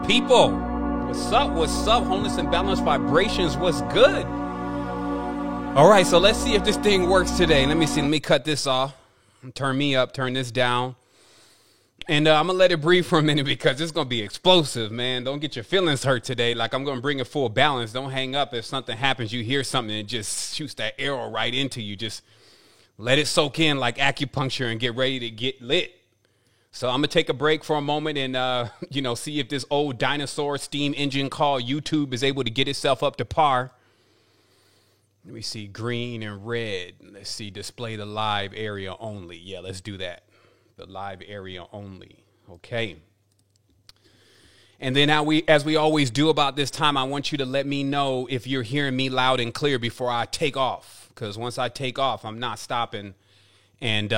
people? What's up? What's up? Wholeness and Balanced Vibrations. What's good? All right, so let's see if this thing works today. Let me see. Let me cut this off. Turn me up. Turn this down. And I'm going to let it breathe for a minute because it's going to be explosive, man. Don't get your feelings hurt today. Like, I'm going to bring it full balance. Don't hang up if something happens. You hear something and it just shoots that arrow right into you. Just let it soak in like acupuncture and get ready to get lit. So I'm going to take a break for a moment and, see if this old dinosaur steam engine called YouTube is able to get itself up to par. Let me see, green and red. Let's see, display the live area only. Yeah, let's do that. The live area only. Okay. And then as we always do about this time, I want you to let me know if you're hearing me loud and clear before I take off. Because once I take off, I'm not stopping. And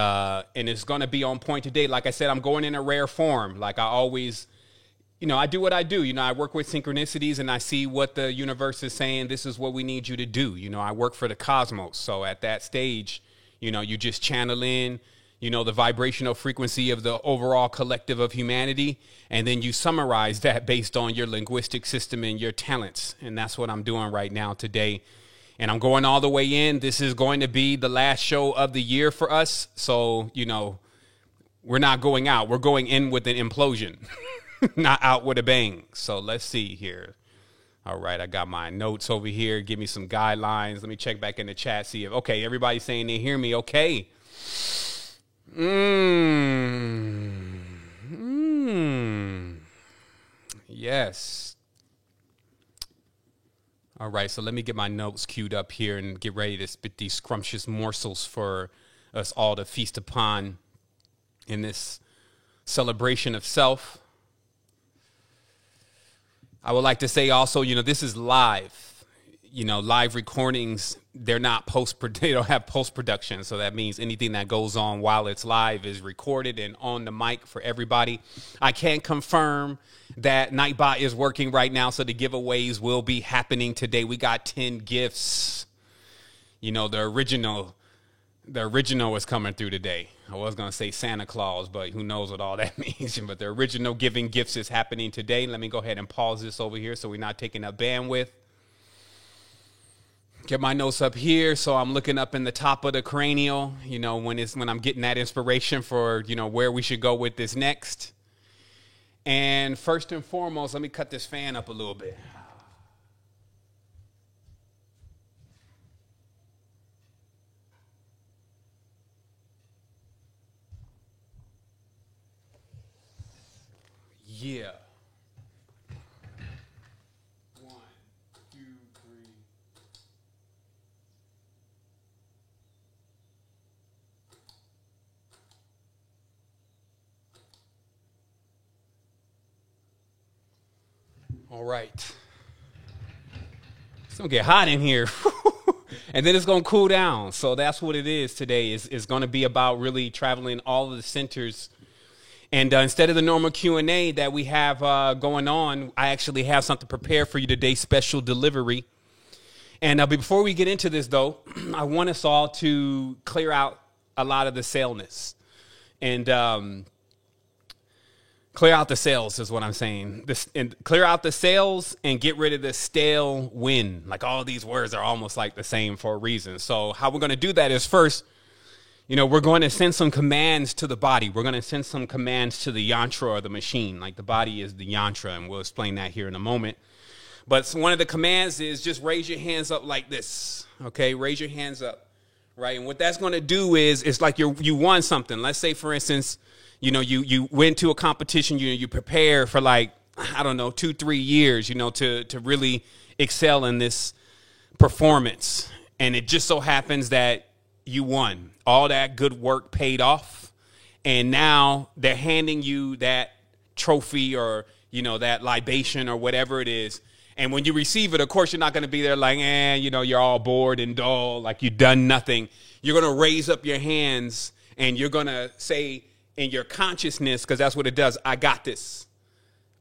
it's going to be on point today. Like I said, I'm going in a rare form. Like I always, I do what I do. I work with synchronicities and I see what the universe is saying. This is what we need you to do. I work for the cosmos. So at that stage, you just channel in, the vibrational frequency of the overall collective of humanity. And then you summarize that based on your linguistic system and your talents. And that's what I'm doing right now today. And I'm going all the way in. This is going to be the last show of the year for us. So, we're not going out. We're going in with an implosion, not out with a bang. So let's see here. All right, I got my notes over here. Give me some guidelines. Let me check back in the chat, see if, okay, everybody's saying they hear me. Okay. Yes. All right, so let me get my notes queued up here and get ready to spit these scrumptious morsels for us all to feast upon in this celebration of self. I would like to say also, this is live. Live recordings, they're not they don't have post-production. So that means anything that goes on while it's live is recorded and on the mic for everybody. I can confirm that Nightbot is working right now, so the giveaways will be happening today. We got 10 gifts. The original is coming through today. I was going to say Santa Claus, but who knows what all that means. But the original giving gifts is happening today. Let me go ahead and pause this over here so we're not taking up bandwidth. Get my notes up here, so I'm looking up in the top of the cranial, when I'm getting that inspiration for, where we should go with this next. And first and foremost, let me cut this fan up a little bit. Yeah. 1, 2, 3. All right. It's going to get hot in here. And then it's going to cool down. So that's what it is today. It's going to be about really traveling all of the centers. And instead of the normal Q&A that we have going on, I actually have something prepared for you today, special delivery. And before we get into this, though, I want us all to clear out a lot of the saleness. And clear out the sails is what I'm saying. And clear out the sails and get rid of the stale wind. Like all these words are almost like the same for a reason. So how we're going to do that is first, we're going to send some commands to the body. We're going to send some commands to the yantra or the machine. Like the body is the yantra, and we'll explain that here in a moment. But one of the commands is just raise your hands up like this. Okay, raise your hands up, right? And what that's going to do is it's like you won something. Let's say, for instance, you went to a competition, you prepare for 2-3 years, to really excel in this performance. And it just so happens that you won. All that good work paid off. And now they're handing you that trophy or, that libation or whatever it is. And when you receive it, of course, you're not going to be there like, you're all bored and dull, like you've done nothing. You're going to raise up your hands and you're going to say, in your consciousness, because that's what it does. I got this.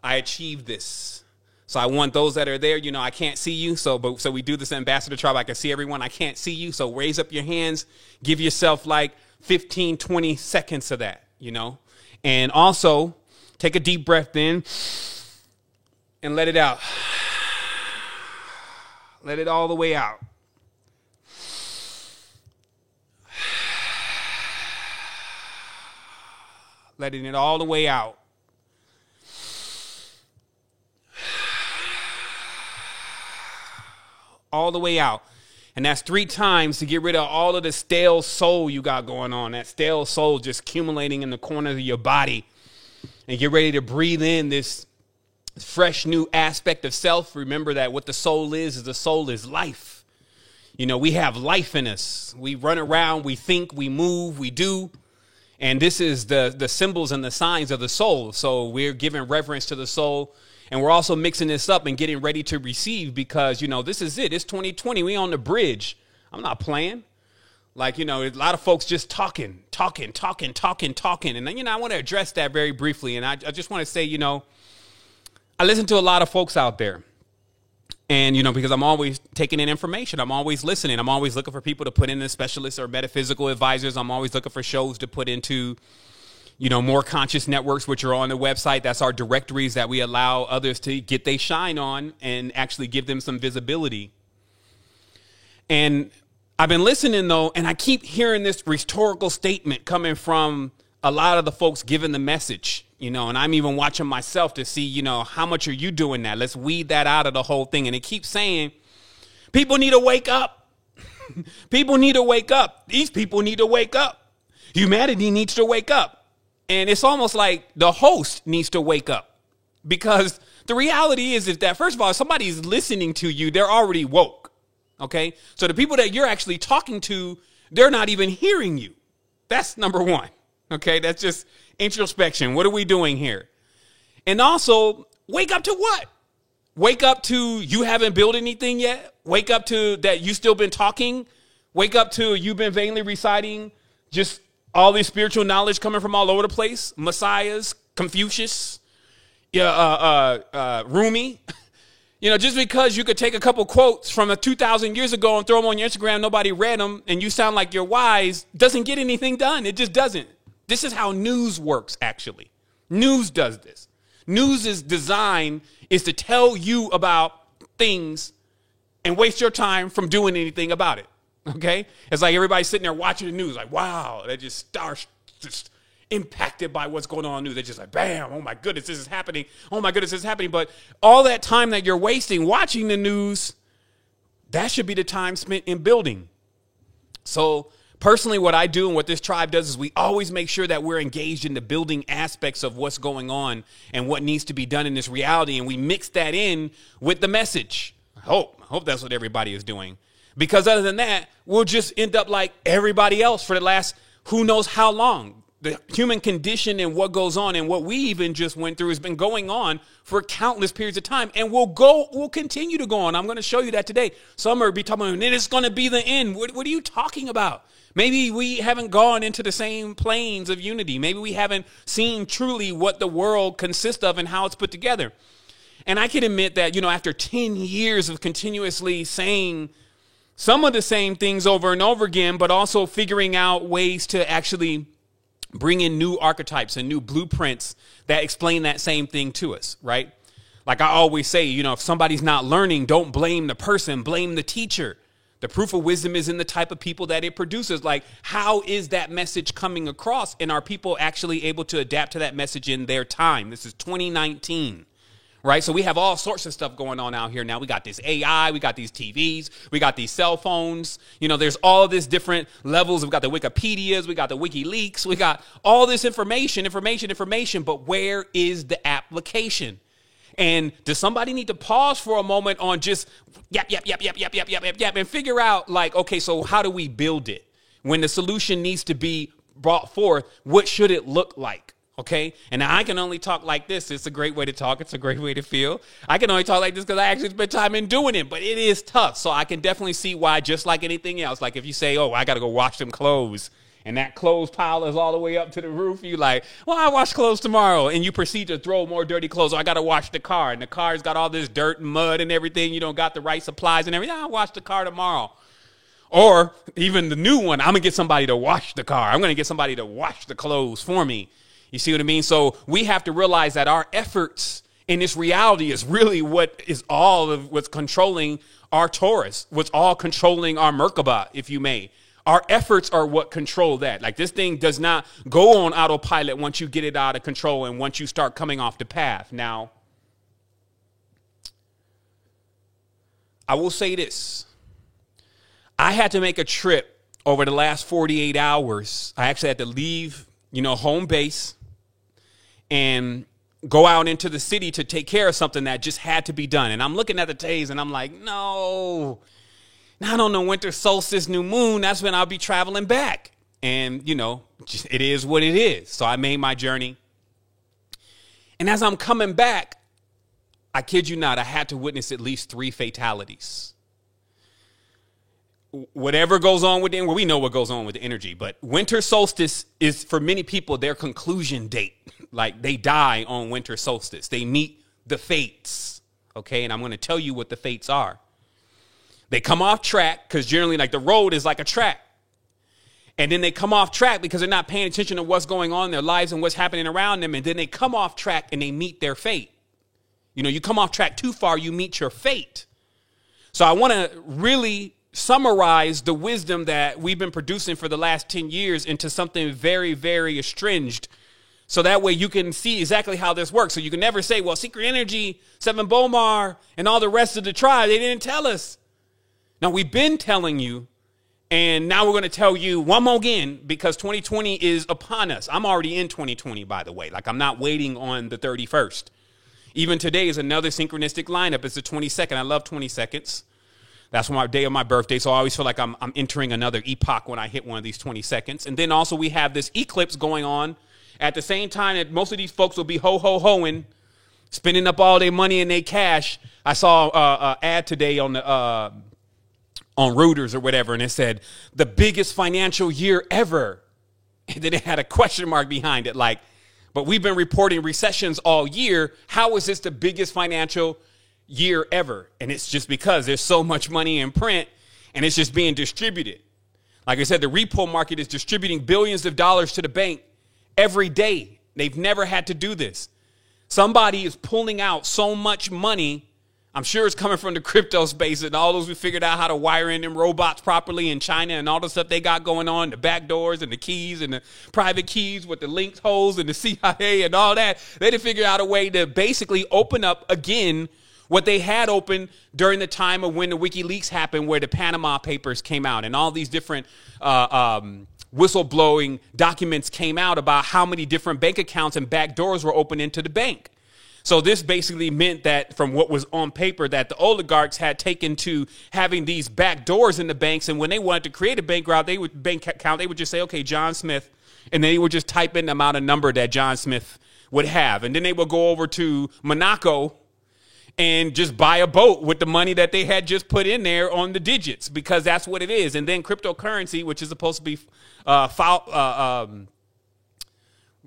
I achieved this. So I want those that are there, I can't see you. So we do this Ambassador Tribe. I can see everyone. I can't see you. So raise up your hands. Give yourself 15, 20 seconds of that, And also take a deep breath in. and let it out. Let it all the way out. Letting it all the way out. All the way out. And that's 3 times to get rid of all of the stale soul you got going on. That stale soul just accumulating in the corners of your body. And get ready to breathe in this fresh new aspect of self. Remember that what the soul is the soul is life. You know, we have life in us. We run around, we think, we move, we do. And this is the symbols and the signs of the soul. So we're giving reverence to the soul. And we're also mixing this up and getting ready to receive because, you know, this is it. It's 2020. We on the bridge. I'm not playing. Like, you know, a lot of folks just talking. And then, you know, I want to address that very briefly. And I just want to say, you know, I listen to a lot of folks out there. And, you know, because I'm always taking in information. I'm always listening. I'm always looking for people to put in as specialists or metaphysical advisors. I'm always looking for shows to put into, you know, more conscious networks, which are on the website. That's our directories that we allow others to get they shine on and actually give them some visibility. And I've been listening, though, and I keep hearing this rhetorical statement coming from a lot of the folks giving the message, you know, and I'm even watching myself to see, you know, how much are you doing that? Let's weed that out of the whole thing. And it keeps saying, people need to wake up. People need to wake up. These people need to wake up. Humanity needs to wake up. And it's almost like the host needs to wake up because the reality is that, first of all, if somebody's listening to you, they're already woke. OK, so the people that you're actually talking to, they're not even hearing you. That's number one. OK, that's just introspection. What are we doing here? And also, wake up to what? Wake up to you haven't built anything yet. Wake up to that you still been talking. Wake up to you've been vainly reciting just all this spiritual knowledge coming from all over the place. Messiahs, Confucius, Rumi. You know, just because you could take a couple quotes from 2,000 years ago and throw them on your Instagram, nobody read them, and you sound like you're wise, doesn't get anything done. It just doesn't. This is how news works, actually. News does this. News' design is to tell you about things and waste your time from doing anything about it. Okay? It's like everybody sitting there watching the news, like, wow, they just start just impacted by what's going on in the news. They're just like, bam, oh my goodness, this is happening. Oh my goodness, this is happening. But all that time that you're wasting watching the news, that should be the time spent in building. So personally, what I do and what this tribe does is we always make sure that we're engaged in the building aspects of what's going on and what needs to be done in this reality. And we mix that in with the message. I hope that's what everybody is doing. Because other than that, we'll just end up like everybody else for the last who knows how long. The human condition and what goes on and what we even just went through has been going on for countless periods of time and will continue to go on. I'm going to show you that today. Some are be talking about, and it's going to be the end. What are you talking about? Maybe we haven't gone into the same planes of unity. Maybe we haven't seen truly what the world consists of and how it's put together. And I can admit that, you know, after 10 years of continuously saying some of the same things over and over again, but also figuring out ways to actually bring in new archetypes and new blueprints that explain that same thing to us, right? Like I always say, you know, if somebody's not learning, don't blame the person, blame the teacher. The proof of wisdom is in the type of people that it produces. Like, how is that message coming across? And are people actually able to adapt to that message in their time? This is 2019. Right. So we have all sorts of stuff going on out here now. We got this AI. We got these TVs. We got these cell phones. You know, there's all of this different levels. We've got the Wikipedias. We got the WikiLeaks. We got all this information. But where is the application? And does somebody need to pause for a moment on just yap, and figure out like, OK, so how do we build it? When the solution needs to be brought forth, what should it look like? OK, and I can only talk like this. It's a great way to talk. It's a great way to feel. I can only talk like this because I actually spent time in doing it. But it is tough. So I can definitely see why, just like anything else, like if you say, oh, I got to go wash them clothes and that clothes pile is all the way up to the roof. You like, well, I wash clothes tomorrow. And you proceed to throw more dirty clothes. Oh, I got to wash the car. And the car's got all this dirt and mud and everything. You don't got the right supplies and everything. I'll wash the car tomorrow. Or even the new one, I'm going to get somebody to wash the car. I'm going to get somebody to wash the clothes for me. You see what I mean? So we have to realize that our efforts And this reality is really what is all of what's controlling our Taurus, what's all controlling our Merkaba, if you may. Our efforts are what control that. Like, this thing does not go on autopilot once you get it out of control and once you start coming off the path. Now, I will say this. I had to make a trip over the last 48 hours. I actually had to leave, home base and go out into the city to take care of something that just had to be done. And I'm looking at the days and I'm like, no, not on the winter solstice, new moon. That's when I'll be traveling back. And, it is what it is. So I made my journey. And as I'm coming back, I kid you not, I had to witness at least 3 fatalities. Whatever goes on with we know what goes on with the energy, but winter solstice is, for many people, their conclusion date. Like, they die on winter solstice. They meet the fates, okay? And I'm going to tell you what the fates are. They come off track because generally, like, the road is like a track. And then they come off track because they're not paying attention to what's going on in their lives and what's happening around them. And then they come off track and they meet their fate. You come off track too far, you meet your fate. So I want to really summarize the wisdom that we've been producing for the last 10 years into something very, very astringent. So that way you can see exactly how this works. So you can never say, well, Secret Energy, Seven Bomar, and all the rest of the tribe, they didn't tell us. Now, we've been telling you, and now we're going to tell you one more again, because 2020 is upon us. I'm already in 2020, by the way. Like, I'm not waiting on the 31st. Even today is another synchronistic lineup. It's the 22nd. I love 22nds. That's my day of my birthday, so I always feel like I'm entering another epoch when I hit one of these 22nds. And then also we have this eclipse going on at the same time that most of these folks will be ho-ho-hoing, spending up all their money and their cash. I saw an ad today on the on Reuters or whatever, and it said, the biggest financial year ever. And then it had a question mark behind it, like, but we've been reporting recessions all year. How is this the biggest financial year ever? And it's just because there's so much money in print and it's just being distributed. Like I said, the repo market is distributing billions of dollars to the bank every day. They've never had to do this. Somebody is pulling out so much money. I'm sure it's coming from the crypto space and all those who figured out how to wire in them robots properly in China and all the stuff they got going on, the back doors and the keys and the private keys with the linked holes and the CIA and all that. They did figure out a way to basically open up again what they had open during the time of when the WikiLeaks happened, where the Panama Papers came out and all these different whistleblowing documents came out about how many different bank accounts and back doors were open into the bank. So this basically meant that from what was on paper that the oligarchs had taken to having these back doors in the banks. And when they wanted to create a bank account, they would just say, okay, John Smith. And then they would just type in the amount of number that John Smith would have. And then they would go over to Monaco and just buy a boat with the money that they had just put in there on the digits, because that's what it is. And then cryptocurrency, which is supposed to be what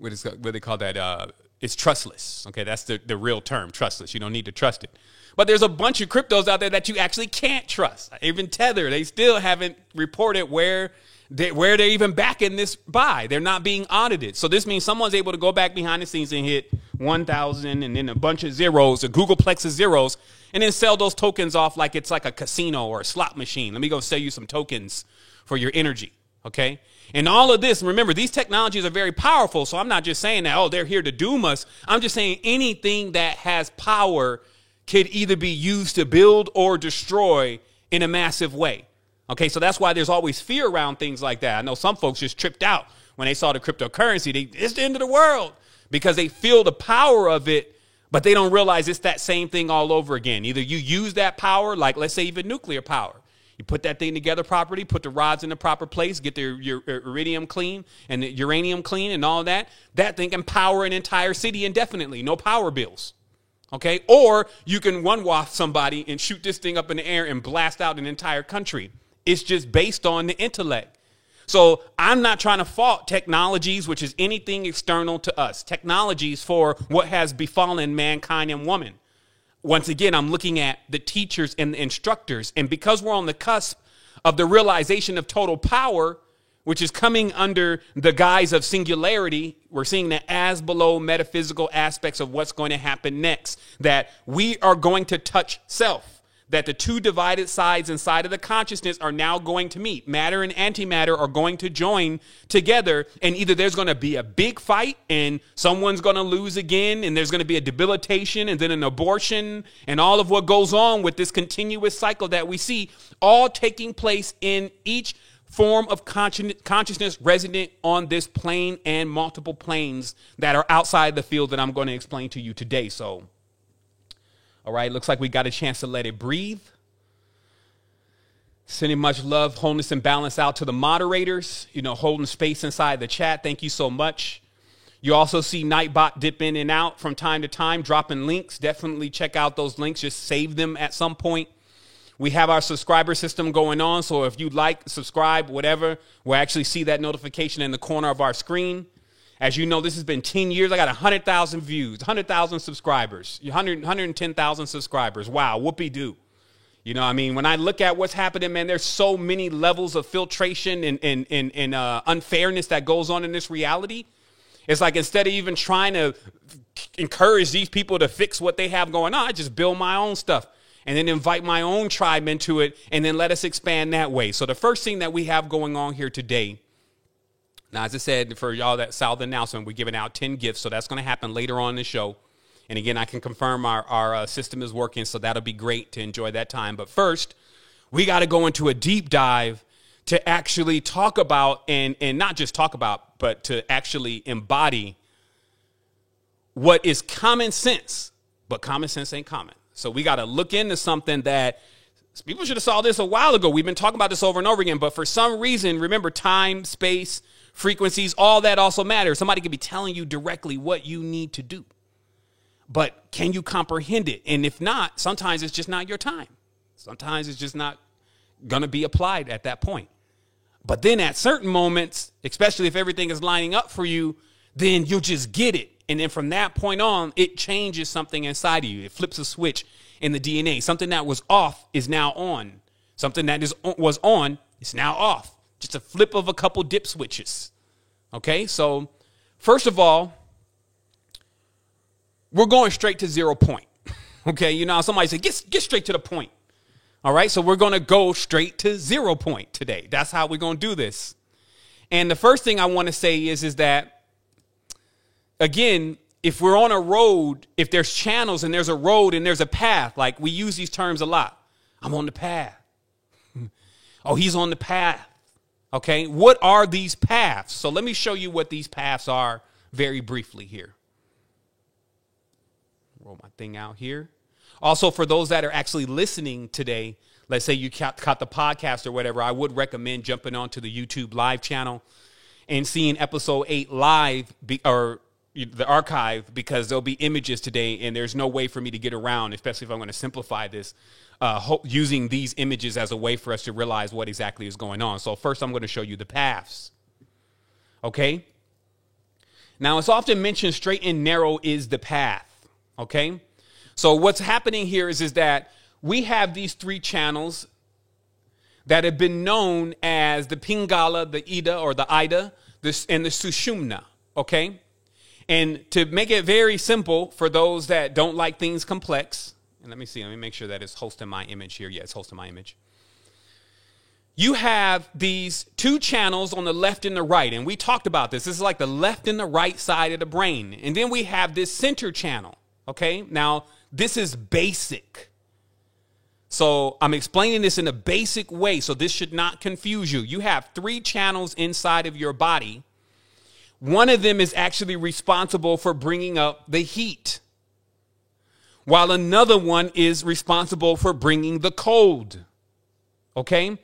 do they call that? It's trustless. Okay, that's the real term, trustless. You don't need to trust it. But there's a bunch of cryptos out there that you actually can't trust. Even Tether, they still haven't reported where they're even backing this buy. They're not being audited. So this means someone's able to go back behind the scenes and hit 1,000 and then a bunch of zeros, a Googleplex of zeros, and then sell those tokens off like it's like a casino or a slot machine. Let me go sell you some tokens for your energy. Okay. And all of this, remember, these technologies are very powerful. So I'm not just saying that, oh, they're here to doom us. I'm just saying anything that has power could either be used to build or destroy in a massive way. Okay, so that's why there's always fear around things like that. I know some folks just tripped out when they saw the cryptocurrency. It's the end of the world, because they feel the power of it, but they don't realize it's that same thing all over again. Either you use that power, like let's say even nuclear power. You put that thing together properly, put the rods in the proper place, get your iridium clean and the uranium clean and all that. That thing can power an entire city indefinitely, no power bills. Okay, or you can one-waft somebody and shoot this thing up in the air and blast out an entire country. It's just based on the intellect. So I'm not trying to fault technologies, which is anything external to us. Technologies for what has befallen mankind and woman. Once again, I'm looking at the teachers and the instructors. And because we're on the cusp of the realization of total power, which is coming under the guise of singularity. We're seeing the as below metaphysical aspects of what's going to happen next, that we are going to touch self, that the two divided sides inside of the consciousness are now going to meet. Matter and antimatter are going to join together, and either there's going to be a big fight and someone's going to lose again, and there's going to be a debilitation and then an abortion and all of what goes on with this continuous cycle that we see, all taking place in each form of consciousness resident on this plane and multiple planes that are outside the field that I'm going to explain to you today. So, all right, looks like we got a chance to let it breathe. Sending much love, wholeness, and balance out to the moderators, holding space inside the chat. Thank you so much. You also see Nightbot dip in and out from time to time, dropping links. Definitely check out those links. Just save them at some point. We have our subscriber system going on, so if you'd like, subscribe, whatever, we'll actually see that notification in the corner of our screen. As you know, this has been 10 years. I got 100,000 views, 100,000 subscribers, 110,000 subscribers. Wow, whoopee-doo. When I look at what's happening, man, there's so many levels of filtration and unfairness that goes on in this reality. It's like instead of even trying to encourage these people to fix what they have going on, I just build my own stuff and then invite my own tribe into it, and then let us expand that way. So the first thing that we have going on here today, now, as I said, for y'all that saw the announcement, we're giving out 10 gifts, so that's going to happen later on in the show. And again, I can confirm our system is working, so that'll be great to enjoy that time. But first, we got to go into a deep dive to actually talk about, and not just talk about, but to actually embody what is common sense, but common sense ain't common. So we got to look into something that people should have saw this a while ago. We've been talking about this over and over again, but for some reason, remember, time, space, frequencies, all that also matters. Somebody could be telling you directly what you need to do, but can you comprehend it? And if not, sometimes it's just not your time. Sometimes it's just not going to be applied at that point. But then at certain moments, especially if everything is lining up for you, then you'll just get it. And then from that point on, it changes something inside of you. It flips a switch in the DNA. Something that was off is now on. Something that was on is now off. Just a flip of a couple dip switches. Okay, so first of all, we're going straight to 0 point. Okay, somebody said, get straight to the point. All right, so we're going to go straight to 0 point today. That's how we're going to do this. And the first thing I want to say is that, again, if we're on a road, if there's channels and there's a road and there's a path, like we use these terms a lot. I'm on the path. Oh, he's on the path. Okay, what are these paths? So let me show you what these paths are very briefly here. Roll my thing out here. Also, for those that are actually listening today, let's say you caught the podcast or whatever, I would recommend jumping onto the YouTube live channel and seeing episode 8 live or the archive, because there'll be images today and there's no way for me to get around, especially if I'm going to simplify this, using these images as a way for us to realize what exactly is going on. So first I'm going to show you the paths. Okay. Now it's often mentioned straight and narrow is the path. Okay. So what's happening here is that we have these 3 channels that have been known as the Pingala, the Ida or the Ida, and the Sushumna. Okay. And to make it very simple for those that don't like things complex, and let me make sure that it's hosting my image here. Yeah, it's hosting my image. You have these 2 channels on the left and the right, and we talked about this. This is like the left and the right side of the brain. And then we have this center channel, okay? Now, this is basic. So I'm explaining this in a basic way, so this should not confuse you. You have 3 channels inside of your body. One of them is actually responsible for bringing up the heat, while another one is responsible for bringing the cold. Okay?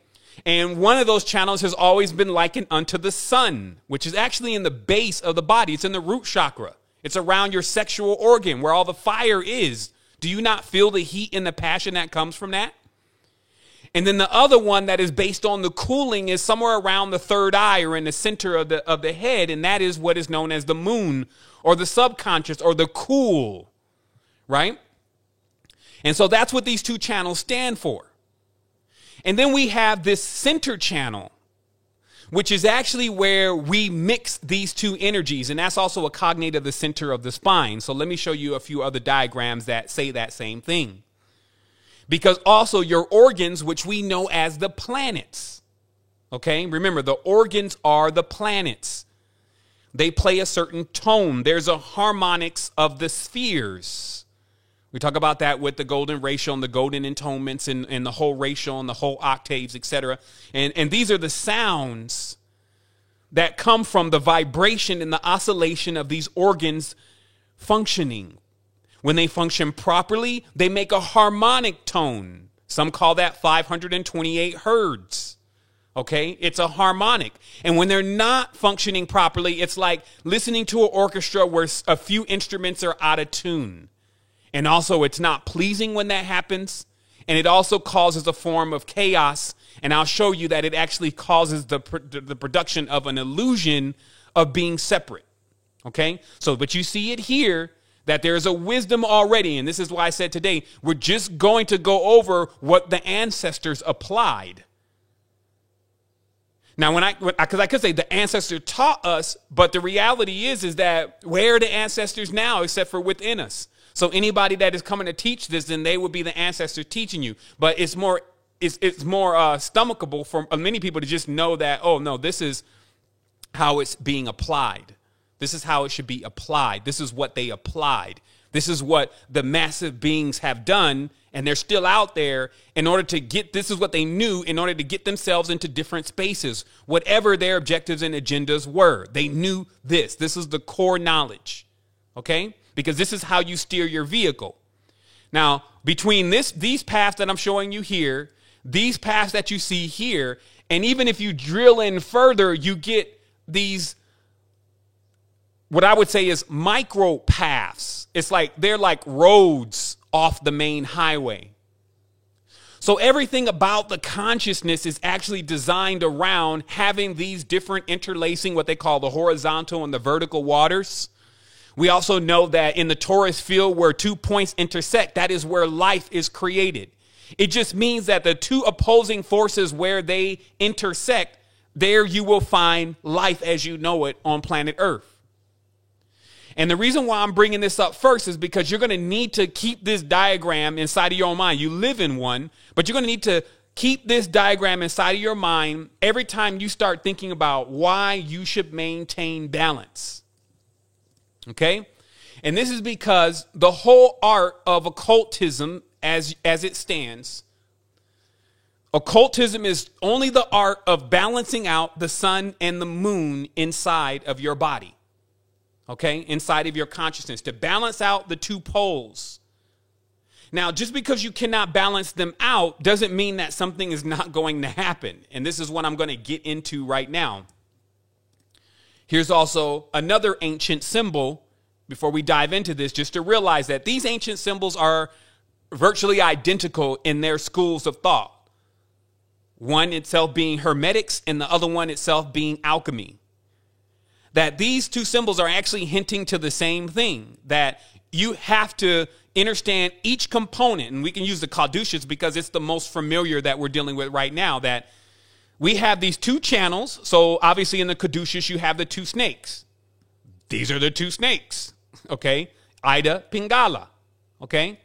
And one of those channels has always been likened unto the sun, which is actually in the base of the body. It's in the root chakra. It's around your sexual organ where all the fire is. Do you not feel the heat and the passion that comes from that? And then the other one that is based on the cooling is somewhere around the third eye or in the center of the head. And that is what is known as the moon or the subconscious or the cool, right? And so that's what these 2 channels stand for. And then we have this center channel, which is actually where we mix these two energies. And that's also a cognate of the center of the spine. So let me show you a few other diagrams that say that same thing. Because also your organs, which we know as the planets. Okay, remember, the organs are the planets. They play a certain tone. There's a harmonics of the spheres. We talk about that with the golden ratio and the golden intonements and the whole ratio and the whole octaves, etc. And these are the sounds that come from the vibration and the oscillation of these organs functioning. When they function properly, they make a harmonic tone. Some call that 528 hertz. Okay, it's a harmonic. And when they're not functioning properly, it's like listening to an orchestra where a few instruments are out of tune. And also, it's not pleasing when that happens. And it also causes a form of chaos. And I'll show you that it actually causes the production of an illusion of being separate. Okay, so but you see it here that there is a wisdom already. And this is why I said today, we're just going to go over what the ancestors applied. Now, because I could say the ancestor taught us, but the reality is that where are the ancestors now except for within us? So anybody that is coming to teach this, then they would be the ancestor teaching you. But it's more stomachable for many people to just know that, oh, no, this is how it's being applied. This is how it should be applied. This is what they applied. This is what the massive beings have done. And they're still out there in order to this is what they knew in order to get themselves into different spaces, whatever their objectives and agendas were. They knew this. This is the core knowledge, okay? Because this is how you steer your vehicle. Now, between these paths that I'm showing you here, these paths that you see here, and even if you drill in further, you get these, what I would say is micro paths. It's like they're like roads off the main highway. So everything about the consciousness is actually designed around having these different interlacing, what they call the horizontal and the vertical waters. We also know that in the torus field where 2 points intersect, that is where life is created. It just means that the two opposing forces where they intersect, there you will find life as you know it on planet Earth. And the reason why I'm bringing this up first is because you're going to need to keep this diagram inside of your own mind. You live in one, but you're going to need to keep this diagram inside of your mind every time you start thinking about why you should maintain balance. Okay? And this is because the whole art of occultism, as it stands, occultism is only the art of balancing out the sun and the moon inside of your body. Okay, inside of your consciousness, to balance out the two poles. Now, just because you cannot balance them out doesn't mean that something is not going to happen. And this is what I'm going to get into right now. Here's also another ancient symbol before we dive into this, just to realize that these ancient symbols are virtually identical in their schools of thought. One itself being Hermetics and the other one itself being alchemy. That these two symbols are actually hinting to the same thing, that you have to understand each component, and we can use the caduceus because it's the most familiar that we're dealing with right now, that we have these two channels. So obviously in the caduceus, you have the two snakes. These are the two snakes, okay? Ida, Pingala, okay?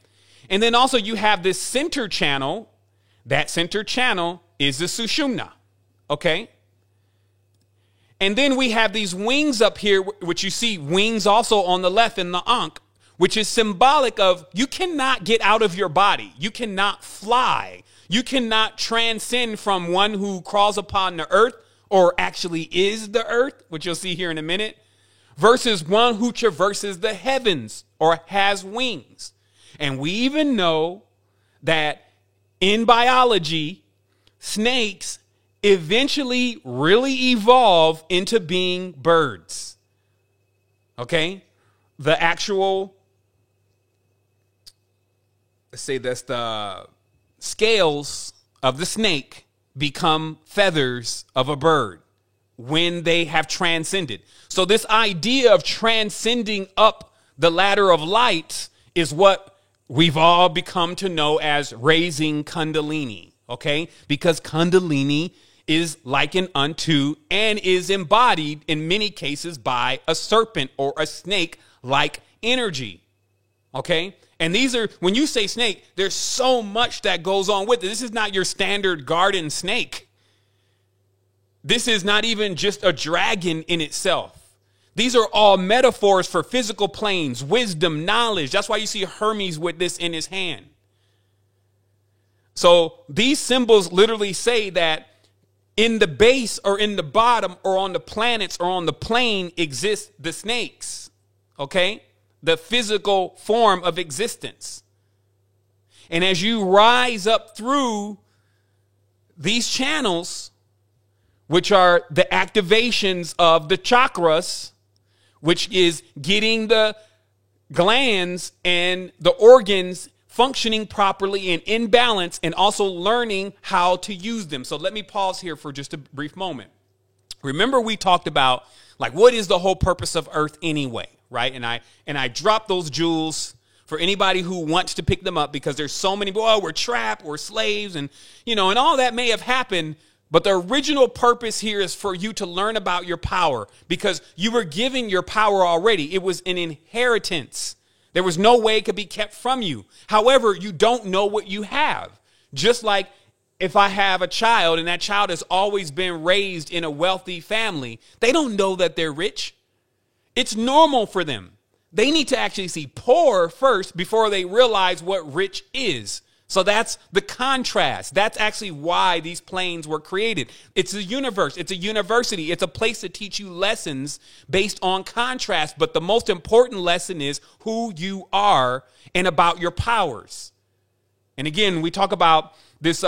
And then also you have this center channel. That center channel is the Sushumna, okay? And then we have these wings up here, which you see wings also on the left in the Ankh, which is symbolic of you cannot get out of your body. You cannot fly. You cannot transcend from one who crawls upon the earth or actually is the earth, which you'll see here in a minute, versus one who traverses the heavens or has wings. And we even know that in biology, snakes eventually really evolve into being birds. Okay? The actual, let's say that's the scales of the snake become feathers of a bird when they have transcended. So this idea of transcending up the ladder of light is what we've all become to know as raising Kundalini. Okay? Because Kundalini is likened unto and is embodied in many cases by a serpent or a snake-like energy. Okay? And these are, when you say snake, there's so much that goes on with it. This is not your standard garden snake. This is not even just a dragon in itself. These are all metaphors for physical planes, wisdom, knowledge. That's why you see Hermes with this in his hand. So these symbols literally say that in the base or in the bottom or on the planets or on the plane exist the snakes. Okay? The physical form of existence. And as you rise up through these channels, which are the activations of the chakras, which is getting the glands and the organs functioning properly and in balance, and also learning how to use them. So let me pause here for just a brief moment. Remember, we talked about, like, what is the whole purpose of Earth anyway, right? And I dropped those jewels for anybody who wants to pick them up, because there's so many, oh, we're trapped, we're slaves, and, you know, and all that may have happened. But the original purpose here is for you to learn about your power, because you were given your power already. It was an inheritance. There was no way it could be kept from you. However, you don't know what you have. Just like if I have a child and that child has always been raised in a wealthy family, they don't know that they're rich. It's normal for them. They need to actually see poor first before they realize what rich is. So that's the contrast. That's actually why these planes were created. It's a universe. It's a university. It's a place to teach you lessons based on contrast. But the most important lesson is who you are and about your powers. And again, we talk about this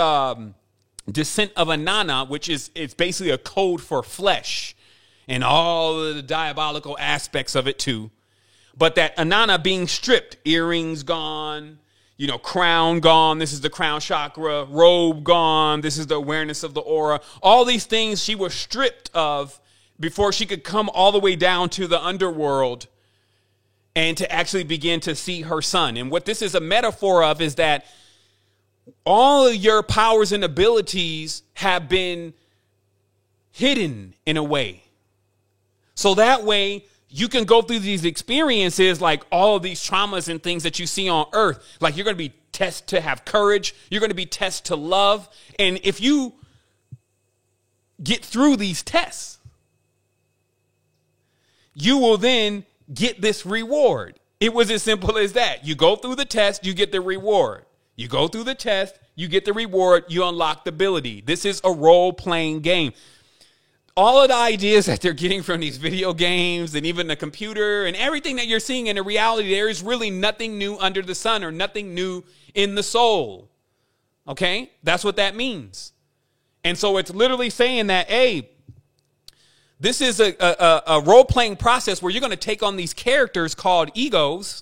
descent of Inanna, which is, it's basically a code for flesh and all of the diabolical aspects of it too. But that Inanna being stripped, earrings gone, you know, crown gone. This is the crown chakra. Robe gone. This is the awareness of the aura. All these things she was stripped of before she could come all the way down to the underworld and to actually begin to see her son. And what this is a metaphor of is that all of your powers and abilities have been hidden in a way. So that way, you can go through these experiences, like all of these traumas and things that you see on earth. Like, you're going to be tested to have courage. You're going to be tested to love. And if you get through these tests, you will then get this reward. It was as simple as that. You go through the test, you get the reward. You go through the test, you get the reward, you unlock the ability. This is a role-playing game. All of the ideas that they're getting from these video games and even the computer and everything that you're seeing in the reality, there is really nothing new under the sun or nothing new in the soul. Okay? That's what that means. And so it's literally saying that, hey, this is a role-playing process where you're going to take on these characters called egos,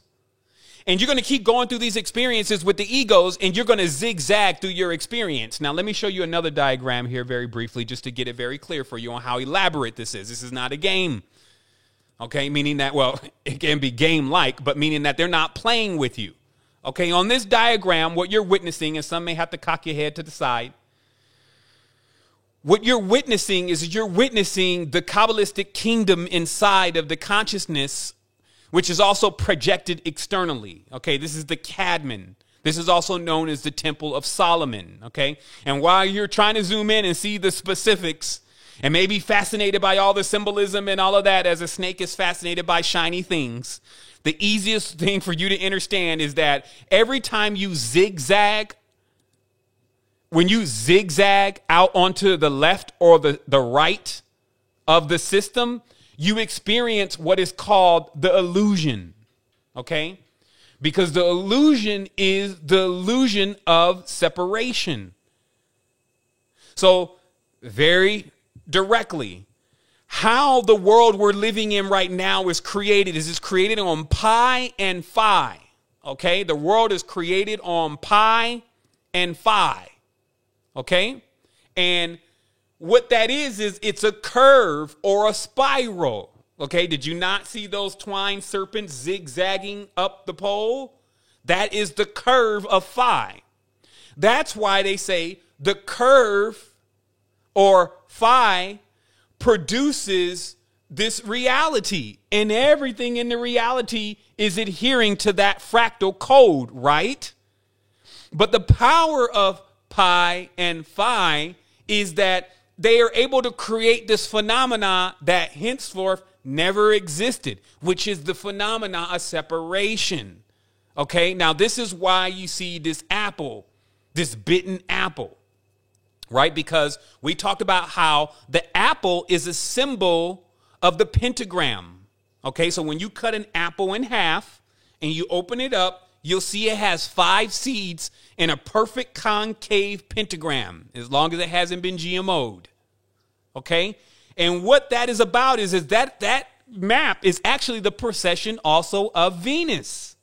and you're going to keep going through these experiences with the egos, and you're going to zigzag through your experience. Now, let me show you another diagram here very briefly, just to get it very clear for you on how elaborate this is. This is not a game, okay? Meaning that, well, it can be game-like, but meaning that they're not playing with you. Okay, on this diagram, what you're witnessing, and some may have to cock your head to the side, what you're witnessing is you're witnessing the Kabbalistic kingdom inside of the consciousness, which is also projected externally. Okay, this is the Cadman. This is also known as the Temple of Solomon. Okay, and while you're trying to zoom in and see the specifics and maybe fascinated by all the symbolism and all of that, as a snake is fascinated by shiny things, the easiest thing for you to understand is that every time you zigzag, when you zigzag out onto the left or the right of the system, you experience what is called the illusion, okay? Because the illusion is the illusion of separation. So, very directly, how the world we're living in right now is created is it's created on pi and phi, okay? The world is created on pi and phi, okay? And what that is it's a curve or a spiral. Okay, did you not see those twine serpents zigzagging up the pole? That is the curve of phi. That's why they say the curve or phi produces this reality, and everything in the reality is adhering to that fractal code, right? But the power of pi and phi is that they are able to create this phenomena that henceforth never existed, which is the phenomena of separation. Okay, now this is why you see this apple, this bitten apple, right? Because we talked about how the apple is a symbol of the pentagram. Okay, so when you cut an apple in half and you open it up, you'll see it has 5 seeds in a perfect concave pentagram, as long as it hasn't been GMO'd. Okay, and what that is about is that map is actually the precession also of Venus,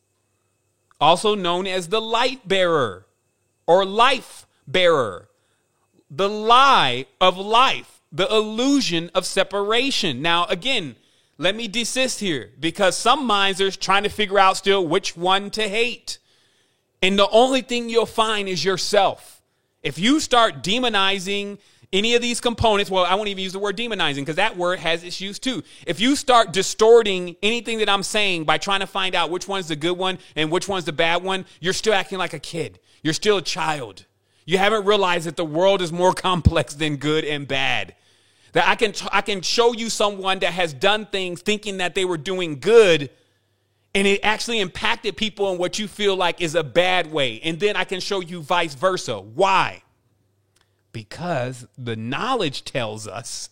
also known as the light bearer or life bearer, the lie of life, the illusion of separation. Now, again, let me desist here, because some minds are trying to figure out still which one to hate. And the only thing you'll find is yourself. If you start demonizing any of these components, well, I won't even use the word demonizing, because that word has its use too. If you start distorting anything that I'm saying by trying to find out which one's the good one and which one's the bad one, you're still acting like a kid. You're still a child. You haven't realized that the world is more complex than good and bad. That I can show you someone that has done things thinking that they were doing good, and it actually impacted people in what you feel like is a bad way. And then I can show you vice versa. Why? Because the knowledge tells us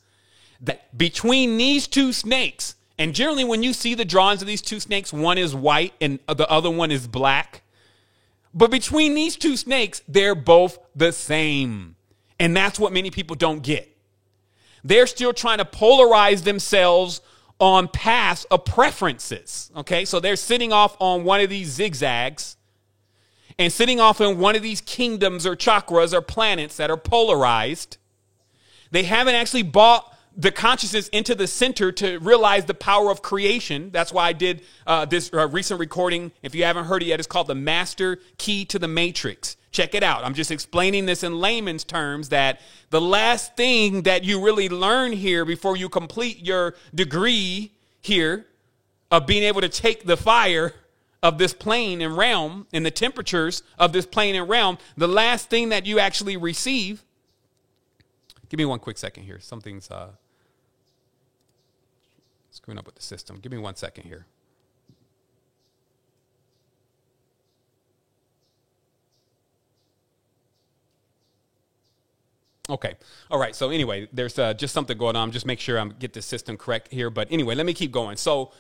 that between these two snakes, and generally when you see the drawings of these two snakes, one is white and the other one is black. But between these two snakes, they're both the same. And that's what many people don't get. They're still trying to polarize themselves on paths of preferences. Okay, so they're sitting off on one of these zigzags and sitting off in one of these kingdoms or chakras or planets that are polarized. They haven't actually brought the consciousness into the center to realize the power of creation. That's why I did this recent recording. If you haven't heard it yet, it's called The Master Key to the Matrix. Check it out. I'm just explaining this in layman's terms, that the last thing that you really learn here before you complete your degree here of being able to take the fire of this plane and realm and the temperatures of this plane and realm, the last thing that you actually receive. Give me one quick second here. Something's screwing up with the system. Give me 1 second here. Okay. All right. So anyway, there's just something going on. Just make sure I get the system correct here. But anyway, let me keep going. So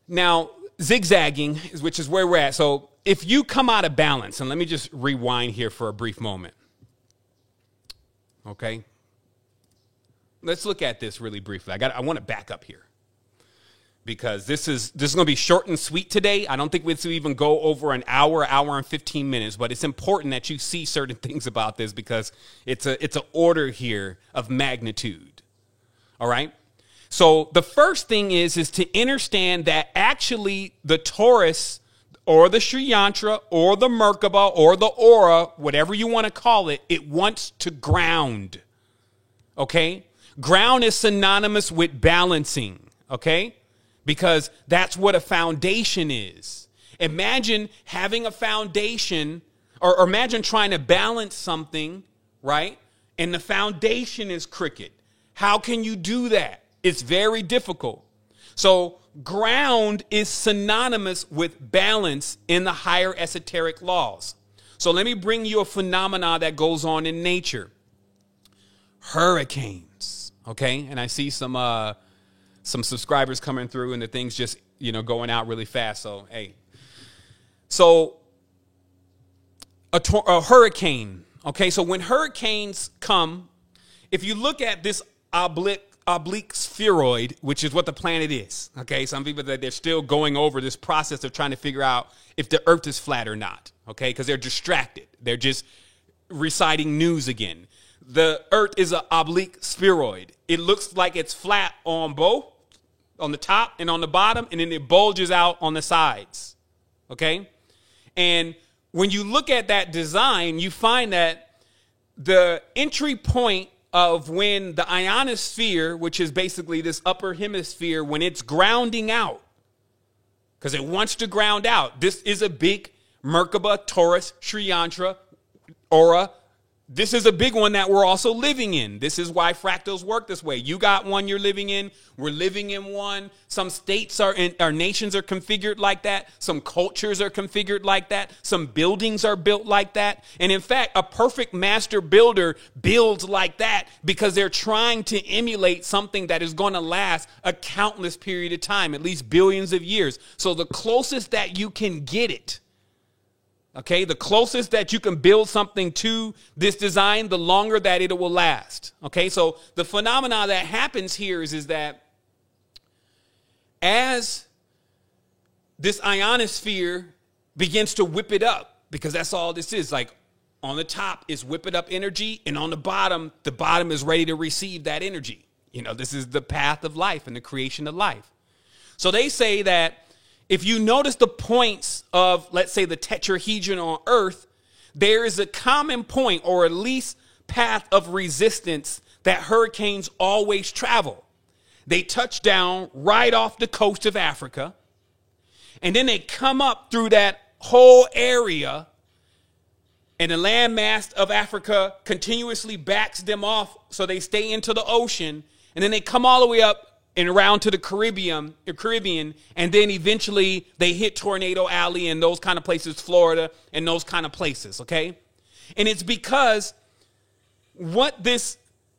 now zigzagging, which is where we're at. So if you come out of balance, and let me just rewind here for a brief moment. Okay. Let's look at this really briefly. I want to back up here, because this is going to be short and sweet today. I don't think we'll even go over an hour and 15 minutes, but it's important that you see certain things about this, because it's an order here of magnitude. All right. So the first thing is to understand that actually the Taurus or the Sri Yantra or the Merkaba or the aura, whatever you want to call it, it wants to ground. Okay. Ground is synonymous with balancing. Okay. Because that's what a foundation is. Imagine having a foundation, or imagine trying to balance something, right? And the foundation is crooked. How can you do that? It's very difficult. So ground is synonymous with balance in the higher esoteric laws. So let me bring you a phenomena that goes on in nature. Hurricanes, okay? And I see some subscribers coming through and the thing's just, going out really fast. So, hey. So a hurricane, okay? So when hurricanes come, if you look at this oblique spheroid, which is what the planet is, okay? Some people, they're still going over this process of trying to figure out if the earth is flat or not, okay? Because they're distracted. They're just reciting news again. The earth is an oblique spheroid. It looks like it's flat on both, on the top and on the bottom, and then it bulges out on the sides, okay? And when you look at that design, you find that the entry point of when the ionosphere, which is basically this upper hemisphere, when it's grounding out, because it wants to ground out. This is a big Merkaba, Taurus, Sri Yantra, Aura. This is a big one that we're also living in. This is why fractals work this way. You got one you're living in. We're living in one. Some states our nations are configured like that. Some cultures are configured like that. Some buildings are built like that. And in fact, a perfect master builder builds like that because they're trying to emulate something that is going to last a countless period of time, at least billions of years. So the closest that you can get it, okay, the closest that you can build something to this design, the longer that it will last. Okay, so the phenomena that happens here is that as this ionosphere begins to whip it up, because that's all this is, like on the top is whip it up energy, and on the bottom is ready to receive that energy. You know, this is the path of life and the creation of life. So they say that if you notice the points of, let's say, the tetrahedron on Earth, there is a common point or at least path of resistance that hurricanes always travel. They touch down right off the coast of Africa, and then they come up through that whole area, and the landmass of Africa continuously backs them off so they stay into the ocean, and then they come all the way up and around to the Caribbean, and then eventually they hit Tornado Alley and those kind of places, Florida and those kind of places, okay? And it's because what this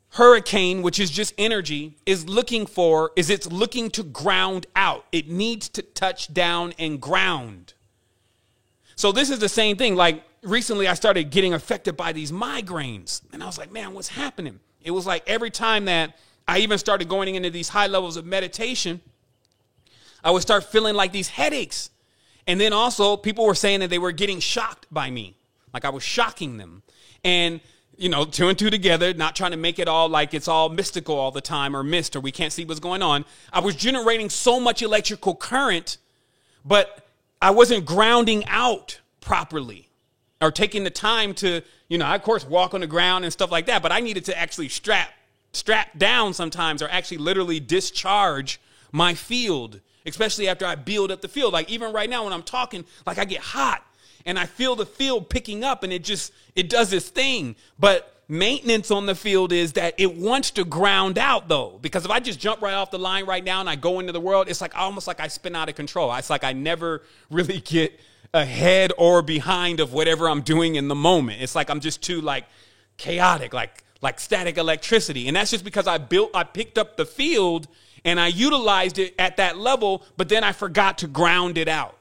hurricane, which is just energy, is looking for is it's looking to ground out. It needs to touch down and ground. So this is the same thing. Like recently I started getting affected by these migraines, and I was like, man, what's happening? It was like every time that I even started going into these high levels of meditation, I would start feeling like these headaches. And then also people were saying that they were getting shocked by me, like I was shocking them. And, you know, two and two together, not trying to make it all like it's all mystical all the time or mist or we can't see what's going on. I was generating so much electrical current, but I wasn't grounding out properly or taking the time to, you know, I, of course, walk on the ground and stuff like that, but I needed to actually strap down sometimes or actually literally discharge my field, especially after I build up the field. Like even right now when I'm talking, like I get hot and I feel the field picking up and it does this thing. But maintenance on the field is that it wants to ground out though, because if I just jump right off the line right now and I go into the world, it's like almost like I spin out of control. It's like I never really get ahead or behind of whatever I'm doing in the moment. It's like I'm just too like chaotic, like static electricity. And that's just because I picked up the field and I utilized it at that level, but then I forgot to ground it out.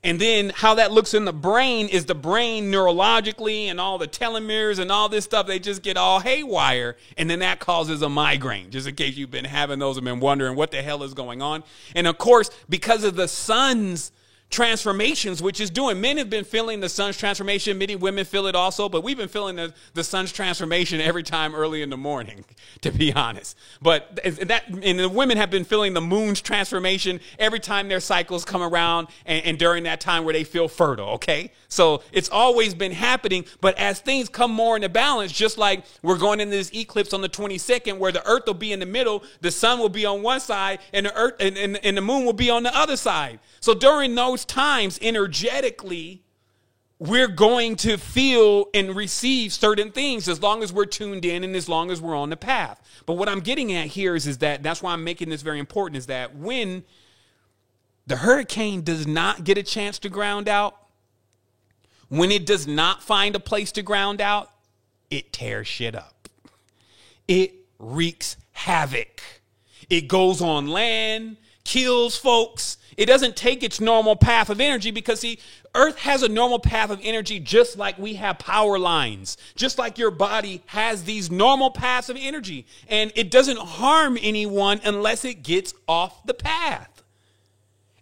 And then how that looks in the brain is the brain neurologically and all the telomeres and all this stuff, they just get all haywire. And then that causes a migraine, just in case you've been having those and been wondering what the hell is going on. And of course, because of the sun's transformations, which is doing, men have been feeling the sun's transformation, many women feel it also, but we've been feeling the sun's transformation every time early in the morning, to be honest. But and the women have been feeling the moon's transformation every time their cycles come around and during that time where they feel fertile, okay? So it's always been happening, but as things come more into balance, just like we're going into this eclipse on the 22nd where the earth will be in the middle, the sun will be on one side and the earth and the moon will be on the other side. So during those times, energetically, we're going to feel and receive certain things as long as we're tuned in and as long as we're on the path. But what I'm getting at here is that that's why I'm making this very important, is that when the hurricane does not get a chance to ground out, when it does not find a place to ground out, it tears shit up. It wreaks havoc. It goes on land, kills folks. It doesn't take its normal path of energy because, see, Earth has a normal path of energy just like we have power lines, just like your body has these normal paths of energy. And it doesn't harm anyone unless it gets off the path.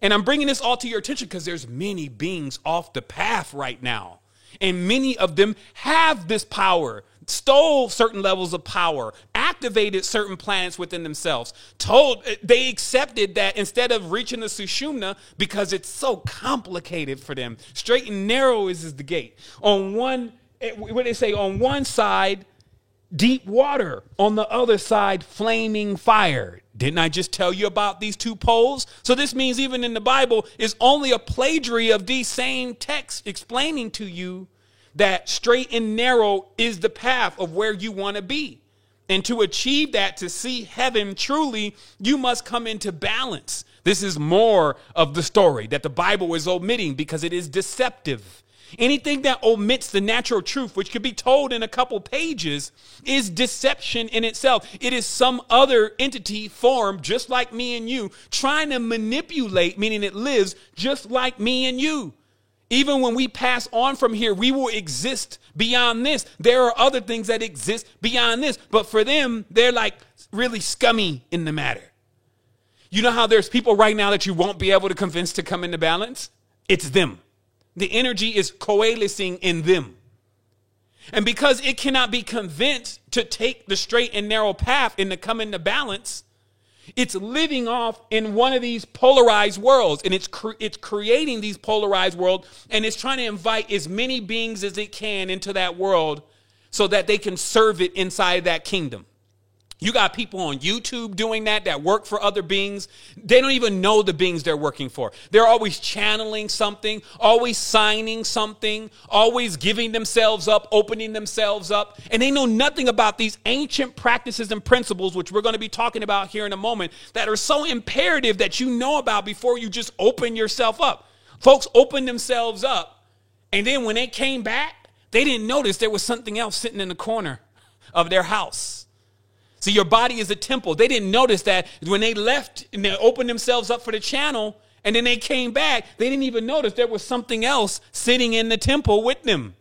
And I'm bringing this all to your attention because there's many beings off the path right now. And many of them have this power, stole certain levels of power, activated certain planets within themselves, they accepted that instead of reaching the Sushumna, because it's so complicated for them, straight and narrow is the gate. On one, what they say, on one side, deep water. On the other side, flaming fire. Didn't I just tell you about these two poles? So this means even in the Bible is only a plagiary of these same texts explaining to you that straight and narrow is the path of where you want to be. And to achieve that, to see heaven truly, you must come into balance. This is more of the story that the Bible is omitting because it is deceptive. Anything that omits the natural truth, which could be told in a couple pages, is deception in itself. It is some other entity formed just like me and you, trying to manipulate, meaning it lives just like me and you. Even when we pass on from here, we will exist beyond this. There are other things that exist beyond this. But for them, they're like really scummy in the matter. You know how there's people right now that you won't be able to convince to come into balance? It's them. The energy is coalescing in them. And because it cannot be convinced to take the straight and narrow path and to come into balance, it's living off in one of these polarized worlds, and it's creating these polarized worlds, and it's trying to invite as many beings as it can into that world so that they can serve it inside that kingdom. You got people on YouTube doing that work for other beings. They don't even know the beings they're working for. They're always channeling something, always signing something, always giving themselves up, opening themselves up. And they know nothing about these ancient practices and principles, which we're going to be talking about here in a moment, that are so imperative that you know about before you just open yourself up. Folks opened themselves up, and then when they came back, they didn't notice there was something else sitting in the corner of their house. See, your body is a temple. They didn't notice that when they left and they opened themselves up for the channel and then they came back, they didn't even notice there was something else sitting in the temple with them.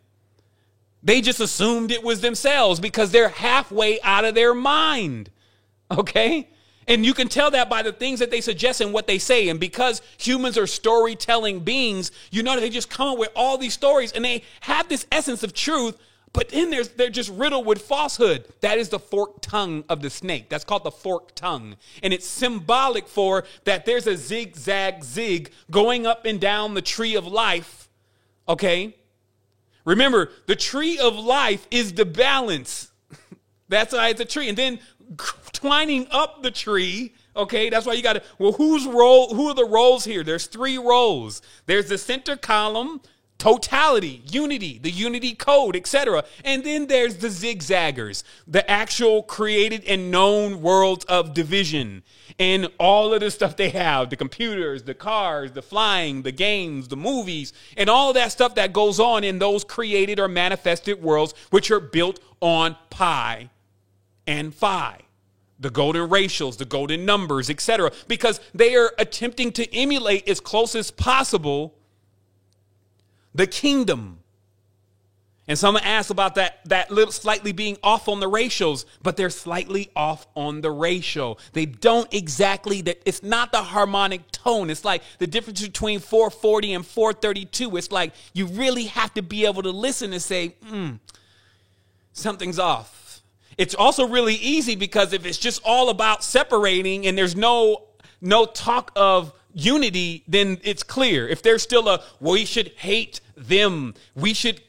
They just assumed it was themselves because they're halfway out of their mind. Okay? And you can tell that by the things that they suggest and what they say. And because humans are storytelling beings, you know, they just come up with all these stories and they have this essence of truth. But then they're just riddled with falsehood. That is the forked tongue of the snake. That's called the forked tongue. And it's symbolic for that there's a zigzag zig going up and down the tree of life. Okay? Remember, the tree of life is the balance. That's why it's a tree. And then twining up the tree, okay, that's why you got to, well, who are the roles here? There's 3 roles. There's the center column, totality, unity, the unity code, etc. And then there's the zigzaggers, the actual created and known worlds of division and all of the stuff they have, the computers, the cars, the flying, the games, the movies, and all of that stuff that goes on in those created or manifested worlds, which are built on pi and phi, the golden ratios, the golden numbers, etc., because they are attempting to emulate as close as possible the kingdom. And someone asked about that little slightly being off on the ratios, but they're slightly off on the ratio. They don't exactly, it's not the harmonic tone. It's like the difference between 440 and 432. It's like you really have to be able to listen and say, something's off. It's also really easy because if it's just all about separating and there's no talk of unity, then it's clear. If there's still we should hate them, we should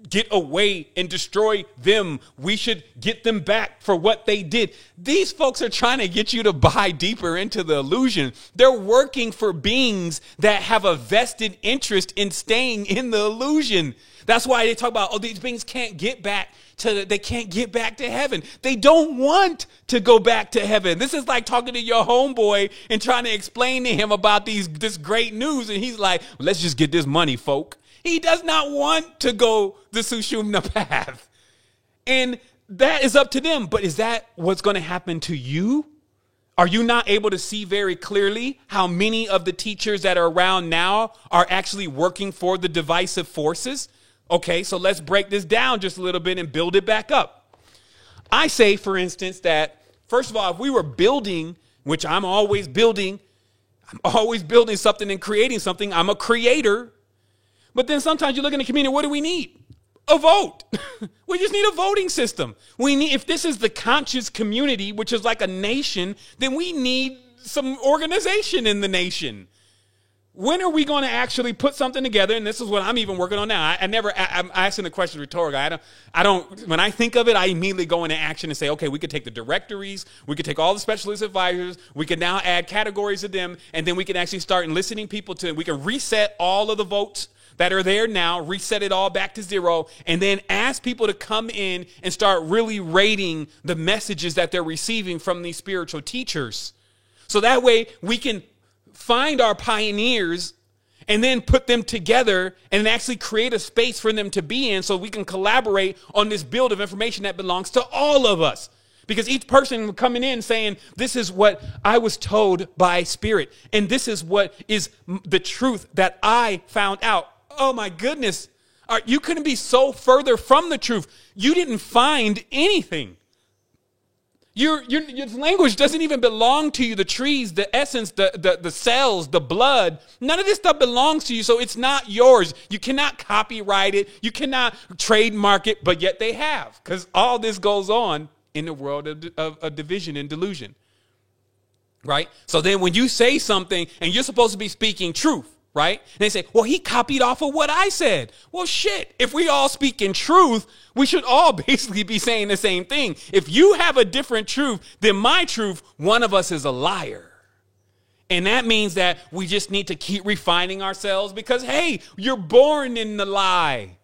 get away and destroy them, we should get them back for what they did. These folks are trying to get you to buy deeper into the illusion. They're working for beings that have a vested interest in staying in the illusion. That's why they talk about, these beings can't get back they can't get back to heaven. They don't want to go back to heaven. This is like talking to your homeboy and trying to explain to him about this great news. And he's like, let's just get this money, folk. He does not want to go the Sushumna path. And that is up to them. But is that what's going to happen to you? Are you not able to see very clearly how many of the teachers that are around now are actually working for the divisive forces? Okay, so let's break this down just a little bit and build it back up. I say, for instance, that, first of all, if we were building, which I'm always building something and creating something. I'm a creator. But then sometimes you look in the community, what do we need? A vote. We just need a voting system. If this is the conscious community, which is like a nation, then we need some organization in the nation. when are we going to actually put something together? And this is what I'm even working on now. I'm asking the question rhetorical. When I think of it, I immediately go into action and say, okay, we could take the directories. We could take all the specialist advisors. We could now add categories of them. And then we can actually start enlisting people we can reset all of the votes that are there now, reset it all back to 0, and then ask people to come in and start really rating the messages that they're receiving from these spiritual teachers. So that way we can find our pioneers and then put them together and actually create a space for them to be in so we can collaborate on this build of information that belongs to all of us. Because each person coming in saying, this is what I was told by Spirit, and this is what is the truth that I found out. Oh my goodness. You couldn't be so further from the truth. You didn't find anything. Your language doesn't even belong to you. The trees, the essence, the cells, the blood, none of this stuff belongs to you. So it's not yours. You cannot copyright it. You cannot trademark it, but yet they have, because all this goes on in the world of division and delusion. Right? So then when you say something and you're supposed to be speaking truth, right? And they say, well, he copied off of what I said. Well, shit, if we all speak in truth, we should all basically be saying the same thing. If you have a different truth than my truth, one of us is a liar. And that means that we just need to keep refining ourselves because, hey, you're born in the lie.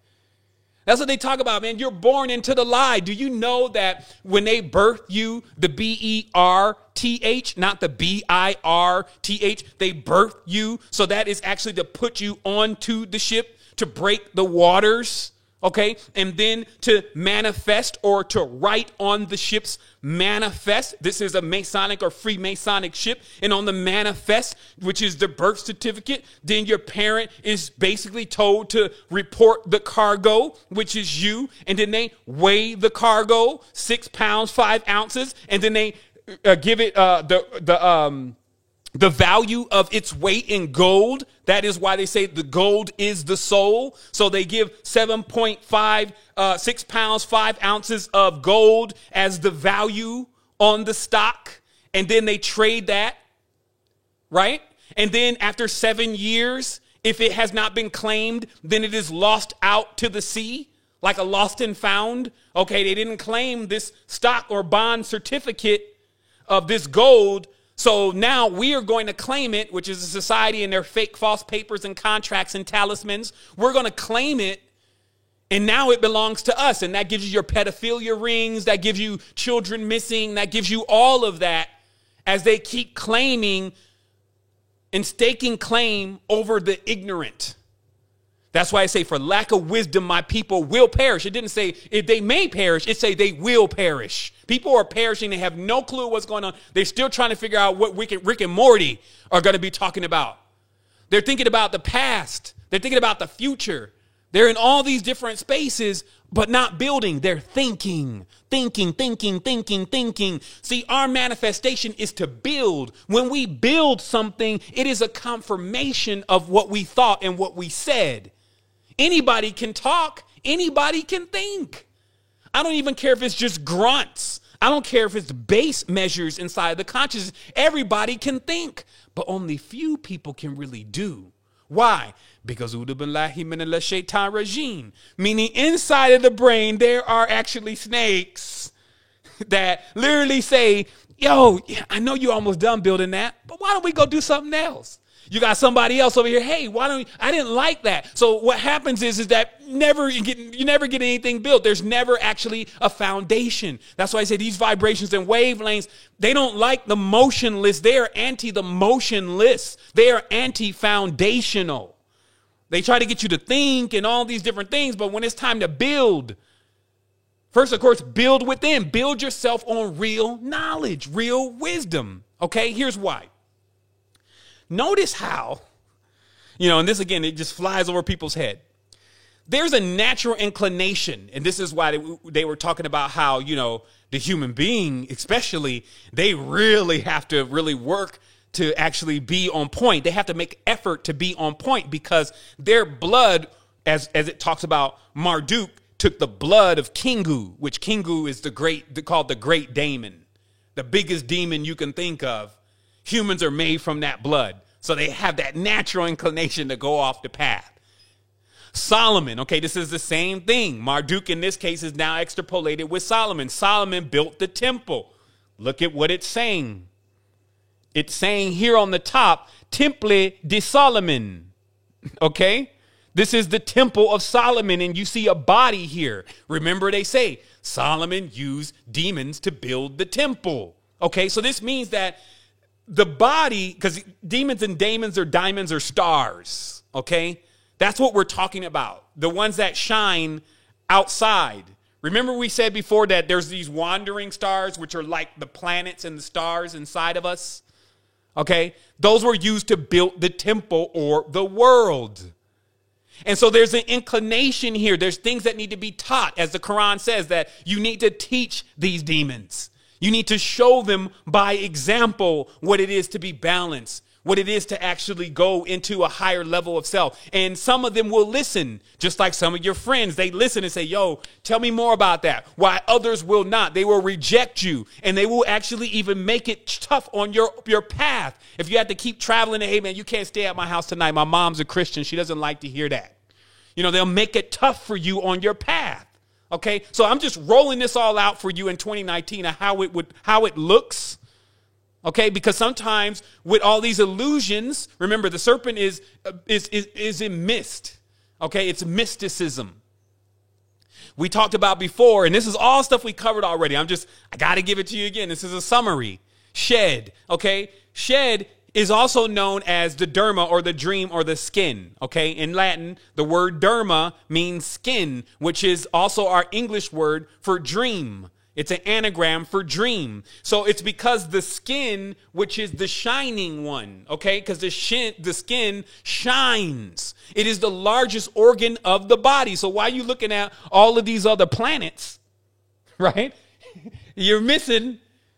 That's what they talk about, man. You're born into the lie. Do you know that when they birth you, the B-E-R-T-H, not the B-I-R-T-H, they birth you. So that is actually to put you onto the ship, to break the waters, okay? And then to manifest or to write on the ship's manifest. This is a Masonic or Freemasonic ship. And on the manifest, which is the birth certificate, then your parent is basically told to report the cargo, which is you. And then they weigh the cargo, 6 pounds, 5 ounces. And then they give it the value of its weight in gold. That is why they say the gold is the soul. So they give 7.5, 6 pounds, 5 ounces of gold as the value on the stock. And then they trade that, right? And then after 7 years, if it has not been claimed, then it is lost out to the sea, like a lost and found. Okay, they didn't claim this stock or bond certificate of this gold. So now we are going to claim it, which is a society and their fake false papers and contracts and talismans. We're going to claim it, and now it belongs to us. And that gives you your pedophilia rings. That gives you children missing. That gives you all of that as they keep claiming and staking claim over the ignorant. That's why I say, for lack of wisdom, my people will perish. It didn't say if they may perish. It say they will perish. People are perishing. They have no clue what's going on. They're still trying to figure out what Rick and Morty are going to be talking about. They're thinking about the past. They're thinking about the future. They're in all these different spaces, but not building. They're thinking. See, our manifestation is to build. When we build something, it is a confirmation of what we thought and what we said. Anybody can talk. Anybody can think. I don't even care if it's just grunts. I don't care if it's bass measures inside the consciousness. Everybody can think, but only few people can really do. Why? Because regime, meaning inside of the brain, there are actually snakes that literally say, yo, I know you're almost done building that, but why don't we go do something else? You got somebody else over here. Hey, why don't I didn't like that. So what happens is that you never get anything built. There's never actually a foundation. That's why I say these vibrations and wavelengths, they don't like the motionless. They are anti the motionless. They are anti-foundational. They try to get you to think and all these different things, but when it's time to build, first, of course, build within. Build yourself on real knowledge, real wisdom. Okay, here's why. Notice how, and this again, it just flies over people's head. There's a natural inclination, and this is why they were talking about how, the human being, especially, they really have to really work to actually be on point. They have to make effort to be on point because their blood, as it talks about, Marduk took the blood of Kingu, which Kingu is called the great daemon, the biggest demon you can think of. Humans are made from that blood. So they have that natural inclination to go off the path. Solomon, okay, this is the same thing. Marduk in this case is now extrapolated with Solomon. Solomon built the temple. Look at what it's saying. It's saying here on the top, Temple de Solomon, okay? This is the temple of Solomon, and you see a body here. Remember, they say Solomon used demons to build the temple, okay? So this means that the body, because demons and daemons or diamonds are stars, okay? That's what we're talking about, the ones that shine outside. Remember we said before that there's these wandering stars, which are like the planets and the stars inside of us, okay? Those were used to build the temple or the world. And so there's an inclination here. There's things that need to be taught, as the Quran says, that you need to teach these demons. You need to show them by example what it is to be balanced, what it is to actually go into a higher level of self. And some of them will listen, just like some of your friends. They listen and say, yo, tell me more about that. Why others will not. They will reject you, and they will actually even make it tough on your path. If you have to keep traveling, hey, man, you can't stay at my house tonight. My mom's a Christian. She doesn't like to hear that. You know, they'll make it tough for you on your path. Okay, so I'm just rolling this all out for you in 2019 of how it looks. Okay, because sometimes with all these illusions, remember the serpent is in mist. Okay, it's mysticism. We talked about before, and this is all stuff we covered already. I got to give it to you again. This is a summary. Shed. Okay, shed is also known as the derma or the dream or the skin. Okay, in Latin, the word derma means skin, which is also our English word for dream. It's an anagram for dream. So it's because the skin, which is the shining one, okay, because the skin shines. It is the largest organ of the body. So why are you looking at all of these other planets, right? You're missing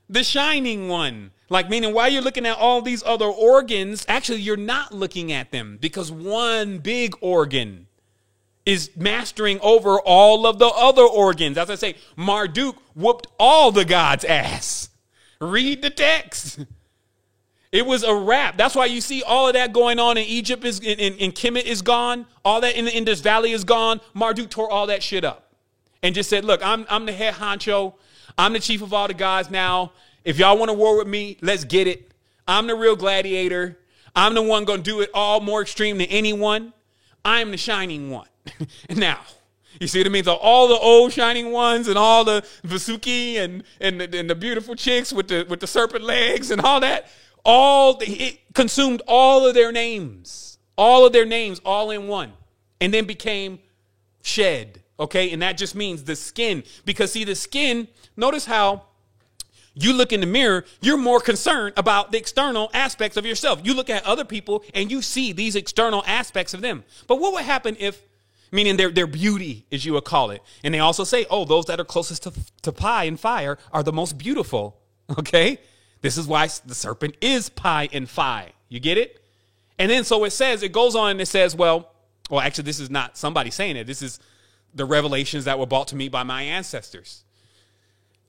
the shining one. Like, meaning while you're looking at all these other organs, actually you're not looking at them because one big organ is mastering over all of the other organs. As I say, Marduk whooped all the gods' ass. Read the text. It was a wrap. That's why you see all of that going on in Egypt in Kemet is gone. All that in the Indus Valley is gone. Marduk tore all that shit up and just said, look, I'm the head honcho. I'm the chief of all the gods now. If y'all want to war with me, let's get it. I'm the real gladiator. I'm the one going to do it all more extreme than anyone. I'm the shining one. Now, you see what I mean? So all the old shining ones and all the Vasuki and the beautiful chicks with the serpent legs and all that, it consumed all of their names all in one, and then became shed. Okay, and that just means the skin, because see the skin. Notice how you look in the mirror, you're more concerned about the external aspects of yourself. You look at other people and you see these external aspects of them. But what would happen if, meaning their beauty, as you would call it, and they also say, oh, those that are closest to pi and fire are the most beautiful. Okay, this is why the serpent is pi and phi. You get it? And then so it goes on and it says, well, actually, this is not somebody saying it. This is the revelations that were brought to me by my ancestors.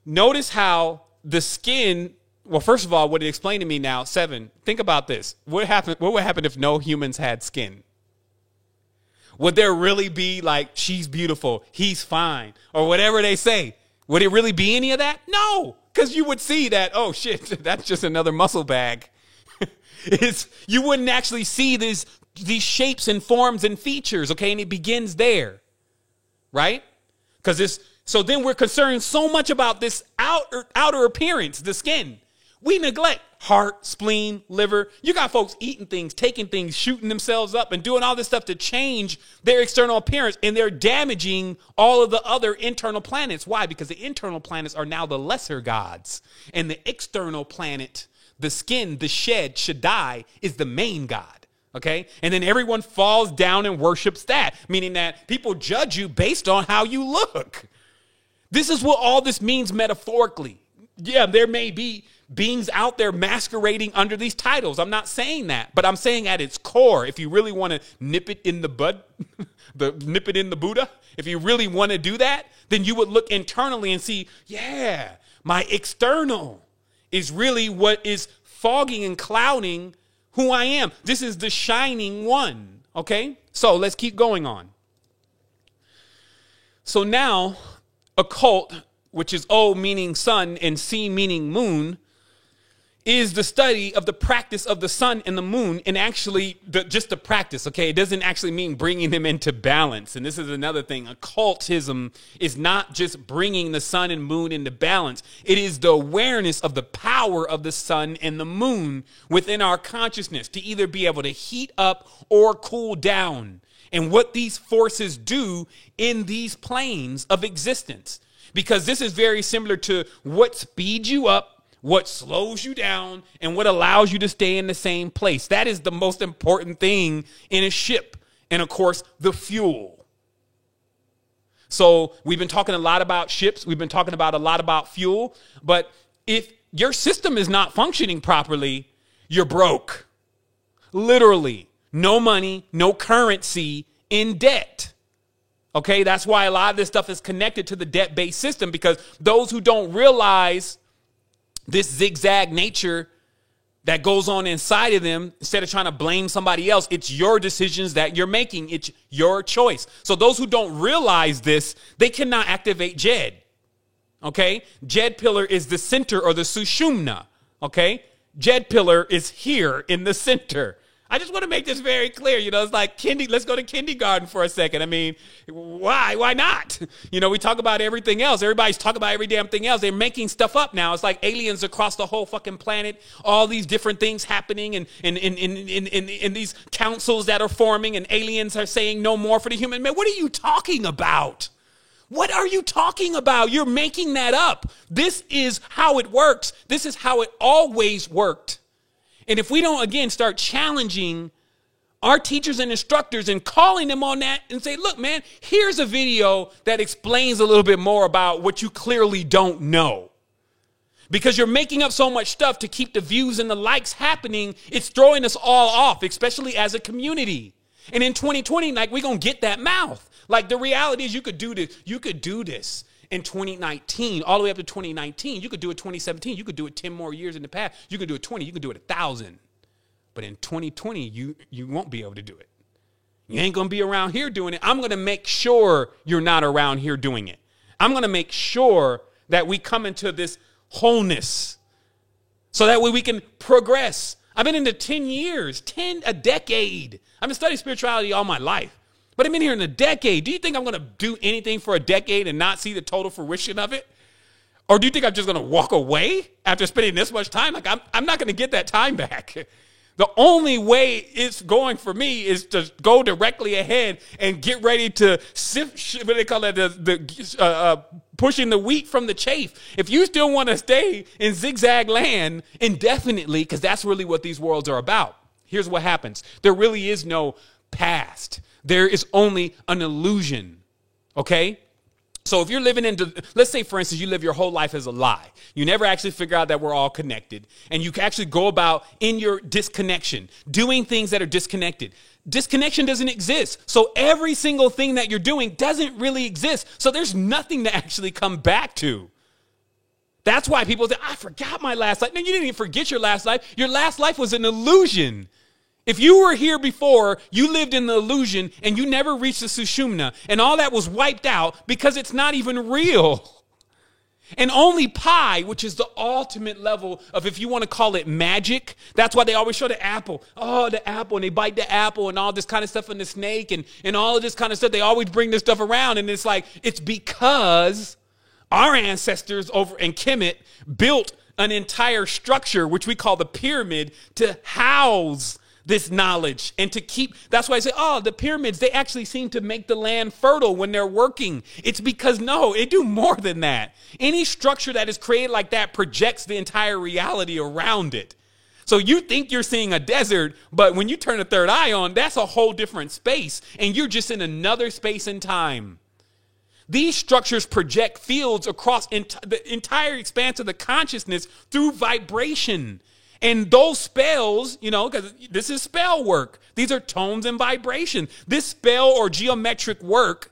Notice how the skin, well, first of all, what it explained to me now, 7, think about this. What would happen if no humans had skin? Would there really be like, she's beautiful, he's fine, or whatever they say? Would it really be any of that? No, because you would see that, oh shit, that's just another muscle bag. You wouldn't actually see these shapes and forms and features, okay? And it begins there, right? So then we're concerned so much about this outer appearance, the skin. We neglect heart, spleen, liver. You got folks eating things, taking things, shooting themselves up and doing all this stuff to change their external appearance. And they're damaging all of the other internal planets. Why? Because the internal planets are now the lesser gods. And the external planet, the skin, the shed, Shaddai, is the main god. Okay? And then everyone falls down and worships that, meaning that people judge you based on how you look. This is what all this means metaphorically. Yeah, there may be beings out there masquerading under these titles. I'm not saying that, but I'm saying at its core, if you really want to nip it in the bud, nip it in the Buddha, if you really want to do that, then you would look internally and see, yeah, my external is really what is fogging and clouding who I am. This is the shining one. Okay, so let's keep going on. So now, occult, which is O meaning sun and C meaning moon, is the study of the practice of the sun and the moon, and actually just the practice, okay? It doesn't actually mean bringing them into balance. And this is another thing. Occultism is not just bringing the sun and moon into balance. It is the awareness of the power of the sun and the moon within our consciousness to either be able to heat up or cool down, and what these forces do in these planes of existence. Because this is very similar to what speeds you up, what slows you down, and what allows you to stay in the same place. That is the most important thing in a ship. And of course, the fuel. So we've been talking a lot about ships. We've been talking about a lot about fuel. But if your system is not functioning properly, you're broke. Literally, no money, no currency, in debt. Okay, that's why a lot of this stuff is connected to the debt-based system, because those who don't realize this zigzag nature that goes on inside of them, instead of trying to blame somebody else, it's your decisions that you're making. It's your choice. So those who don't realize this, they cannot activate Jed. Okay? Jed pillar is the center, or the Sushumna. Okay? Jed pillar is here in the center. I just want to make this very clear. You know, it's like let's go to kindergarten for a second. I mean, why? Why not? You know, we talk about everything else. Everybody's talking about every damn thing else. They're making stuff up now. It's like aliens across the whole fucking planet, all these different things happening, and in these councils that are forming, and aliens are saying no more for the human. Man, what are you talking about? What are you talking about? You're making that up. This is how it works. This is how it always worked. And if we don't, again, start challenging our teachers and instructors and calling them on that and say, look, man, here's a video that explains a little bit more about what you clearly don't know. Because you're making up so much stuff to keep the views and the likes happening, it's throwing us all off, especially as a community. And in 2020, like, we're going to get that mouth. Like, the reality is you could do this. You could do this in 2019, all the way up to 2019. You could do it 2017. You could do it 10 more years in the past. You could do it 20. You could do it 1,000. But in 2020, you won't be able to do it. You ain't going to be around here doing it. I'm going to make sure you're not around here doing it. I'm going to make sure that we come into this wholeness so that way we can progress. I've been into 10 years, a decade. I've been studying spirituality all my life. But I've been here in a decade. Do you think I'm going to do anything for a decade and not see the total fruition of it? Or do you think I'm just going to walk away after spending this much time? Like, I'm not going to get that time back. The only way it's going for me is to go directly ahead and get ready to sift, what they call it, pushing the wheat from the chaff. If you still want to stay in zigzag land indefinitely, because that's really what these worlds are about, here's what happens. There really is no past. There is only an illusion, okay? So if you're living let's say, for instance, you live your whole life as a lie. You never actually figure out that we're all connected. And you can actually go about in your disconnection, doing things that are disconnected. Disconnection doesn't exist. So every single thing that you're doing doesn't really exist. So there's nothing to actually come back to. That's why people say, I forgot my last life. No, you didn't even forget your last life. Your last life was an illusion. If you were here before, you lived in the illusion and you never reached the Sushumna, and all that was wiped out because it's not even real. And only Pi, which is the ultimate level of, if you want to call it magic, that's why they always show the apple. Oh, the apple, and they bite the apple and all this kind of stuff, and the snake and all of this kind of stuff. They always bring this stuff around, and it's like, it's because our ancestors over in Kemet built an entire structure, which we call the pyramid, to house this knowledge and to keep. That's why I say, oh, the pyramids, they actually seem to make the land fertile when they're working. It's because, no, they do more than that. Any structure that is created like that projects the entire reality around it. So you think you're seeing a desert, but when you turn a third eye on, that's a whole different space, and you're just in another space and time. These structures project fields across the entire expanse of the consciousness through vibration. And those spells, you know, because this is spell work. These are tones and vibration. This spell or geometric work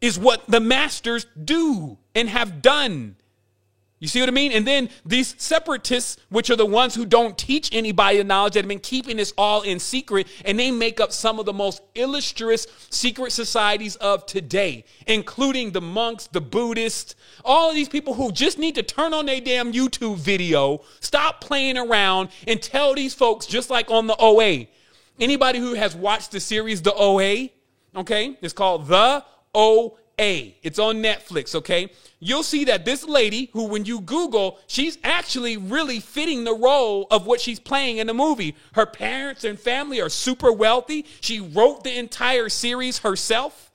is what the masters do and have done. You see what I mean? And then these separatists, which are the ones who don't teach anybody the knowledge, that have been keeping this all in secret, and they make up some of the most illustrious secret societies of today, including the monks, the Buddhists, all of these people who just need to turn on their damn YouTube video, stop playing around, and tell these folks, just like on the OA. Anybody who has watched the series The OA, okay, it's called The OA. It's on Netflix, okay? You'll see that this lady, who when you Google, she's actually really fitting the role of what she's playing in the movie. Her parents and family are super wealthy. She wrote the entire series herself.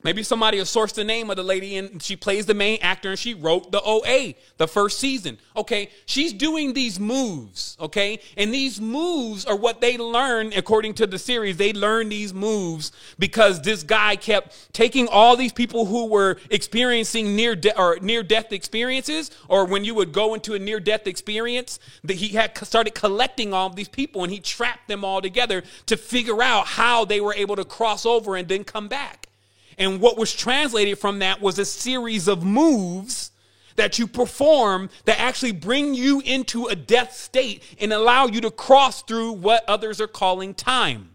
Maybe somebody will source the name of the lady, and she plays the main actor, and she wrote the OA, the first season. Okay, she's doing these moves, okay? And these moves are what they learn, according to the series. They learn these moves because this guy kept taking all these people who were experiencing near-death experiences, or when you would go into a near-death experience, that he had started collecting all of these people, and he trapped them all together to figure out how they were able to cross over and then come back. And what was translated from that was a series of moves that you perform that actually bring you into a death state and allow you to cross through what others are calling time.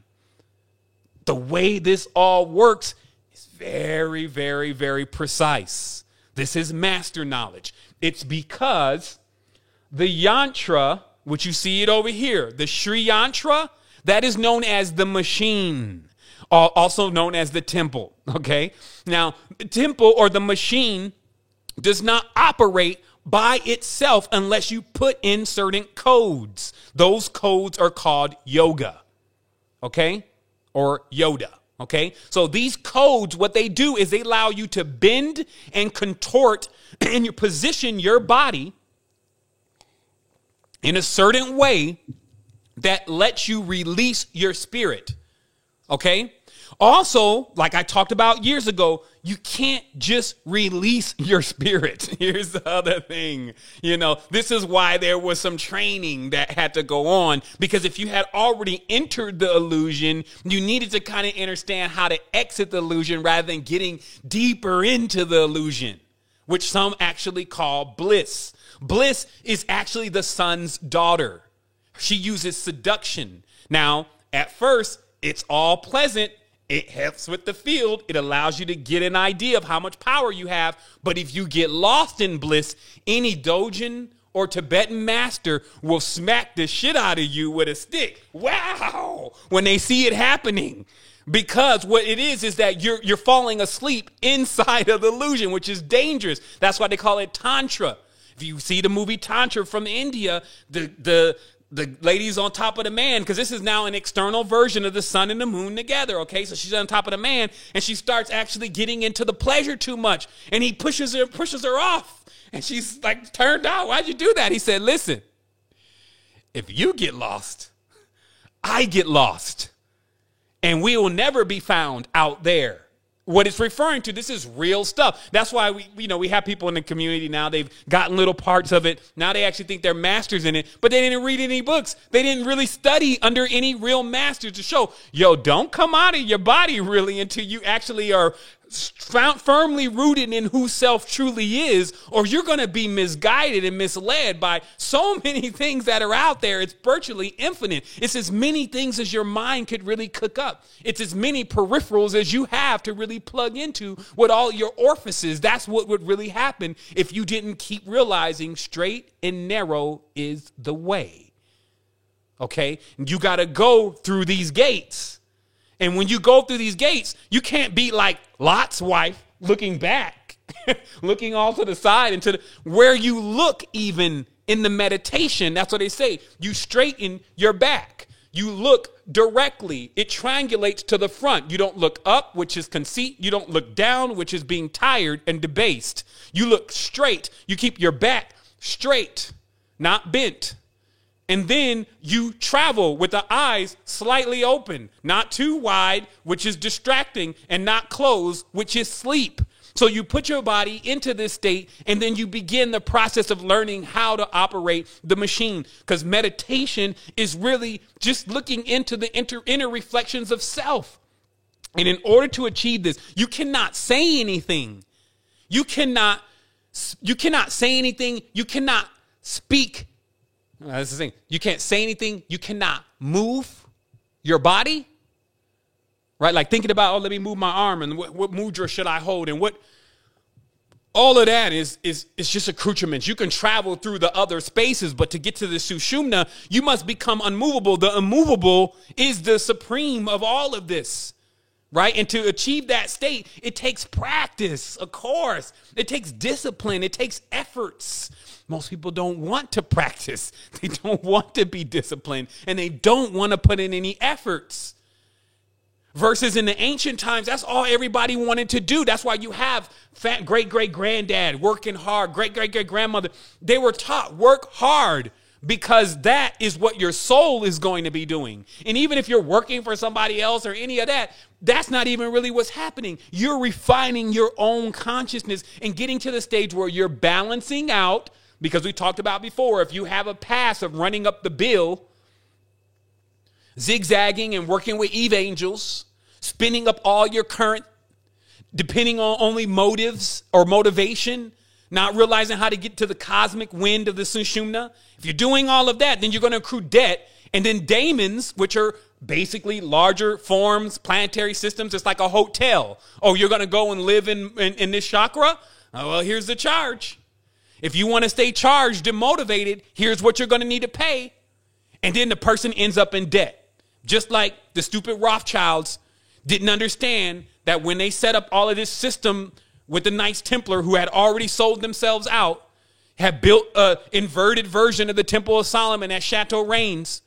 The way this all works is very, very, very precise. This is master knowledge. It's because the yantra, which you see it over here, the Sri Yantra, that is known as the machine. Also known as the temple, okay? Now, the temple or the machine does not operate by itself unless you put in certain codes. Those codes are called yoga, okay? Or Yoda, okay? So these codes, what they do is they allow you to bend and contort and you position your body in a certain way that lets you release your spirit, okay? Also, like I talked about years ago, you can't just release your spirit. Here's the other thing. This is why there was some training that had to go on, because if you had already entered the illusion, you needed to kind of understand how to exit the illusion rather than getting deeper into the illusion, which some actually call bliss. Bliss is actually the sun's daughter. She uses seduction. Now, at first, it's all pleasant. It helps with the field. It allows you to get an idea of how much power you have. But if you get lost in bliss, any Dogen or Tibetan master will smack the shit out of you with a stick. Wow! When they see it happening. Because what it is that you're falling asleep inside of the illusion, which is dangerous. That's why they call it Tantra. If you see the movie Tantra from India, the lady's on top of the man, because this is now an external version of the sun and the moon together, okay? So she's on top of the man, and she starts actually getting into the pleasure too much, and he pushes her off, and she's like turned out. Why'd you do that? He said, listen, if you get lost, I get lost, and we will never be found out there. What it's referring to, this is real stuff. That's why we have people in the community now. They've gotten little parts of it. Now they actually think they're masters in it, but they didn't read any books. They didn't really study under any real masters to show, don't come out of your body really until you actually are firmly rooted in who self truly is, or you're going to be misguided and misled by so many things that are out there. It's virtually infinite. It's as many things as your mind could really cook up. It's as many peripherals as you have to really plug into with all your orifices. That's what would really happen if you didn't keep realizing straight and narrow is the way. Okay? You got to go through these gates. And when you go through these gates, you can't be like Lot's wife looking back, looking all to the side and where you look even in the meditation. That's what they say. You straighten your back. You look directly. It triangulates to the front. You don't look up, which is conceit. You don't look down, which is being tired and debased. You look straight. You keep your back straight, not bent. And then you travel with the eyes slightly open, not too wide, which is distracting, and not closed, which is sleep. So you put your body into this state, and then you begin the process of learning how to operate the machine. Because meditation is really just looking into the inner reflections of self. And in order to achieve this, you cannot say anything. You cannot You cannot say anything. You cannot speak. That's the thing. You can't say anything. You cannot move your body. Right? Like thinking about, oh, let me move my arm and what mudra should I hold and what. All of that is just accoutrements. You can travel through the other spaces, but to get to the Sushumna, you must become unmovable. The immovable is the supreme of all of this, right? And to achieve that state, it takes practice, of course. It takes discipline. It takes efforts. Most people don't want to practice. They don't want to be disciplined, and they don't want to put in any efforts. Versus in the ancient times, that's all everybody wanted to do. That's why you have great-great-granddad working hard, great-great-great-grandmother. They were taught work hard because that is what your soul is going to be doing. And even if you're working for somebody else or any of that, that's not even really what's happening. You're refining your own consciousness and getting to the stage where you're balancing out, because we talked about before, if you have a past of running up the bill, zigzagging and working with Eve angels, spinning up all your current, depending on only motives or motivation, not realizing how to get to the cosmic wind of the Sushumna. If you're doing all of that, then you're going to accrue debt. And then daemons, which are basically larger forms, planetary systems, it's like a hotel. Oh, you're going to go and live in this chakra? Oh, well, here's the charge. If you want to stay charged and motivated, here's what you're going to need to pay. And then the person ends up in debt. Just like the stupid Rothschilds didn't understand that when they set up all of this system with the Knights Templar, who had already sold themselves out, had built an inverted version of the Temple of Solomon at Chateau Reims,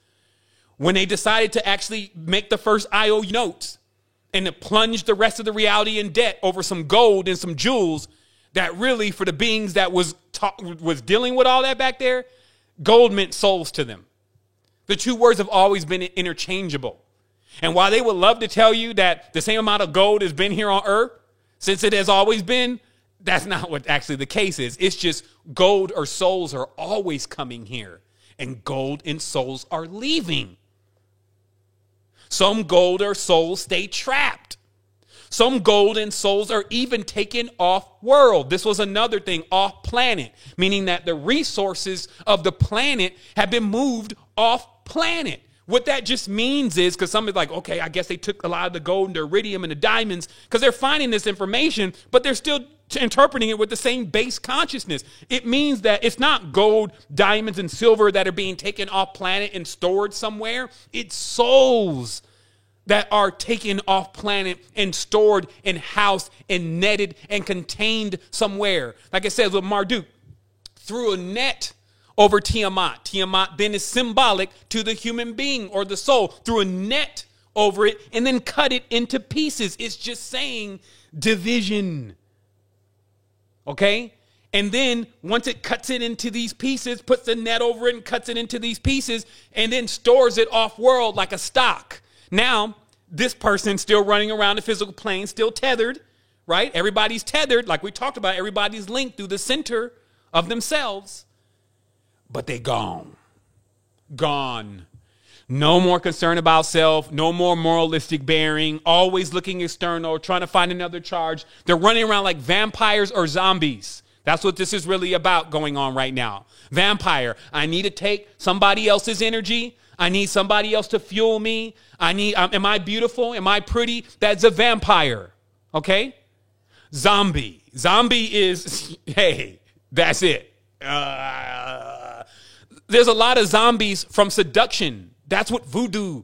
when they decided to actually make the first IOU notes and to plunge the rest of the reality in debt over some gold and some jewels, that really for the beings that was dealing with all that back there, gold meant souls to them. The two words have always been interchangeable. And while they would love to tell you that the same amount of gold has been here on earth since it has always been, that's not what actually the case is. It's just gold or souls are always coming here, and gold and souls are leaving. Some gold or souls stay trapped. Some gold and souls are even taken off world. This was another thing, off planet, meaning that the resources of the planet have been moved off planet. What that just means is, because somebody's like, okay, I guess they took a lot of the gold and the iridium and the diamonds because they're finding this information, but they're still interpreting it with the same base consciousness. It means that it's not gold, diamonds, and silver that are being taken off planet and stored somewhere. It's souls that are taken off planet and stored and housed and netted and contained somewhere. Like I said with Marduk, through a net over Tiamat. Tiamat then is symbolic to the human being or the soul, through a net over it and then cut it into pieces. It's just saying division. Okay? And then once it cuts it into these pieces, puts the net over it and cuts it into these pieces, and then stores it off world like a stock. Now, this person's still running around the physical plane, still tethered, right? Everybody's tethered. Like we talked about, everybody's linked through the center of themselves. But they gone. Gone. No more concern about self. No more moralistic bearing. Always looking external, trying to find another charge. They're running around like vampires or zombies. That's what this is really about going on right now. Vampire. I need to take somebody else's energy. I need somebody else to fuel me. Am I beautiful? Am I pretty? That's a vampire. Okay? Zombie. Zombie is, hey, that's it. There's a lot of zombies from seduction. That's what voodoo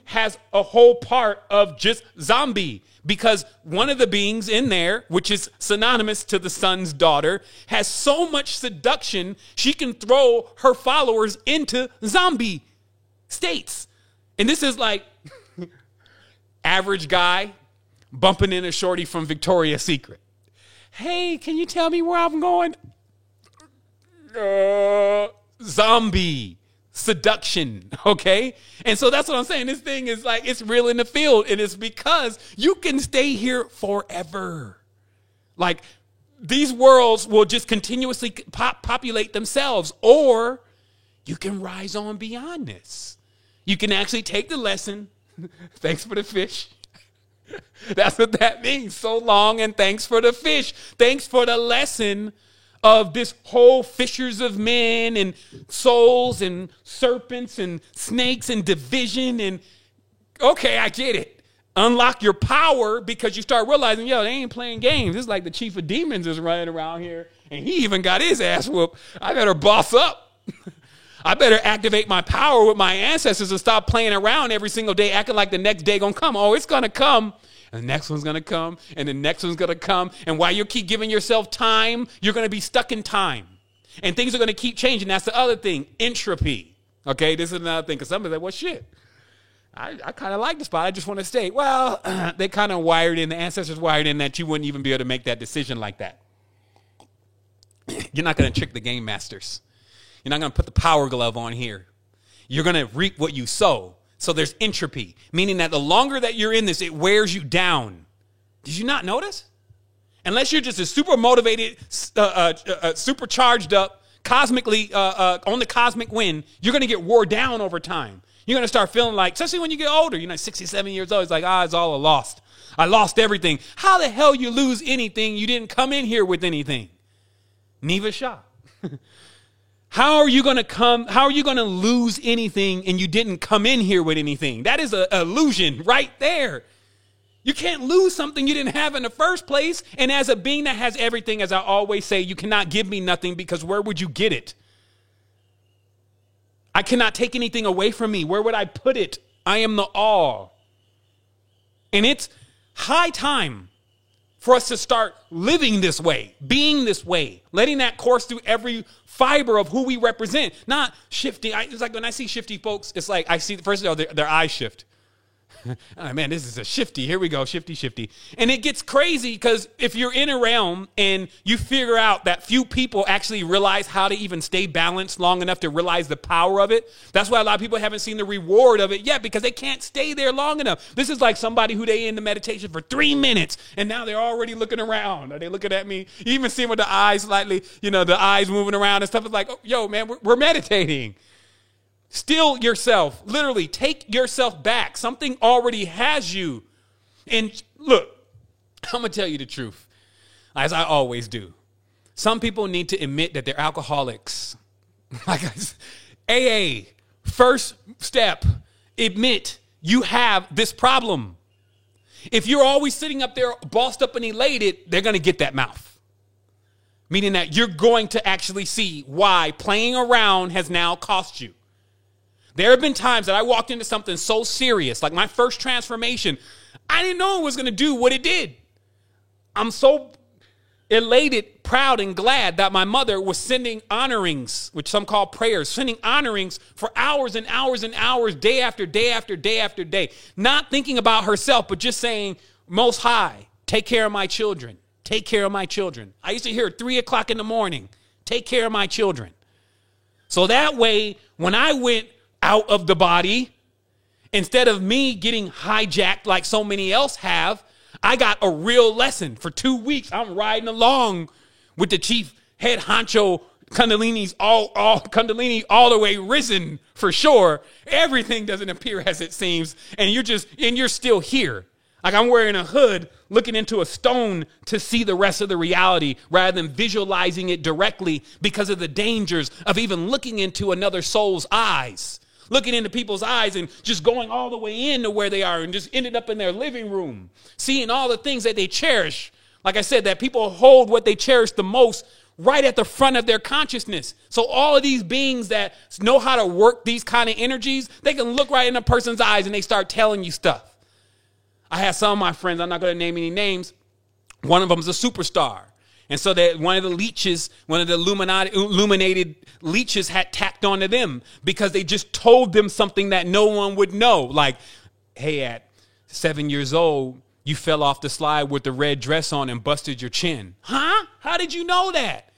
has a whole part of just zombie, because one of the beings in there, which is synonymous to the sun's daughter, has so much seduction, she can throw her followers into zombie states. And this is like average guy bumping in a shorty from Victoria's Secret. Hey, can you tell me where I'm going? Zombie seduction, okay? And so that's what I'm saying. This thing is like, it's real in the field, and it's because you can stay here forever. Like, these worlds will just continuously populate themselves, or you can rise on beyond this. You can actually take the lesson. Thanks for the fish. That's what that means. So long and thanks for the fish. Thanks for the lesson of this whole fishers of men and souls and serpents and snakes and division. And okay, I get it. Unlock your power because you start realizing, yo, they ain't playing games. It's like the chief of demons is running around here and he even got his ass whooped. I better boss up. I better activate my power with my ancestors and stop playing around every single day, acting like the next day gonna come. Oh, it's gonna come. And the next one's going to come, and the next one's going to come. And while you keep giving yourself time, you're going to be stuck in time. And things are going to keep changing. That's the other thing, entropy. Okay, this is another thing, because somebody's like, well, shit, I kind of like the spot. I just want to stay. Well, they kind of wired in, the ancestors wired in that you wouldn't even be able to make that decision like that. You're not going to trick the game masters. You're not going to put the power glove on here. You're going to reap what you sow. So there's entropy, meaning that the longer that you're in this, it wears you down. Did you not notice? Unless you're just a super motivated, super charged up, cosmically on the cosmic wind, you're going to get wore down over time. You're going to start feeling like, especially when you get older, 67 years old, it's like, it's all a lost. I lost everything. How the hell you lose anything? You didn't come in here with anything. Neva Shah. How are you going to lose anything and you didn't come in here with anything? That is an illusion right there. You can't lose something you didn't have in the first place. And as a being that has everything, as I always say, you cannot give me nothing because where would you get it? I cannot take anything away from me. Where would I put it? I am the all. And it's high time for us to start living this way, being this way, letting that course through every fiber of who we represent, not shifting. It's like when I see shifty folks, it's like I see, first of all, their eyes shift. Oh, man, this is a shifty. Here we go, shifty. And it gets crazy because if you're in a realm and you figure out that few people actually realize how to even stay balanced long enough to realize the power of it, that's why a lot of people haven't seen the reward of it yet because they can't stay there long enough. This is like somebody who they in the meditation for 3 minutes and now they're already looking around. Are they looking at me? You even see them with the eyes slightly, the eyes moving around and stuff. It's like, oh, yo, man, we're meditating. Still yourself, literally take yourself back. Something already has you. And look, I'm going to tell you the truth, as I always do. Some people need to admit that they're alcoholics. Like AA, first step, admit you have this problem. If you're always sitting up there bossed up and elated, they're going to get that mouth. Meaning that you're going to actually see why playing around has now cost you. There have been times that I walked into something so serious, like my first transformation. I didn't know it was going to do what it did. I'm so elated, proud, and glad that my mother was sending honorings, which some call prayers, sending honorings for hours and hours and hours, day after day after day after day. Not thinking about herself, but just saying, Most High, take care of my children. Take care of my children. I used to hear 3 o'clock in the morning, take care of my children. So that way, when I went out of the body, instead of me getting hijacked like so many else have, I got a real lesson. For 2 weeks, I'm riding along with the chief head honcho Kundalini all the way risen for sure. Everything doesn't appear as it seems, and you're still here. Like I'm wearing a hood, looking into a stone to see the rest of the reality rather than visualizing it directly because of the dangers of even looking into another soul's eyes. Looking into people's eyes and just going all the way into where they are and just ended up in their living room, seeing all the things that they cherish. Like I said, that people hold what they cherish the most right at the front of their consciousness. So all of these beings that know how to work these kind of energies, they can look right in a person's eyes and they start telling you stuff. I had some of my friends, I'm not going to name any names. One of them is a superstar. And so that one of the leeches, one of the illuminated leeches had tapped onto them because they just told them something that no one would know. Like, hey, at 7 years old, you fell off the slide with the red dress on and busted your chin. Huh? How did you know that?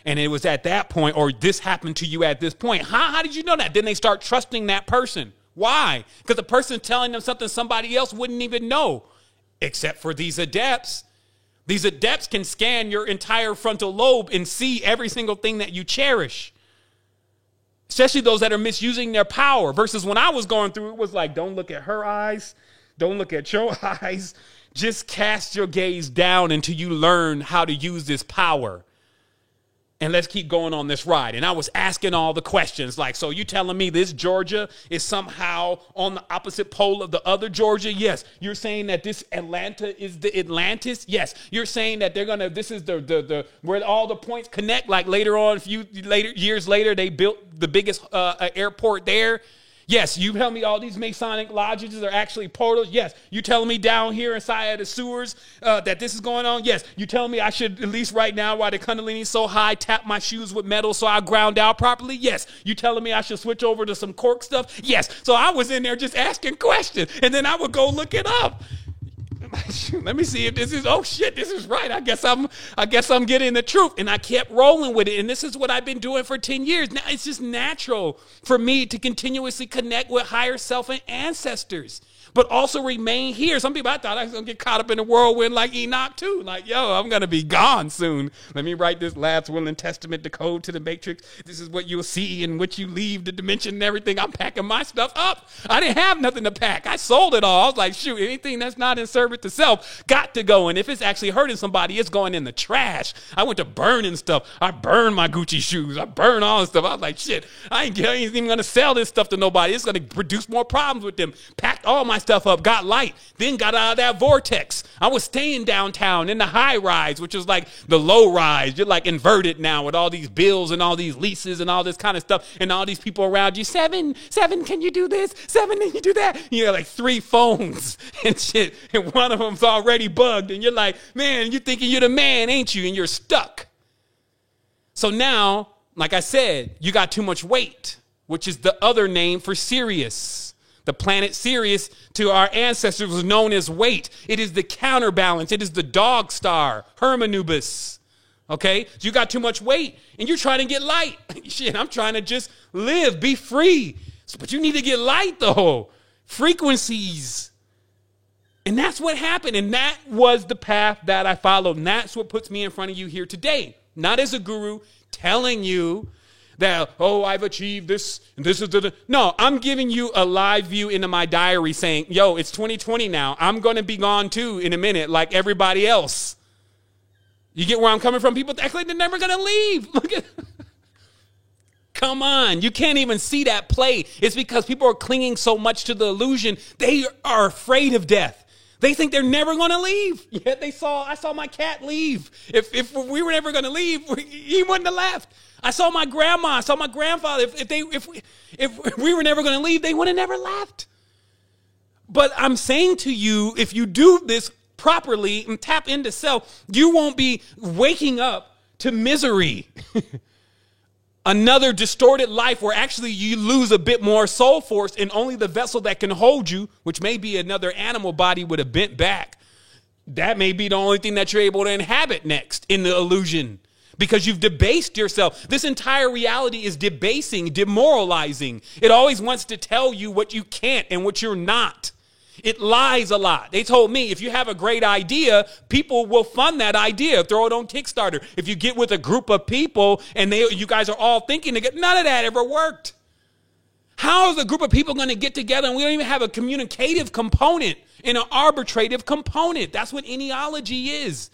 And it was at that point, or this happened to you at this point. Huh? How did you know that? Then they start trusting that person. Why? Because the person telling them something somebody else wouldn't even know, except for these adepts. These adepts can scan your entire frontal lobe and see every single thing that you cherish, especially those that are misusing their power. Versus when I was going through, it was like, don't look at her eyes. Don't look at your eyes. Just cast your gaze down until you learn how to use this power. And let's keep going on this ride. And I was asking all the questions like, so you telling me this Georgia is somehow on the opposite pole of the other Georgia? Yes. You're saying that this Atlanta is the Atlantis? Yes. You're saying that this is the where all the points connect, like later on, years later, they built the biggest airport there. Yes, you tell me all these Masonic lodges are actually portals. Yes, you telling me down here inside of the sewers that this is going on. Yes, you telling me I should, at least right now, while the Kundalini is so high, tap my shoes with metal so I ground out properly. Yes, you telling me I should switch over to some cork stuff. Yes, so I was in there just asking questions, and then I would go look it up. Let me see if this is, oh shit, this is right. I guess I'm getting the truth. And I kept rolling with it. And this is what I've been doing for 10 years. Now it's just natural for me to continuously connect with higher self and ancestors, but also remain here. Some people, I thought I was going to get caught up in the whirlwind like Enoch too. Like, yo, I'm going to be gone soon. Let me write this last will and testament, the code to the matrix. This is what you'll see in which you leave the dimension and everything. I'm packing my stuff up. I didn't have nothing to pack. I sold it all. I was like, shoot, anything that's not in service to self got to go. And if it's actually hurting somebody, it's going in the trash. I went to burning stuff. I burned my Gucci shoes. I burned all this stuff. I was like, shit, I ain't even going to sell this stuff to nobody. It's going to produce more problems with them. Packed all my stuff up, got light, then got out of that vortex. I was staying downtown in the high rise, which was like the low rise. You're like inverted now with all these bills and all these leases and all this kind of stuff and all these people around you. Seven, can you do this? 7, can you do that? You know, like 3 phones and shit, and one of them's already bugged, and you're like, man, you're thinking you're the man, ain't you? And you're stuck. So now, like I said, you got too much weight, which is the other name for Sirius. The planet Sirius to our ancestors was known as weight. It is the counterbalance. It is the dog star, Hermanubis. Okay? So you got too much weight and you're trying to get light. Shit, I'm trying to just live, be free. But you need to get light though. Frequencies. And that's what happened. And that was the path that I followed. And that's what puts me in front of you here today. Not as a guru telling you that, oh, I've achieved this, and this is the... No, I'm giving you a live view into my diary saying, yo, it's 2020 now. I'm going to be gone too in a minute like everybody else. You get where I'm coming from? People act like they're never going to leave. Look at... Come on. You can't even see that play. It's because people are clinging so much to the illusion. They are afraid of death. They think they're never going to leave. Yet I saw my cat leave. If we were never going to leave, he wouldn't have left. I saw my grandma. I saw my grandfather. If we were never going to leave, they would have never left. But I'm saying to you, if you do this properly and tap into self, you won't be waking up to misery. Another distorted life where actually you lose a bit more soul force and only the vessel that can hold you, which may be another animal body with a bent back, that may be the only thing that you're able to inhabit next in the illusion. Because you've debased yourself. This entire reality is debasing, demoralizing. It always wants to tell you what you can't and what you're not. It lies a lot. They told me if you have a great idea, people will fund that idea. Throw it on Kickstarter. If you get with a group of people and you guys are all thinking together, none of that ever worked. How is a group of people going to get together and we don't even have a communicative component and an arbitrative component? That's what etiology is.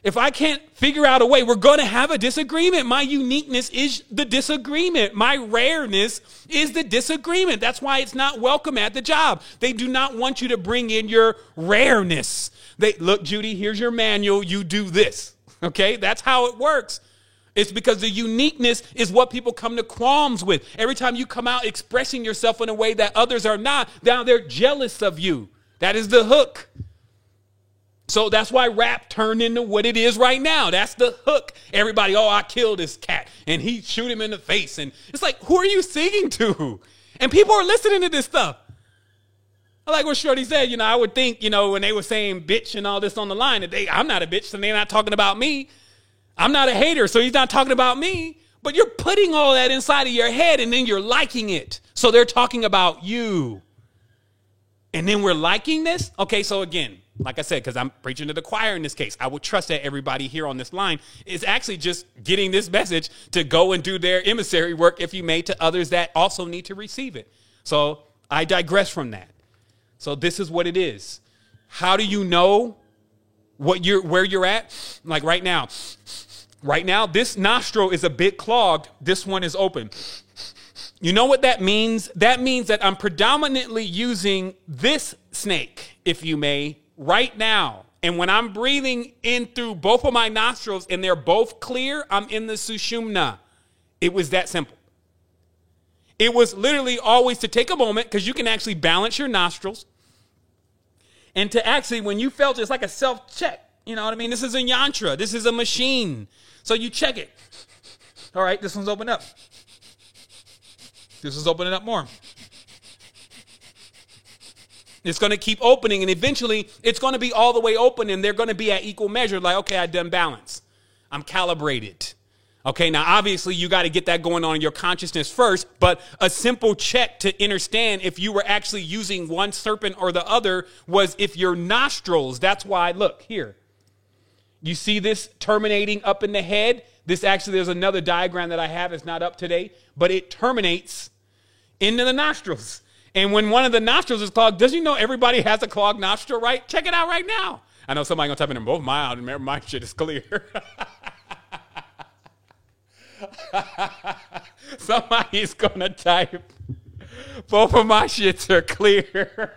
If I can't figure out a way, we're going to have a disagreement. My uniqueness is the disagreement. My rareness is the disagreement. That's why it's not welcome at the job. They do not want you to bring in your rareness. Look, Judy, here's your manual. You do this. Okay? That's how it works. It's because the uniqueness is what people come to qualms with. Every time you come out expressing yourself in a way that others are not, now they're jealous of you. That is the hook. So that's why rap turned into what it is right now. That's the hook. Everybody, oh, I killed this cat. And he shoot him in the face. And it's like, who are you singing to? And people are listening to this stuff. I like what Shorty said. I would think, when they were saying bitch and all this on the line, that I'm not a bitch, so they're not talking about me. I'm not a hater, so he's not talking about me. But you're putting all that inside of your head, and then you're liking it. So they're talking about you. And then we're liking this? Okay, so again, like I said, because I'm preaching to the choir in this case, I would trust that everybody here on this line is actually just getting this message to go and do their emissary work, if you may, to others that also need to receive it. So I digress from that. So this is what it is. How do you know where you're at? Like right now. Right now, this nostril is a bit clogged. This one is open. You know what that means? That means that I'm predominantly using this snake, if you may, right now. And when I'm breathing in through both of my nostrils and they're both clear, I'm in the Sushumna. It was that simple. It was literally always to take a moment, because you can actually balance your nostrils. And to actually, when you felt it's like a self-check. You know what I mean? This is a yantra. This is a machine. So you check it. All right, this one's opened up. This is opening up more. It's going to keep opening, and eventually it's going to be all the way open, and they're going to be at equal measure. Like, okay, I've done balance. I'm calibrated. Okay, now obviously you got to get that going on in your consciousness first, but a simple check to understand if you were actually using one serpent or the other was if your nostrils, that's why, look, here. You see this terminating up in the head? This actually, there's another diagram that I have. It's not up today, but it terminates into the nostrils. And when one of the nostrils is clogged, does you know everybody has a clogged nostril, right? Check it out right now. I know somebody going to type in both mine. My shit is clear. Somebody's going to type, both of my shits are clear.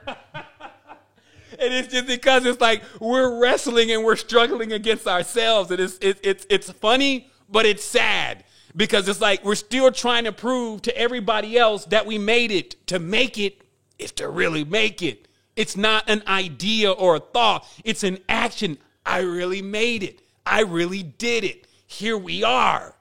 And it's just because it's like we're wrestling and we're struggling against ourselves. And it's funny, but it's sad. Because it's like we're still trying to prove to everybody else that we made it. To make it is to really make it. It's not an idea or a thought. It's an action. I really made it. I really did it. Here we are.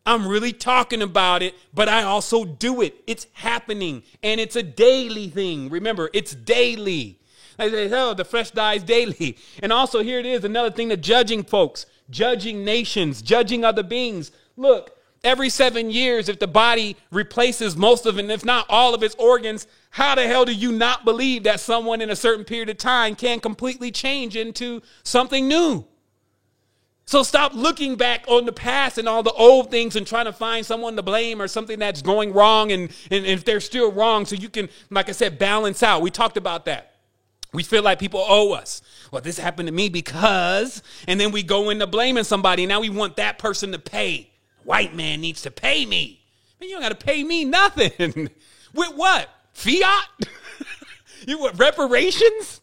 I'm really talking about it, but I also do it. It's happening, and it's a daily thing. Remember, it's daily. I say, oh, the flesh dies daily. And also here it is, another thing to judging folks, judging nations, judging other beings. Look, every 7 years, if the body replaces most of it, and if not all of its organs, how the hell do you not believe that someone in a certain period of time can completely change into something new? So stop looking back on the past and all the old things and trying to find someone to blame or something that's going wrong. And if they're still wrong, so you can, like I said, balance out. We talked about that. We feel like people owe us. Well, this happened to me because, and then we go into blaming somebody. Now we want that person to pay. White man needs to pay me. Man, you don't got to pay me nothing. With what? Fiat? You want reparations?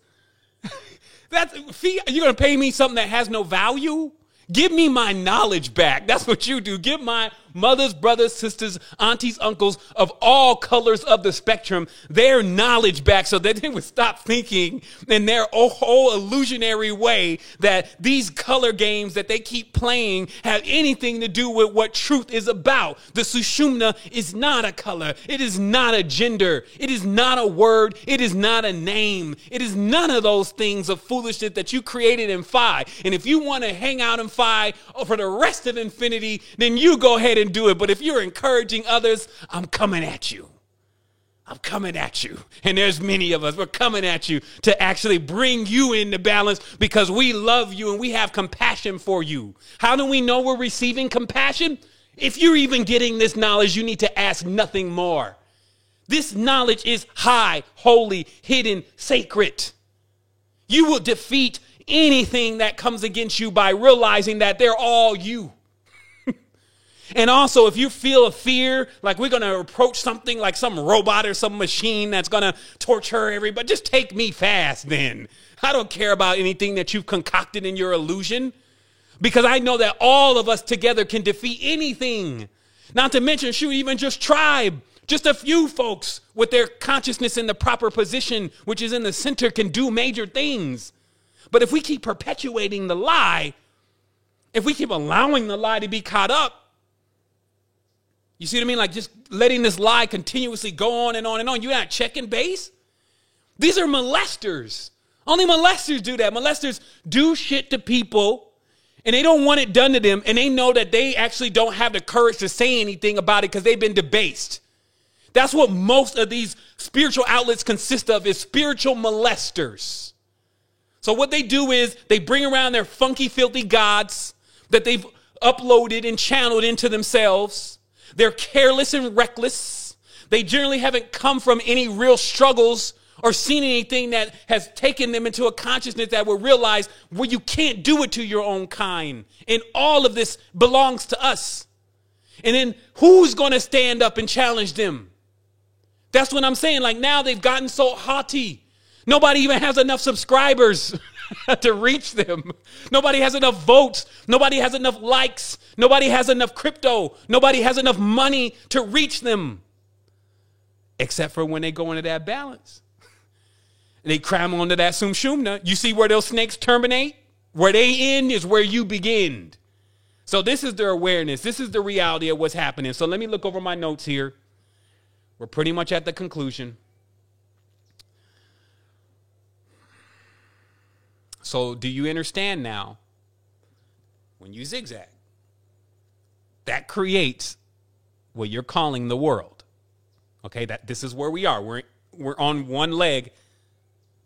That's fiat. You're going to pay me something that has no value? Give me my knowledge back. That's what you do. Give my mothers, brothers, sisters, aunties, uncles of all colors of the spectrum their knowledge back so that they would stop thinking in their whole illusionary way that these color games that they keep playing have anything to do with what truth is about. The Sushumna is not a color. It is not a gender. It is not a word. It is not a name. It is none of those things of foolishness that you created in Phi. And if you want to hang out in Phi for the rest of infinity, then you go ahead and do it. But if you're encouraging others, I'm coming at you. I'm coming at you. And there's many of us. We're coming at you to actually bring you into balance because we love you and we have compassion for you. How do we know we're receiving compassion? If you're even getting this knowledge, you need to ask nothing more. This knowledge is high, holy, hidden, sacred. You will defeat anything that comes against you by realizing that they're all you. And also, if you feel a fear, like we're going to approach something like some robot or some machine that's going to torture everybody, just take me fast then. I don't care about anything that you've concocted in your illusion because I know that all of us together can defeat anything. Not to mention, shoot, even just tribe. Just a few folks with their consciousness in the proper position, which is in the center, can do major things. But if we keep perpetuating the lie, if we keep allowing the lie to be caught up, you see what I mean? Like just letting this lie continuously go on and on and on. You're not checking base. These are molesters. Only molesters do that. Molesters do shit to people and they don't want it done to them. And they know that they actually don't have the courage to say anything about it because they've been debased. That's what most of these spiritual outlets consist of, is spiritual molesters. So what they do is they bring around their funky, filthy gods that they've uploaded and channeled into themselves. They're careless and reckless. They generally haven't come from any real struggles or seen anything that has taken them into a consciousness that will realize, well, you can't do it to your own kind. And all of this belongs to us. And then who's going to stand up and challenge them? That's what I'm saying. Like, now they've gotten so haughty. Nobody even has enough subscribers to reach them. Nobody has enough votes. Nobody has enough likes. Nobody has enough crypto. Nobody has enough money to reach them. Except for when they go into that balance. They cram onto that sumshumna. You see where those snakes terminate? Where they end is where you begin. So this is their awareness. This is the reality of what's happening. So let me look over my notes here. We're pretty much at the conclusion. So do you understand now? When you zigzag, that creates what you're calling the world. Okay, this is where we are. We're on one leg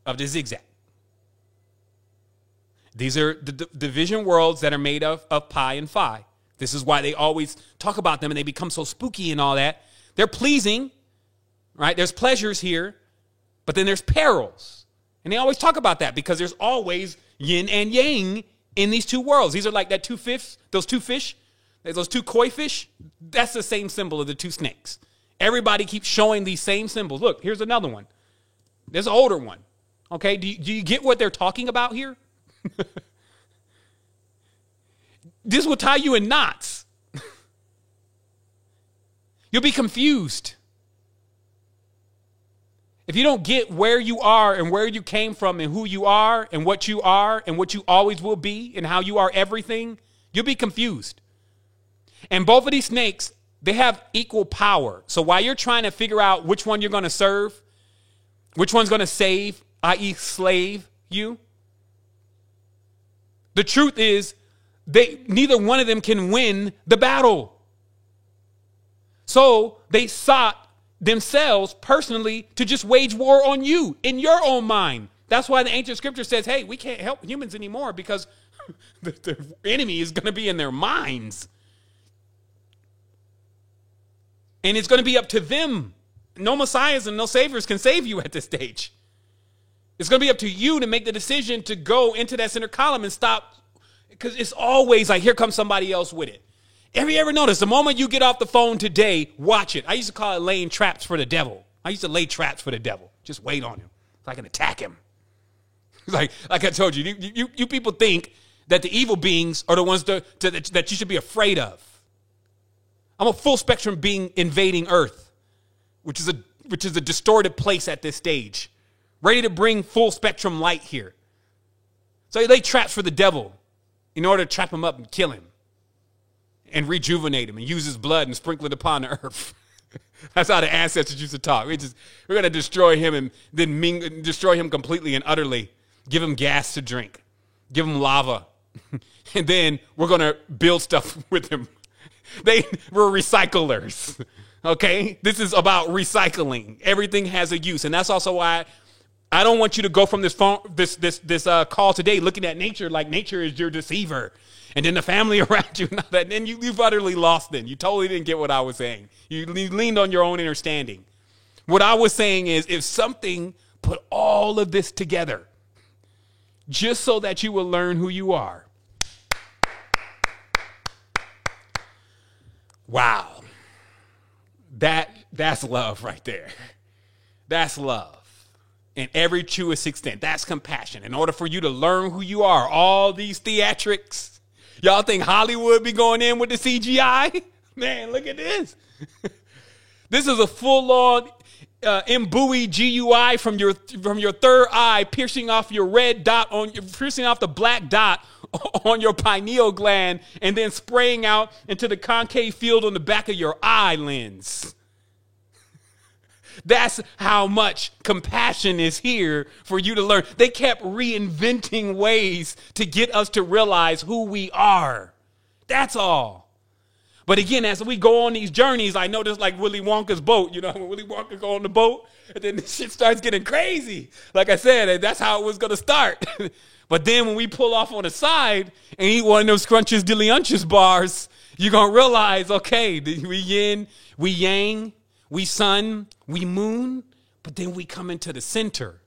of the zigzag. These are the division worlds that are made of pi and phi. This is why they always talk about them and they become so spooky and all that. They're pleasing, right? There's pleasures here, but then there's perils. And they always talk about that because there's always yin and yang in these two worlds. These are like those two fish, those two koi fish. That's the same symbol of the two snakes. Everybody keeps showing these same symbols. Look, here's another one. There's an older one. Okay, do you get what they're talking about here? This will tie you in knots. You'll be confused. If you don't get where you are and where you came from and who you are and what you always will be and how you are everything, you'll be confused. And both of these snakes, they have equal power. So while you're trying to figure out which one you're going to serve, which one's going to save, i.e. slave you, the truth is neither one of them can win the battle. So they sought themselves personally to just wage war on you in your own mind. That's why the ancient scripture says, hey, we can't help humans anymore because the enemy is going to be in their minds. And it's going to be up to them. No messiahs and no saviors can save you at this stage. It's going to be up to you to make the decision to go into that center column and stop. Because it's always like, here comes somebody else with it. Have you ever noticed the moment you get off the phone today, watch it. I used to call it laying traps for the devil. I used to lay traps for the devil. Just wait on him so I can attack him. like I told you, you people think that the evil beings are the ones that you should be afraid of. I'm a full spectrum being invading Earth, which is a distorted place at this stage, ready to bring full spectrum light here. So you lay traps for the devil in order to trap him up and kill him and rejuvenate him and use his blood and sprinkle it upon the earth. That's how the ancestors used to talk. We're going to destroy him and then destroy him completely and utterly. Give him gas to drink. Give him lava. And then we're going to build stuff with him. We're recyclers. Okay? This is about recycling. Everything has a use. And that's also why I don't want you to go from this call today looking at nature like nature is your deceiver. And then the family around you, and then you've utterly lost then. You totally didn't get what I was saying. You leaned on your own understanding. What I was saying is if something put all of this together just so that you will learn who you are. Wow. That's love right there. That's love. In every truest extent. That's compassion. In order for you to learn who you are, all these theatrics. Y'all think Hollywood be going in with the CGI? Man, look at this. This is a full-on imbued GUI from your third eye, piercing off your piercing off the black dot on your pineal gland, and then spraying out into the concave field on the back of your eye lens. That's how much compassion is here for you to learn. They kept reinventing ways to get us to realize who we are. That's all. But again, as we go on these journeys, I notice like Willy Wonka's boat. You know, when Willy Wonka go on the boat, and then the shit starts getting crazy. Like I said, that's how it was going to start. But then when we pull off on the side and eat one of those Scrunches Dilliunches bars, you're going to realize, okay, we yin, we yang, we sun, we moon, But then we come into the center,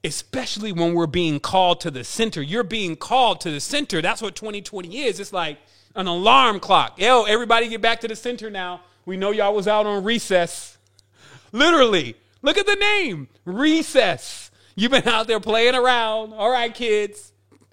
especially when we're being called to the center. You're being called to the center. That's what 2020 is. It's like an alarm clock. Yo, everybody get back to the center now. We know y'all was out on recess. Literally, look at the name, recess. You've been out there playing around. All right, kids.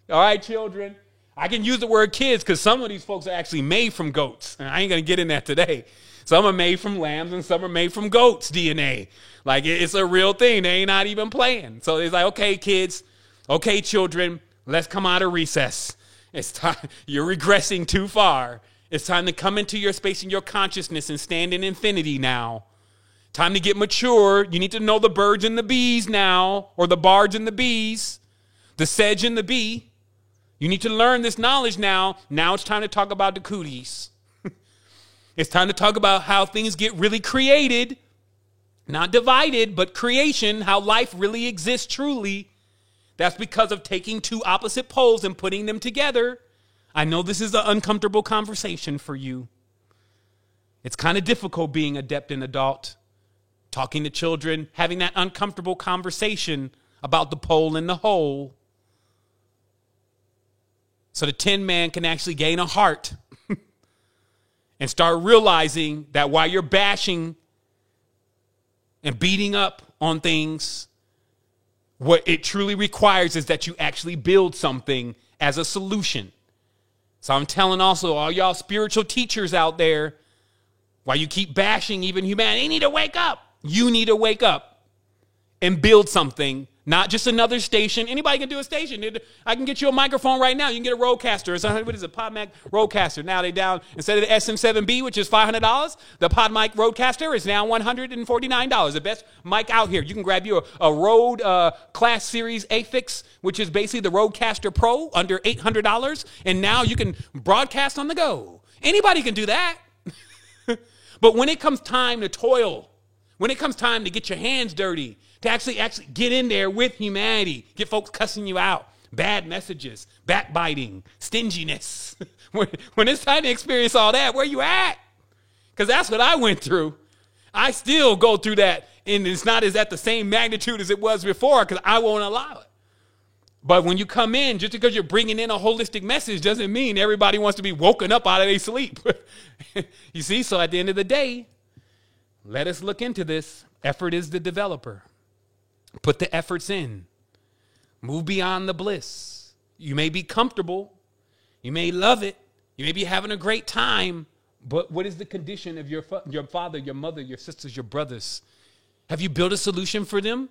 All right, children. I can use the word kids because some of these folks are actually made from goats. And I ain't going to get in that today. Some are made from lambs and some are made from goats' DNA. Like, it's a real thing. They ain't not even playing. So it's like, okay, kids. Okay, children. Let's come out of recess. It's time. You're regressing too far. It's time to come into your space and your consciousness and stand in infinity now. Time to get mature. You need to know the birds and the bees now, or the bards and the bees, the sedge and the bee. You need to learn this knowledge now. Now it's time to talk about the cooties. It's time to talk about how things get really created, not divided, but creation, how life really exists truly. That's because of taking two opposite poles and putting them together. I know this is an uncomfortable conversation for you. It's kind of difficult being adept and adult, talking to children, having that uncomfortable conversation about the pole and the hole. So the Tin Man can actually gain a heart and start realizing that while you're bashing and beating up on things, what it truly requires is that you actually build something as a solution. So I'm telling also all y'all spiritual teachers out there, while you keep bashing even humanity, you need to wake up. You need to wake up and build something. Not just another station. Anybody can do a station. I can get you a microphone right now. You can get a Rodecaster. What is it? PodMac Rodecaster. Now they down, instead of the SM7B, which is $500, the PodMic Rodecaster is now $149. The best mic out here. You can grab you a Rode Class Series Affix, which is basically the Rodecaster Pro, under $800. And now you can broadcast on the go. Anybody can do that. But when it comes time to toil, when it comes time to get your hands dirty, to actually get in there with humanity, get folks cussing you out, bad messages, backbiting, stinginess. When it's time to experience all that, where you at? Because that's what I went through. I still go through that, and it's not as at the same magnitude as it was before because I won't allow it. But when you come in, just because you're bringing in a holistic message doesn't mean everybody wants to be woken up out of their sleep. You see, so at the end of the day, let us look into this. Effort is the developer. Put the efforts in. Move beyond the bliss. You may be comfortable. You may love it. You may be having a great time. But what is the condition of your father, your mother, your sisters, your brothers? Have you built a solution for them?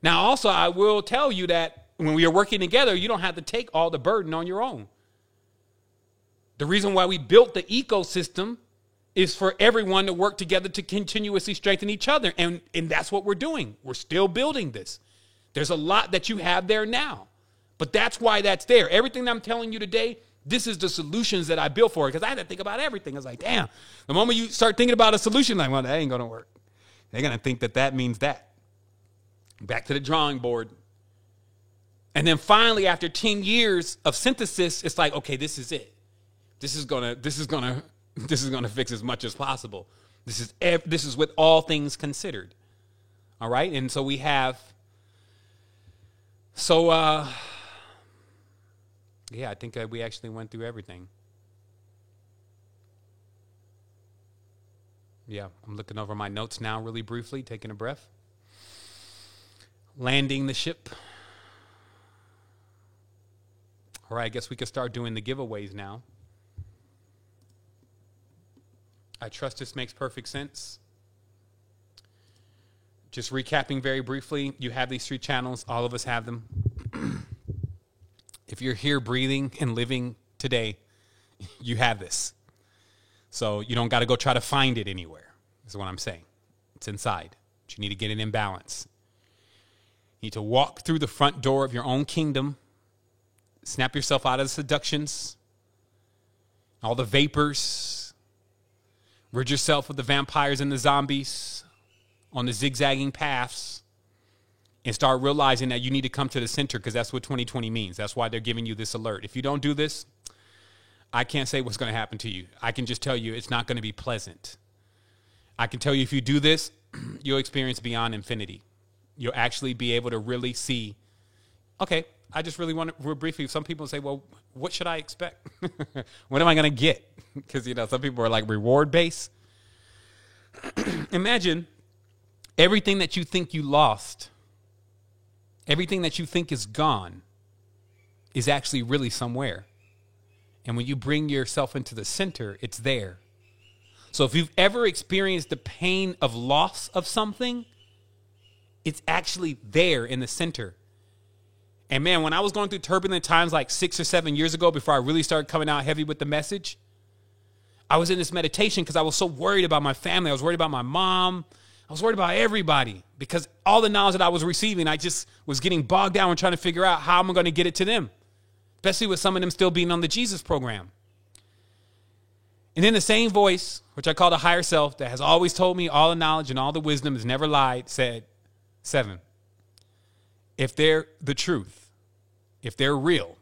Now, also, I will tell you that when we are working together, you don't have to take all the burden on your own. The reason why we built the ecosystem is for everyone to work together to continuously strengthen each other. And that's what we're doing. We're still building this. There's a lot that you have there now. But that's why that's there. Everything that I'm telling you today, this is the solutions that I built for it. Because I had to think about everything. I was like, damn. The moment you start thinking about a solution, like, well, that ain't going to work. They're going to think that that means that. Back to the drawing board. And then finally, after 10 years of synthesis, it's like, okay, this is it. This is going to fix as much as possible. This is with all things considered. All right? And so we have, I think we actually went through everything. Yeah, I'm looking over my notes now really briefly, taking a breath. Landing the ship. All right, I guess we could start doing the giveaways now. I trust this makes perfect sense. Just recapping very briefly, you have these 3 channels. All of us have them. If you're here breathing and living today, you have this. So you don't got to go try to find it anywhere, is what I'm saying. It's inside. But you need to get it in balance. You need to walk through the front door of your own kingdom. Snap yourself out of the seductions, all the vapors. Rid yourself of the vampires and the zombies on the zigzagging paths and start realizing that you need to come to the center because that's what 2020 means. That's why they're giving you this alert. If you don't do this, I can't say what's going to happen to you. I can just tell you it's not going to be pleasant. I can tell you if you do this, you'll experience beyond infinity. You'll actually be able to really see, okay, I just really want to, real briefly, some people say, well, what should I expect? What am I going to get? Because, some people are like reward based. Imagine everything that you think you lost, everything that you think is gone is actually really somewhere. And when you bring yourself into the center, it's there. So if you've ever experienced the pain of loss of something, it's actually there in the center. And man, when I was going through turbulent times like 6 or 7 years ago, before I really started coming out heavy with the message, I was in this meditation because I was so worried about my family. I was worried about my mom. I was worried about everybody because all the knowledge that I was receiving, I just was getting bogged down and trying to figure out how I'm going to get it to them, especially with some of them still being on the Jesus program. And then the same voice, which I call the higher self, that has always told me all the knowledge and all the wisdom, has never lied, said, 7, if they're the truth, if they're real,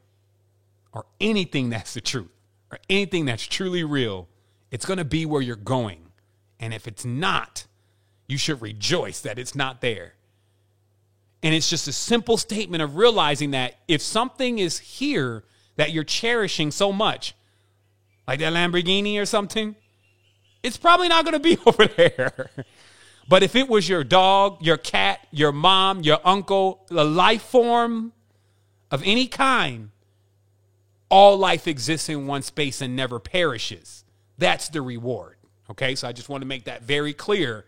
or anything that's the truth, or anything that's truly real, it's going to be where you're going. And if it's not, you should rejoice that it's not there. And it's just a simple statement of realizing that if something is here that you're cherishing so much, like that Lamborghini or something, it's probably not going to be over there. But if it was your dog, your cat, your mom, your uncle, a life form of any kind, all life exists in one space and never perishes. That's the reward. Okay, so I just want to make that very clear.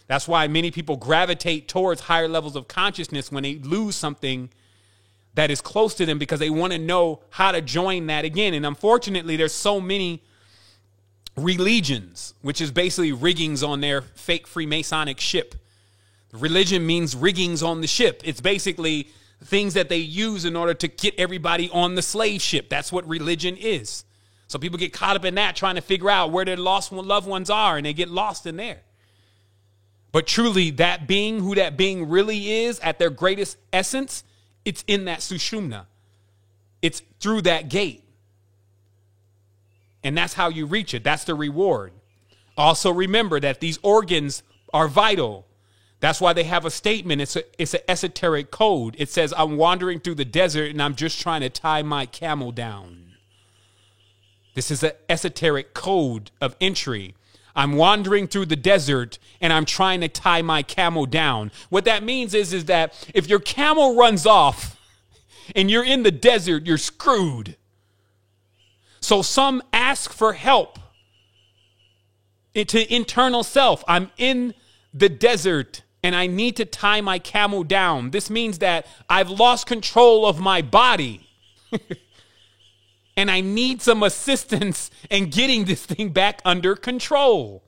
That's why many people gravitate towards higher levels of consciousness when they lose something that is close to them, because they want to know how to join that again. And unfortunately, there's so many religions, which is basically riggings on their fake Freemasonic ship. Religion means riggings on the ship. It's basically things that they use in order to get everybody on the slave ship. That's what religion is. So people get caught up in that, trying to figure out where their lost loved ones are, and they get lost in there. But truly, that being, who that being really is at their greatest essence, it's in that sushumna. It's through that gate. And that's how you reach it. That's the reward. Also remember that these organs are vital. That's why they have a statement. It's an esoteric code. It says, I'm wandering through the desert and I'm just trying to tie my camel down. This is an esoteric code of entry. I'm wandering through the desert and I'm trying to tie my camel down. What that means is that if your camel runs off and you're in the desert, you're screwed. So some ask for help to internal self. I'm in the desert and I need to tie my camel down. This means that I've lost control of my body. And I need some assistance in getting this thing back under control.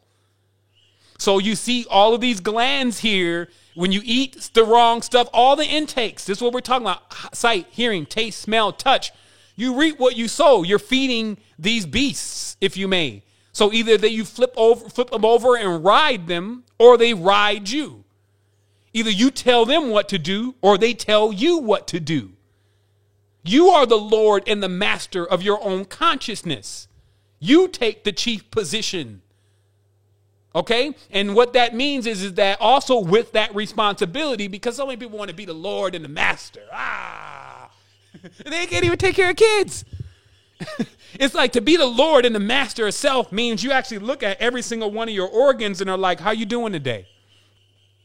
So you see all of these glands here. When you eat the wrong stuff, all the intakes, this is what we're talking about: sight, hearing, taste, smell, touch. You reap what you sow. You're feeding these beasts, if you may. So either that you flip them over and ride them, or they ride you. Either you tell them what to do, or they tell you what to do. You are the Lord and the master of your own consciousness. You take the chief position. Okay? And what that means is that also with that responsibility, because so many people want to be the Lord and the master. They can't even take care of kids. It's like to be the Lord and the master of self means you actually look at every single one of your organs and are like, how you doing today?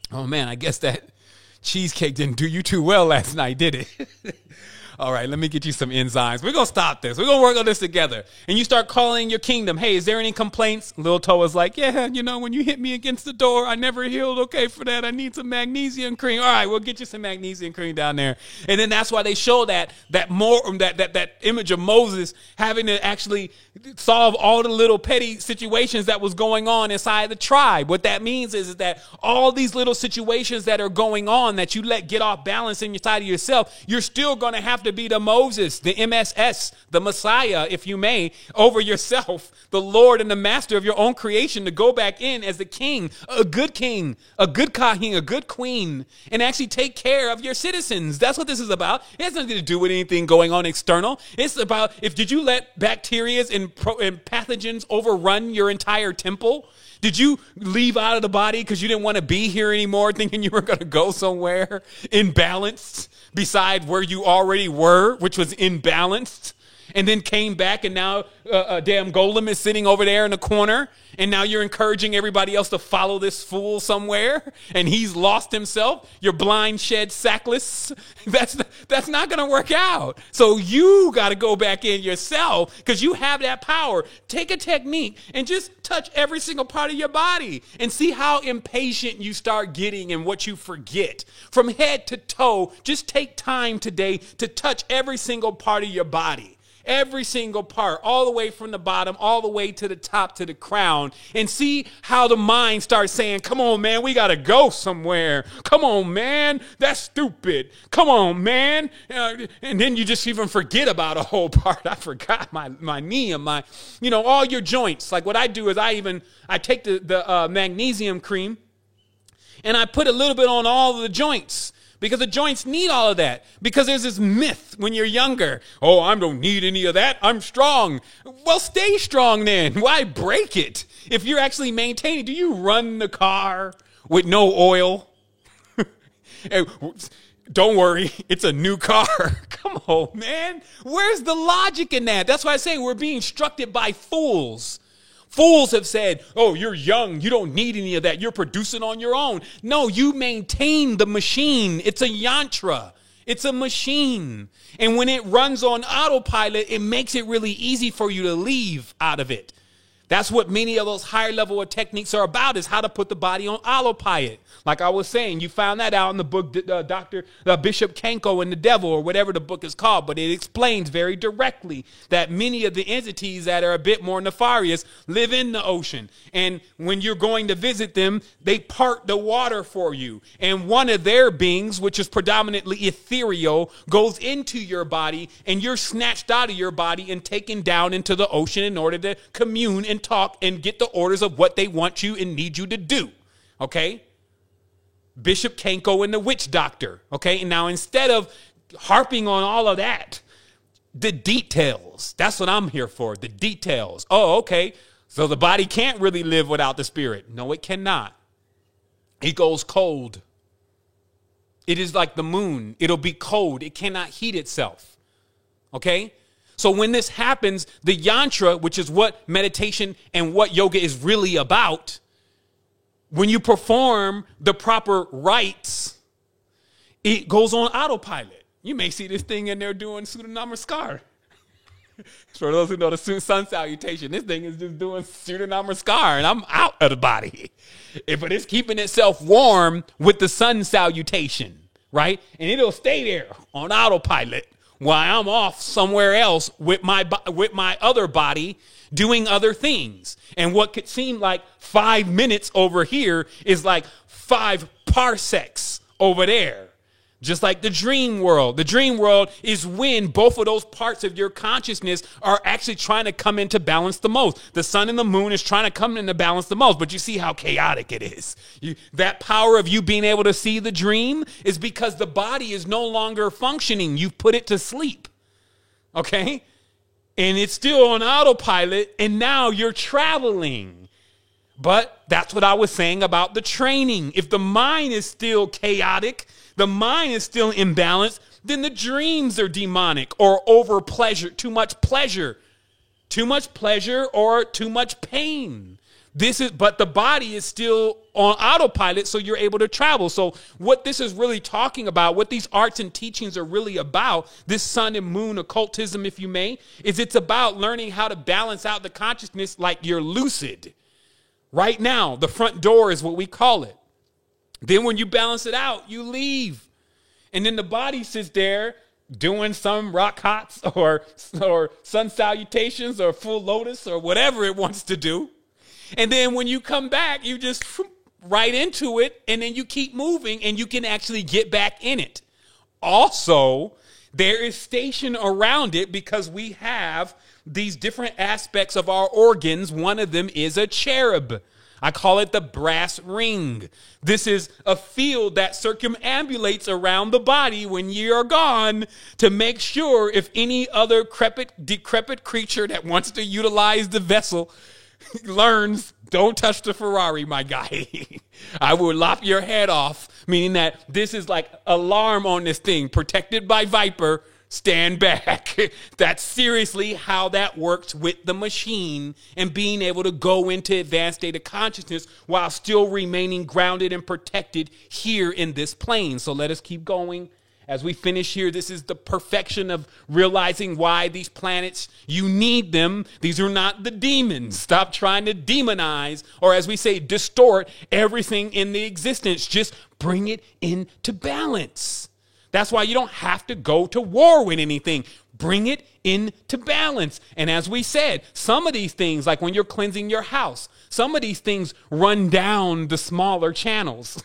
Oh man, I guess that cheesecake didn't do you too well last night, did it? All right, let me get you some enzymes. We're going to stop this. We're going to work on this together. And you start calling your kingdom. Hey, is there any complaints? Lil Toa's like, yeah, when you hit me against the door, I never healed. Okay, for that, I need some magnesium cream. All right, we'll get you some magnesium cream down there. And then that's why they show that image of Moses having to actually solve all the little petty situations that was going on inside the tribe. What that means is that all these little situations that are going on that you let get off balance inside of yourself, you're still going to have to be the Moses, the MSS, the Messiah, if you may, over yourself, the Lord and the master of your own creation, to go back in as the king, a good king, a good kahin, a good queen, and actually take care of your citizens. That's what this is about. It has nothing to do with anything going on external. It's about, did you let bacteria and pathogens overrun your entire temple? Did you leave out of the body because you didn't want to be here anymore, thinking you were going to go somewhere imbalanced beside where you already were, which was imbalanced? And then came back, and now a damn golem is sitting over there in the corner, and now you're encouraging everybody else to follow this fool somewhere, and he's lost himself. You're blind, shed, sackless. That's not going to work out. So you got to go back in yourself because you have that power. Take a technique and just touch every single part of your body and see how impatient you start getting and what you forget. From head to toe, just take time today to touch every single part of your body. Every single part, all the way from the bottom, all the way to the top, to the crown, and see how the mind starts saying, come on, man, we got to go somewhere. Come on, man, that's stupid. Come on, man. And then you just even forget about a whole part. I forgot my knee and my, all your joints. Like what I do is I take the magnesium cream and I put a little bit on all of the joints. Because the joints need all of that. Because there's this myth when you're younger. Oh, I don't need any of that. I'm strong. Well, stay strong then. Why break it? If you're actually maintaining, do you run the car with no oil? Don't worry, it's a new car. Come on, man. Where's the logic in that? That's why I say we're being instructed by fools. Fools have said, oh, you're young. You don't need any of that. You're producing on your own. No, you maintain the machine. It's a yantra. It's a machine. And when it runs on autopilot, it makes it really easy for you to leave out of it. That's what many of those higher level of techniques are about, is how to put the body on autopilot. Like I was saying, you found that out in the book, Bishop Kanko and the Devil, or whatever the book is called. But it explains very directly that many of the entities that are a bit more nefarious live in the ocean. And when you're going to visit them, they part the water for you. And one of their beings, which is predominantly ethereal, goes into your body, and you're snatched out of your body and taken down into the ocean in order to commune and talk and get the orders of what they want you and need you to do. Okay? Bishop Kanko and the witch doctor. Okay? And now instead of harping on all of that, the details. That's what I'm here for. The details. Oh, okay. So the body can't really live without the spirit. No, it cannot. It goes cold. It is like the moon. It'll be cold. It cannot heat itself. Okay? So when this happens, the yantra, which is what meditation and what yoga is really about, when you perform the proper rites, it goes on autopilot. You may see this thing in there doing Surya Namaskar. For those who know the sun salutation, this thing is just doing Surya Namaskar, and I'm out of the body. But it's keeping itself warm with the sun salutation, right? And it'll stay there on autopilot while I'm off somewhere else with my other body doing other things. And what could seem like 5 minutes over here is like 5 parsecs over there. Just like the dream world. The dream world is when both of those parts of your consciousness are actually trying to come into balance the most. The sun and the moon is trying to come into balance the most. But you see how chaotic it is. That power of you being able to see the dream is because the body is no longer functioning. You've put it to sleep. Okay? And it's still on autopilot, and now you're traveling. But that's what I was saying about the training. If the mind is still chaotic, the mind is still imbalanced, then the dreams are demonic or over pleasure, too much pleasure or too much pain. But the body is still on autopilot, so you're able to travel. So what this is really talking about, what these arts and teachings are really about, this sun and moon occultism, if you may, is it's about learning how to balance out the consciousness like you're lucid. Right now, the front door is what we call it. Then when you balance it out, you leave. And then the body sits there doing some rock hots or sun salutations or full lotus or whatever it wants to do. And then when you come back, you just right into it, and then you keep moving, and you can actually get back in it. Also, there is station around it because we have these different aspects of our organs. One of them is a cherub. I call it the brass ring. This is a field that circumambulates around the body when you're gone to make sure if any other decrepit creature that wants to utilize the vessel learns Don't touch the Ferrari, my guy. I will lop your head off, meaning that this is like alarm on this thing, protected by Viper. Stand back. That's seriously how that works with the machine and being able to go into advanced state of consciousness while still remaining grounded and protected here in this plane. So let us keep going. As we finish here, this is the perfection of realizing why these planets, you need them. These are not the demons. Stop trying to demonize, or as we say, distort everything in the existence. Just bring it into balance. That's why you don't have to go to war with anything. Bring it into balance. And as we said, some of these things, like when you're cleansing your house, some of these things run down the smaller channels.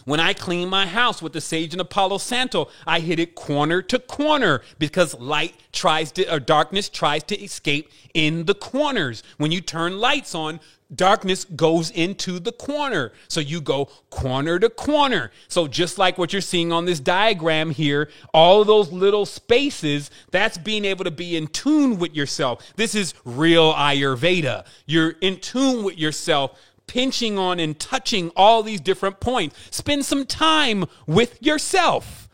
When I clean my house with the sage and the Palo Santo, I hit it corner to corner because darkness tries to escape in the corners. When you turn lights on, darkness goes into the corner. So you go corner to corner. So just like what you're seeing on this diagram here, all of those little spaces, that's being able to be in tune with yourself. This is real Ayurveda. You're in tune with yourself, pinching on and touching all these different points. Spend some time with yourself.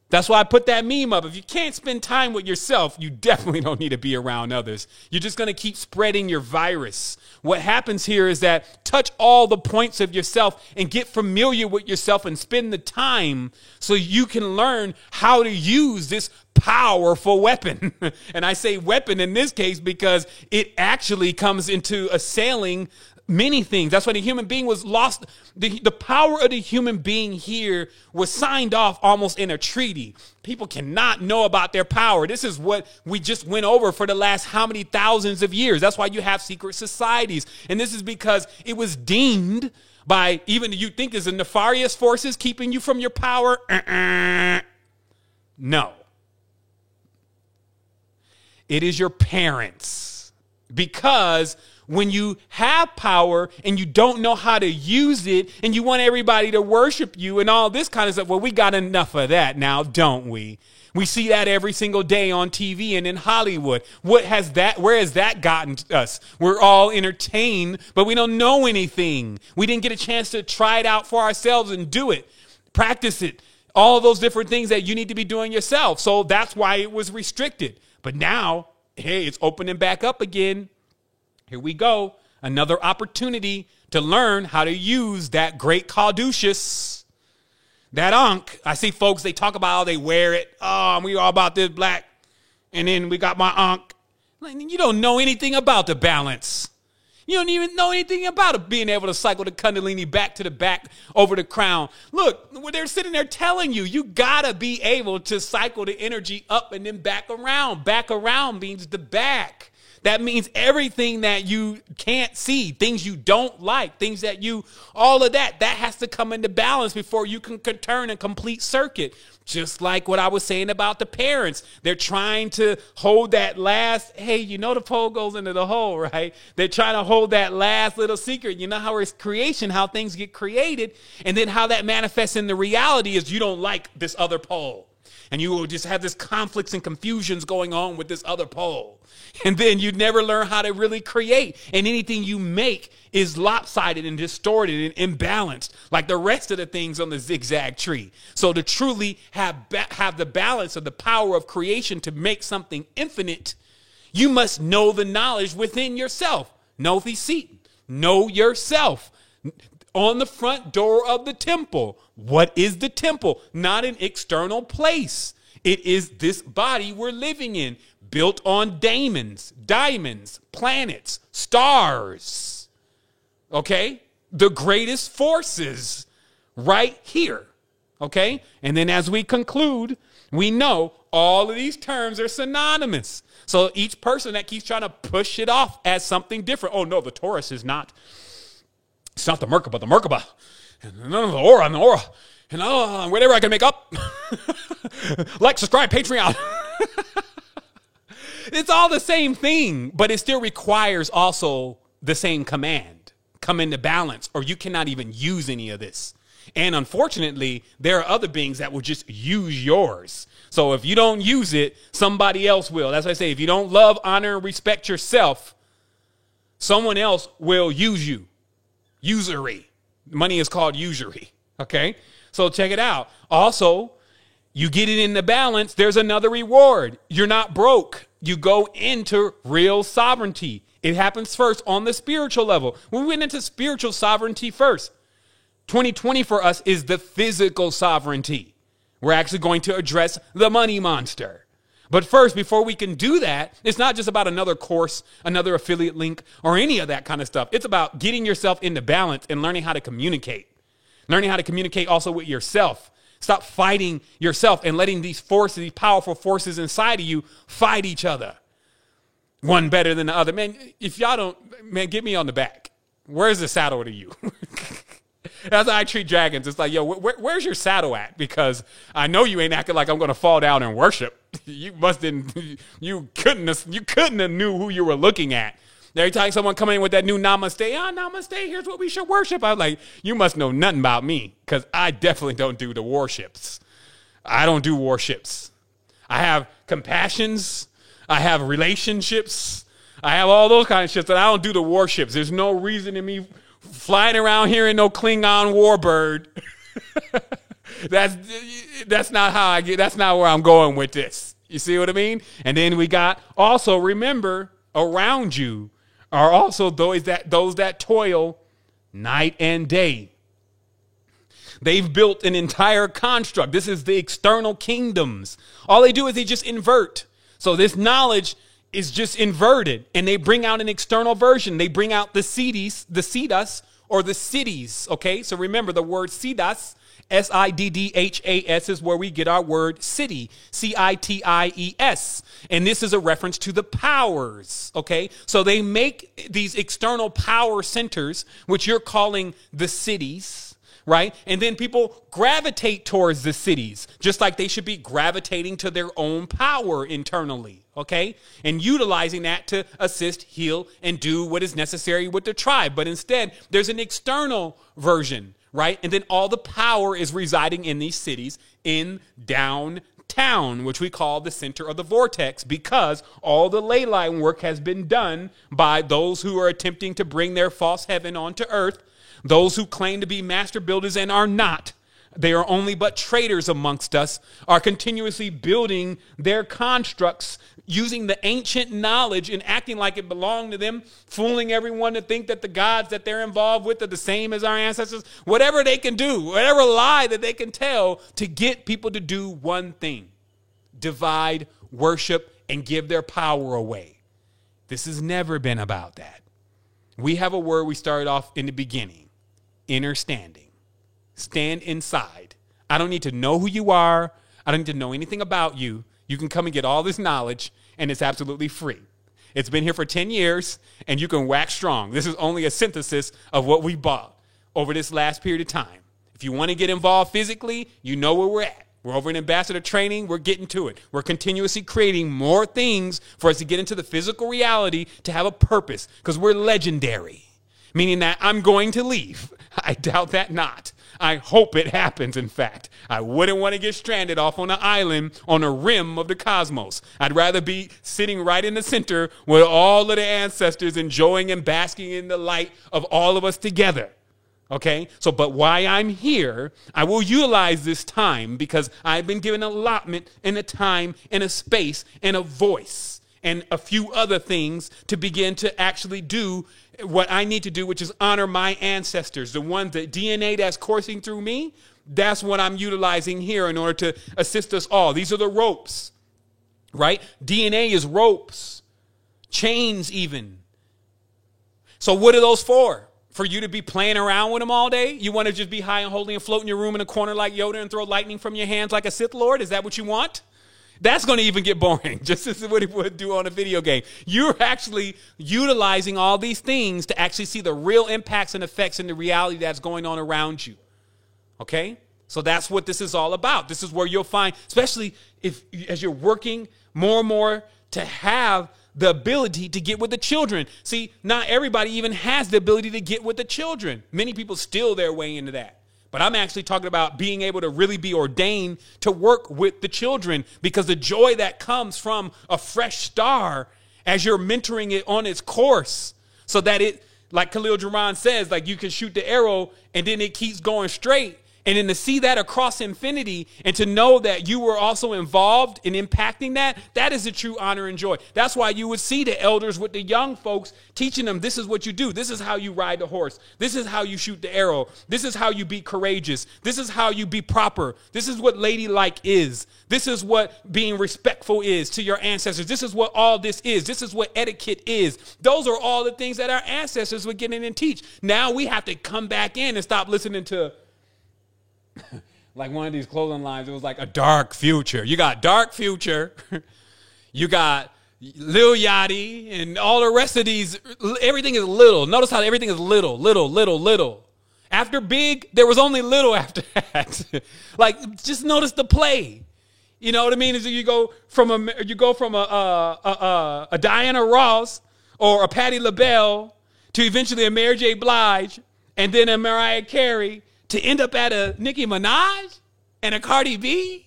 That's why I put that meme up. If you can't spend time with yourself, you definitely don't need to be around others. You're just going to keep spreading your virus. What happens here is that touch all the points of yourself and get familiar with yourself and spend the time so you can learn how to use this powerful weapon. And I say weapon in this case because it actually comes into assailing many things. That's why the human being was lost. The power of the human being here was signed off almost in a treaty. People cannot know about their power. This is what we just went over for the last how many thousands of years. That's why you have secret societies. And this is because it was deemed by even you think is the nefarious forces keeping you from your power. No. It is your parents. Because when you have power and you don't know how to use it and you want everybody to worship you and all this kind of stuff, well, we got enough of that now, don't we? We see that every single day on TV and in Hollywood. Where has that gotten us? We're all entertained, but we don't know anything. We didn't get a chance to try it out for ourselves and do it, practice it, all those different things that you need to be doing yourself. So that's why it was restricted. But now, hey, it's opening back up again. Here we go. Another opportunity to learn how to use that great caduceus, that Ankh. I see folks, they talk about how they wear it. Oh, we all about this black. And then we got my Ankh. You don't know anything about the balance. You don't even know anything about it, being able to cycle the Kundalini back to the back over the crown. Look, they're sitting there telling you, you got to be able to cycle the energy up and then back around. Back around means the back. That means everything that you can't see, things you don't like, things that all of that has to come into balance before you can turn a complete circuit. Just like what I was saying about the parents. They're trying to hold that last, hey, the pole goes into the hole, right? They're trying to hold that last little secret. You know how it's creation, how things get created, and then how that manifests in the reality is you don't like this other pole. And you will just have this conflicts and confusions going on with this other pole. And then you never learn how to really create. And anything you make is lopsided and distorted and imbalanced, like the rest of the things on the zigzag tree. So to truly have the balance of the power of creation to make something infinite, you must know the knowledge within yourself. Know the seat. Know yourself. On the front door of the temple. What is the temple? Not an external place. It is this body we're living in, built on diamonds, planets, stars. Okay? The greatest forces right here. Okay? And then as we conclude, we know all of these terms are synonymous. So each person that keeps trying to push it off as something different. Oh, no, the Taurus is not. It's not the Merkaba, the Merkaba. And none of the aura and the aura. And whatever I can make up. Like, subscribe, Patreon. It's all the same thing, but it still requires also the same command. Come into balance, or you cannot even use any of this. And unfortunately, there are other beings that will just use yours. So if you don't use it, somebody else will. That's why I say, if you don't love, honor, and respect yourself, Someone else will use you. Usury. Money is called usury. Okay. So check it out. Also, you get it in the balance. There's another reward. You're not broke. You go into real sovereignty. It happens first on the spiritual level. We went into spiritual sovereignty first. 2020 for us is the physical sovereignty. We're actually going to address the money monster. But first, before we can do that, it's not just about another course, another affiliate link, or any of that kind of stuff. It's about getting yourself into balance and learning how to communicate. Learning how to communicate also with yourself. Stop fighting yourself and letting these forces, these powerful forces inside of you fight each other. One better than the other. Man, if y'all don't, man, get me on the back. Where's the saddle to you? That's how I treat dragons. It's like, yo, where's your saddle at? Because I know you ain't acting like I'm going to fall down and worship. You couldn't have knew who you were looking at. Every time someone come in with that new namaste, namaste, here's what we should worship. I was like, you must know nothing about me, because I definitely don't do the warships. I don't do warships. I have compassions. I have relationships. I have all those kind of shit, but I don't do the warships. There's no reason in me flying around here in no Klingon warbird. That's not how I get. That's not where I'm going with this. You see what I mean? And then we got also, remember, around you are also those that toil night and day. They've built an entire construct. This is the external kingdoms. All they do is they just invert. So this knowledge is just inverted, and they bring out an external version. They bring out the siddhas, or the cities. Okay, so remember the word siddhas, Siddhas, is where we get our word city, Cities. And this is a reference to the powers. Okay, so they make these external power centers, which you're calling the cities. Right? And then people gravitate towards the cities, just like they should be gravitating to their own power internally. Okay? And utilizing that to assist, heal, and do what is necessary with the tribe. But instead, there's an external version, right? And then all the power is residing in these cities in downtown, which we call the center of the vortex, because all the ley line work has been done by those who are attempting to bring their false heaven onto earth. Those who claim to be master builders and are not, they are only but traitors amongst us, are continuously building their constructs using the ancient knowledge and acting like it belonged to them, fooling everyone to think that the gods that they're involved with are the same as our ancestors. Whatever they can do, whatever lie that they can tell to get people to do one thing: divide, worship, and give their power away. This has never been about that. We have a word we started off in the beginning: inner standing. Stand inside. I don't need to know who you are. I don't need to know anything about you. You can come and get all this knowledge, and it's absolutely free. It's been here for 10 years, and you can wax strong. This is only a synthesis of what we bought over this last period of time. If you want to get involved physically, you know where we're at. We're over in ambassador training. We're getting to it. We're continuously creating more things for us to get into the physical reality to have a purpose, because we're legendary, meaning that I'm going to leave. I doubt that not. I hope it happens, in fact. I wouldn't want to get stranded off on an island on the rim of the cosmos. I'd rather be sitting right in the center with all of the ancestors, enjoying and basking in the light of all of us together. Okay? So, but why I'm here, I will utilize this time because I've been given an allotment and a time and a space and a voice and a few other things to begin to actually do what I need to do, which is honor my ancestors, the ones that DNA that's coursing through me. That's what I'm utilizing here in order to assist us all. These are the ropes, right? DNA is ropes, chains even. So what are those for? For you to be playing around with them all day? You want to just be high and holy and float in your room in a corner like Yoda and throw lightning from your hands like a Sith Lord? Is that what you want? That's going to even get boring, just as what it would do on a video game. You're actually utilizing all these things to actually see the real impacts and effects in the reality that's going on around you. Okay? So that's what this is all about. This is where you'll find, especially as you're working more and more to have the ability to get with the children. See, not everybody even has the ability to get with the children. Many people steal their way into that. But I'm actually talking about being able to really be ordained to work with the children, because the joy that comes from a fresh star as you're mentoring it on its course so that it, like Khalil Gibran says, like you can shoot the arrow and then it keeps going straight. And then to see that across infinity and to know that you were also involved in impacting that, that is a true honor and joy. That's why you would see the elders with the young folks teaching them, this is what you do. This is how you ride the horse. This is how you shoot the arrow. This is how you be courageous. This is how you be proper. This is what ladylike is. This is what being respectful is to your ancestors. This is what all this is. This is what etiquette is. Those are all the things that our ancestors would get in and teach. Now we have to come back in and stop listening to like one of these clothing lines. It was like a dark future. You got dark future. You got Lil Yachty and all the rest of these. Everything is little. Notice how everything is little, little, little, little. After big, there was only little after that. Like, just notice the play. You know what I mean? Is you go from a Diana Ross or a Patti LaBelle to eventually a Mary J. Blige and then a Mariah Carey to end up at a Nicki Minaj and a Cardi B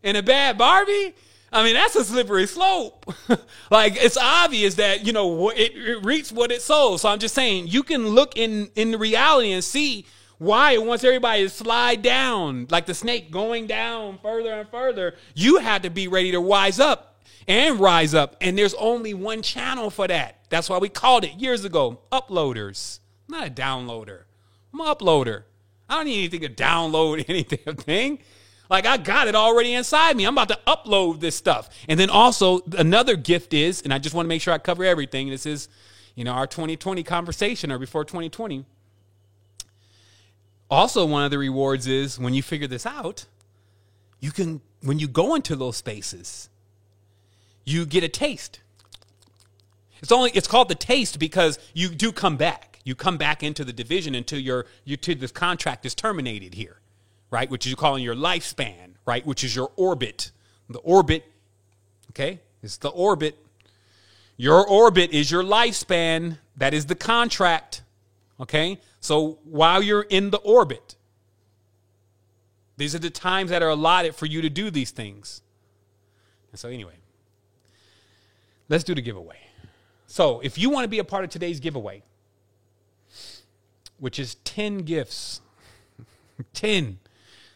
and a Bad Barbie. I mean, that's a slippery slope. Like, it's obvious that, you know, it reaps what it sows. So I'm just saying, you can look in the reality and see why it wants everybody to slide down, like the snake going down further and further. You had to be ready to wise up and rise up. And there's only one channel for that. That's why we called it years ago, uploaders. I'm not a downloader. I'm an uploader. I don't need anything to download anything. Like, I got it already inside me. I'm about to upload this stuff. And then also another gift is, and I just want to make sure I cover everything. This is, you know, our 2020 conversation or before 2020. Also, one of the rewards is when you figure this out, you can, when you go into those spaces, you get a taste. It's called the taste because you do come back. You come back into the division until this contract is terminated here, right? Which you call in your lifespan, right? Which is your orbit. The orbit, okay? It's the orbit. Your orbit is your lifespan. That is the contract, okay? So while you're in the orbit, these are the times that are allotted for you to do these things. And so anyway, let's do the giveaway. So if you want to be a part of today's giveaway, which is 10 gifts, 10.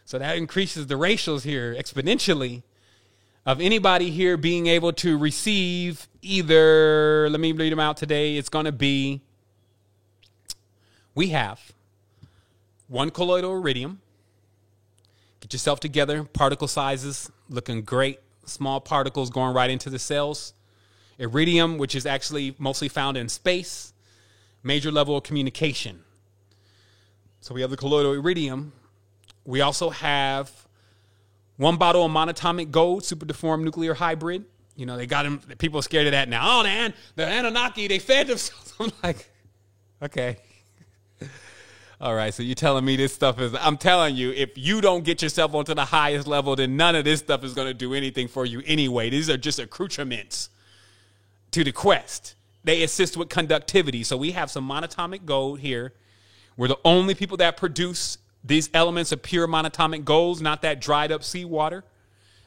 So that increases the ratios here exponentially of anybody here being able to receive either, let me read them out today. It's going to be, we have one colloidal iridium. Get yourself together. Particle sizes looking great. Small particles going right into the cells. Iridium, which is actually mostly found in space. Major level of communication. So we have the colloidal iridium. We also have one bottle of monatomic gold, super deformed nuclear hybrid. You know, they got them. People are scared of that now. Oh, the Anunnaki, they fed themselves. I'm like, okay. All right, so you're telling me this stuff is, I'm telling you, if you don't get yourself onto the highest level, then none of this stuff is going to do anything for you anyway. These are just accoutrements to the quest. They assist with conductivity. So we have some monatomic gold here. We're the only people that produce these elements of pure monatomic gold, not that dried up seawater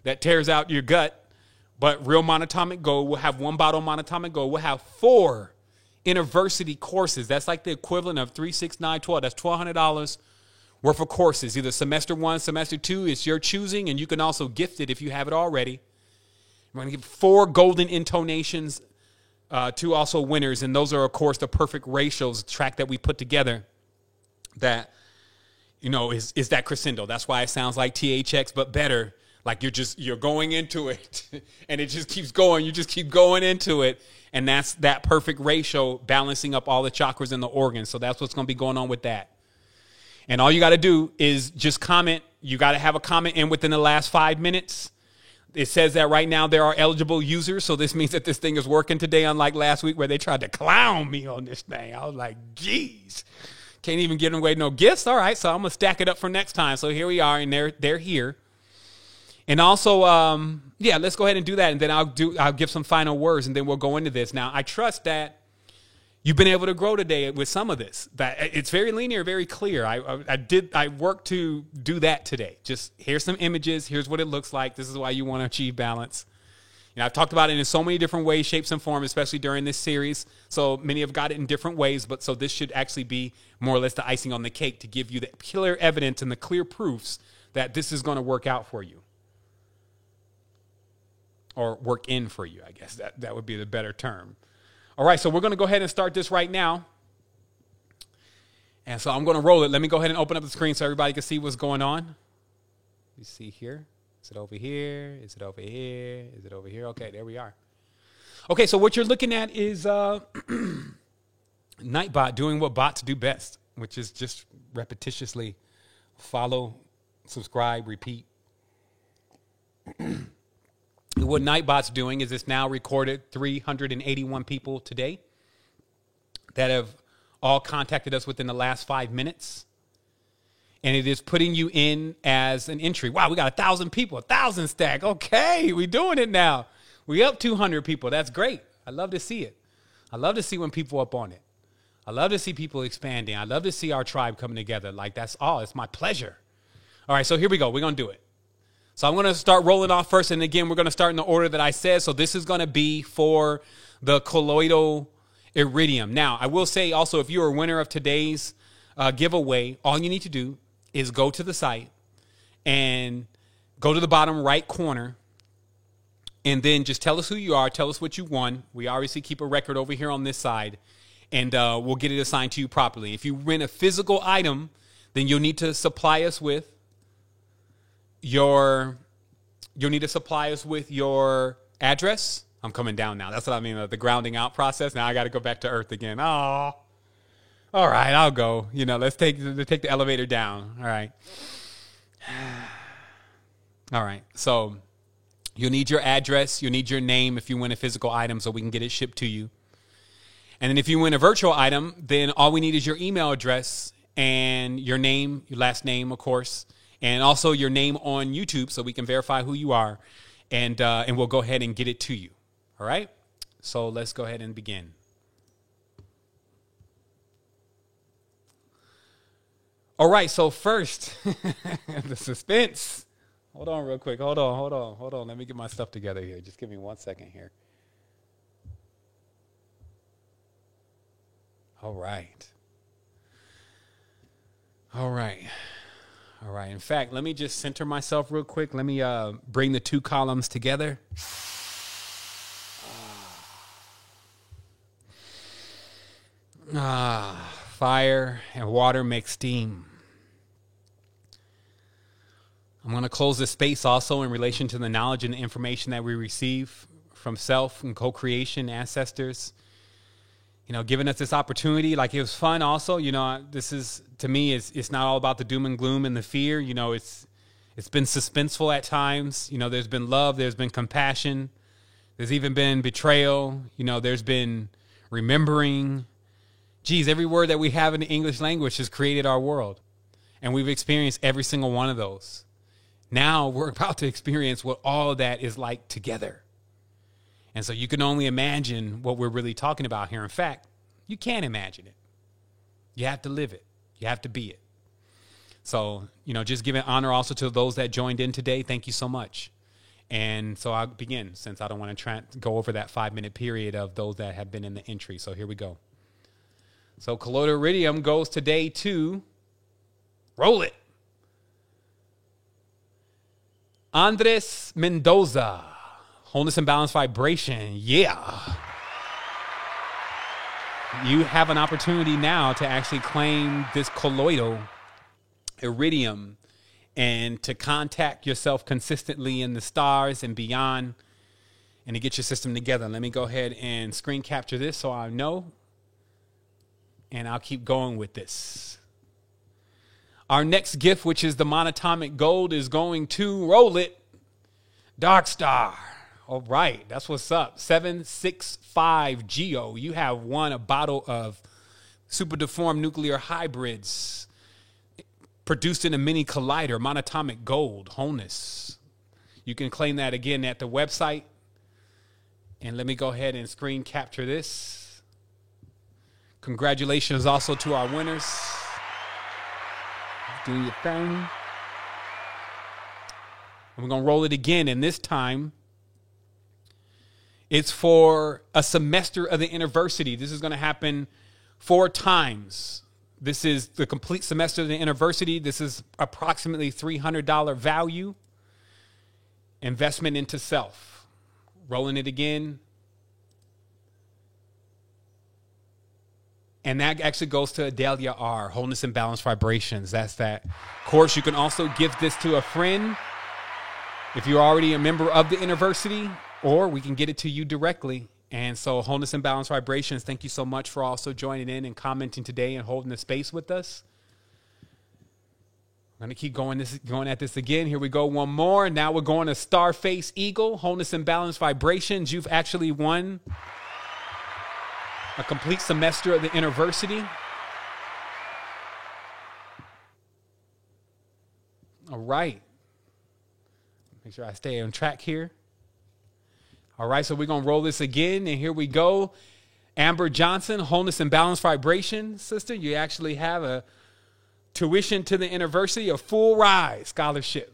that tears out your gut, but real monatomic gold. We'll have one bottle of monatomic gold. We'll have 4 InterVarsity courses. That's like the equivalent of 3, 6, 9, 12. That's $1,200 worth of courses. Either semester 1, semester 2. It's your choosing, and you can also gift it if you have it already. We're going to give 4 golden intonations to also winners, and those are, of course, the perfect ratios track that we put together. That, you know, is that crescendo. That's why it sounds like THX, but better. Like you're going into it and it just keeps going. You just keep going into it. And that's that perfect ratio balancing up all the chakras and the organs. So that's what's going to be going on with that. And all you got to do is just comment. You got to have a comment in within the last 5 minutes. It says that right now there are eligible users. So this means that this thing is working today, unlike last week where they tried to clown me on this thing. I was like, geez. Can't even give away no gifts. All right, so I'm going to stack it up for next time. So here we are, and they're here. And also, let's go ahead and do that, and then I'll give some final words, and then we'll go into this. Now, I trust that you've been able to grow today with some of this. That it's very linear, very clear. I worked to do that today. Just here's some images. Here's what it looks like. This is why you want to achieve balance. I've talked about it in so many different ways, shapes, and forms, especially during this series. So many have got it in different ways, but so this should actually be more or less the icing on the cake to give you the clear evidence and the clear proofs that this is going to work out for you. Or work in for you, I guess. That would be the better term. All right, so we're going to go ahead and start this right now. And so I'm going to roll it. Let me go ahead and open up the screen so everybody can see what's going on. You see here. Is it over here? Is it over here? Is it over here? Okay, there we are. Okay, so what you're looking at is Nightbot doing what bots do best, which is just repetitiously follow, subscribe, repeat. What Nightbot's doing is it's now recorded 381 people today that have all contacted us within the last 5 minutes. And it is putting you in as an entry. Wow, we got 1,000 people, 1,000 stack. Okay, we're doing it now. We up 200 people. That's great. I love to see it. I love to see when people up on it. I love to see people expanding. I love to see our tribe coming together. Like, that's all. It's my pleasure. All right, so here we go. We're going to do it. So I'm going to start rolling off first. And again, we're going to start in the order that I said. So this is going to be for the colloidal iridium. Now, I will say also, if you're a winner of today's giveaway, all you need to do is go to the site and go to the bottom right corner and then just tell us who you are. Tell us what you won. We obviously keep a record over here on this side, and we'll get it assigned to you properly. If you win a physical item, then you'll need to supply us with your address. I'm coming down now. That's what I mean, the grounding out process. Now I got to go back to earth again. Oh, all right, I'll go. Let's take the elevator down. All right. All right. So you'll need your address. You'll need your name if you win a physical item so we can get it shipped to you. And then if you win a virtual item, then all we need is your email address and your name, your last name, of course, and also your name on YouTube so we can verify who you are, and we'll go ahead and get it to you. All right? So let's go ahead and begin. All right, so first, the suspense. Hold on real quick. Hold on. Let me get my stuff together here. Just give me 1 second here. All right. In fact, let me just center myself real quick. Let me bring the two columns together. Fire and water make steam. I'm going to close this space also in relation to the knowledge and the information that we receive from self and co-creation ancestors. Giving us this opportunity, like it was fun also. This is, to me, it's not all about the doom and gloom and the fear. It's been suspenseful at times. There's been love, there's been compassion, there's even been betrayal. There's been remembering. Geez, every word that we have in the English language has created our world. And we've experienced every single one of those. Now we're about to experience what all of that is like together. And so you can only imagine what we're really talking about here. In fact, you can't imagine it. You have to live it. You have to be it. So, just giving honor also to those that joined in today. Thank you so much. And so I'll begin, since I don't want to go over that 5-minute period of those that have been in the entry. So here we go. So colloidal iridium goes today to, roll it, Andres Mendoza. Wholeness and Balance Vibration. Yeah. You have an opportunity now to actually claim this colloidal iridium and to contact yourself consistently in the stars and beyond and to get your system together. Let me go ahead and screen capture this so I know. And I'll keep going with this. Our next gift, which is the monatomic gold, is going to, roll it, Dark Star. All right, that's what's up. 765 Geo. You have won a bottle of super deformed nuclear hybrids produced in a mini collider, monatomic gold, wholeness. You can claim that again at the website. And let me go ahead and screen capture this. Congratulations also to our winners. Doing your thing. And we're going to roll it again, and this time It's for a semester of the university. This is going to happen 4 times. This is the complete semester of the university. This is approximately $300 value. Investment into self. Rolling it again. And that actually goes to Adelia R., Wholeness and Balanced Vibrations. That's that course. You can also gift this to a friend if you're already a member of the university, or we can get it to you directly. And so Wholeness and Balanced Vibrations, thank you so much for also joining in and commenting today and holding the space with us. I'm going to keep going at this again. Here we go. One more. Now we're going to Starface Eagle, Wholeness and Balanced Vibrations. You've actually won a complete semester of the university. All right. Make sure I stay on track here. All right, so we're going to roll this again, and here we go. Amber Johnson, Wholeness and Balanced Vibration. Sister, you actually have a tuition to the university, a full ride scholarship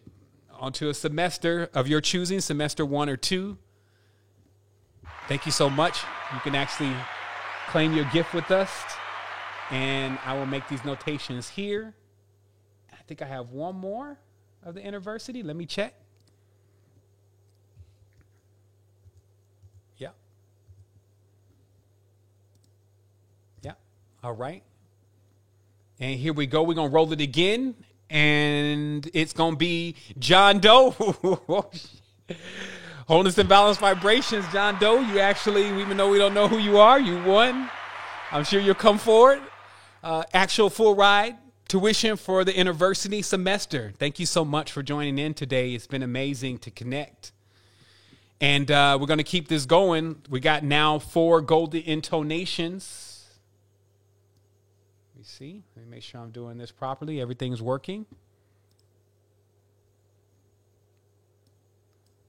onto a semester of your choosing, semester 1 or 2. Thank you so much. You can actually claim your gift with us, and I will make these notations here. I think I have one more of the university. Let me check. Yeah. Yeah. All right. And here we go. We're going to roll it again, and it's going to be John Doe. Wholeness and Balanced Vibrations, John Doe. You actually, even though we don't know who you are, you won. I'm sure you'll come forward. Actual full ride tuition for the university semester. Thank you so much for joining in today. It's been amazing to connect. And we're going to keep this going. We got now 4 golden intonations. Let me see. Let me make sure I'm doing this properly. Everything's working.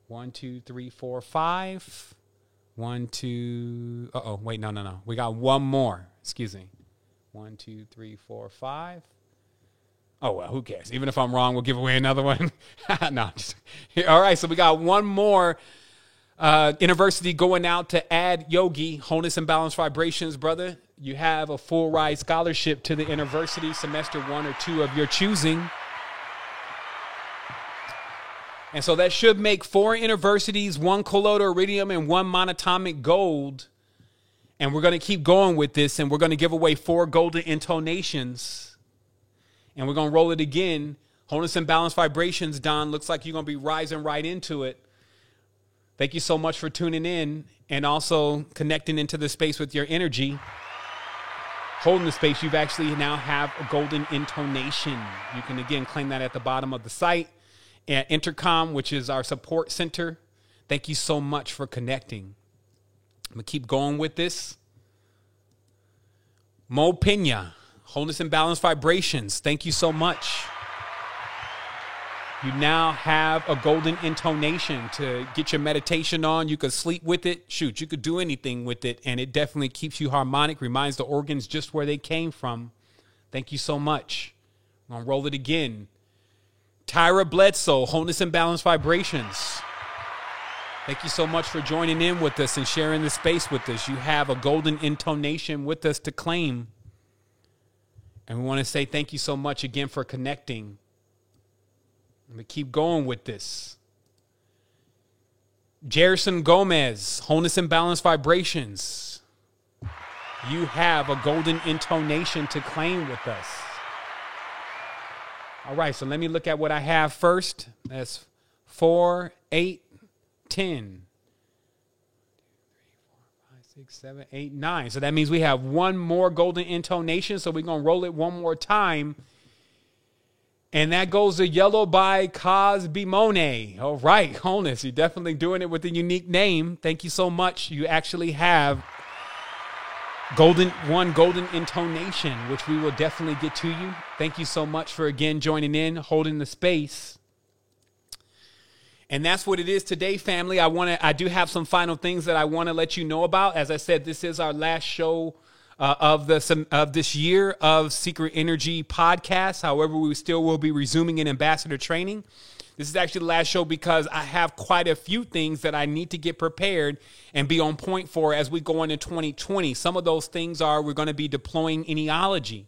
1, 2, 3, 4, 5. 1, 2. Uh-oh. Wait, no. We got one more. Excuse me. 1, 2, 3, 4, 5. Oh, well, who cares? Even if I'm wrong, we'll give away another one. No. All right, so we got one more university going out to Ad Yogi, Wholeness and Balanced Vibrations, brother. You have a full ride scholarship to the university, semester 1 or 2 of your choosing. And so that should make 4 universities, 1 colloidal iridium, and 1 monatomic gold. And we're going to keep going with this, and we're going to give away 4 golden intonations. And we're going to roll it again. Wholeness and Balanced Vibrations, Don. Looks like you're going to be rising right into it. Thank you so much for tuning in and also connecting into the space with your energy. Holding the space, you've actually now have a golden intonation. You can, again, claim that at the bottom of the site. At Intercom, which is our support center. Thank you so much for connecting. I'm going to keep going with this. Mo Pena, Wholeness and Balanced Vibrations. Thank you so much. You now have a golden intonation to get your meditation on. You could sleep with it. Shoot, you could do anything with it. And it definitely keeps you harmonic, reminds the organs just where they came from. Thank you so much. I'm going to roll it again. Tyra Bledsoe, Wholeness and Balanced Vibrations. Thank you so much for joining in with us and sharing the space with us. You have a golden intonation with us to claim. And we want to say thank you so much again for connecting. I'm going to keep going with this. Jerison Gomez, Wholeness and Balanced Vibrations. You have a golden intonation to claim with us. All right, so let me look at what I have first. That's 4, 8, 10. 6, 7, 8, 9. So that means we have one more golden intonation. So we're going to roll it one more time. And that goes to Yellow by Cosby Monet. All right, Wholeness. You're definitely doing it with a unique name. Thank you so much. You actually have one golden intonation, which we will definitely get to you. Thank you so much for, again, joining in, holding the space. And that's what it is today, family. I do have some final things that I want to let you know about. As I said, this is our last show of this year of Secret Energy Podcast. However, we still will be resuming in ambassador training. This is actually the last show because I have quite a few things that I need to get prepared and be on point for as we go into 2020. Some of those things are we're going to be deploying Eniology.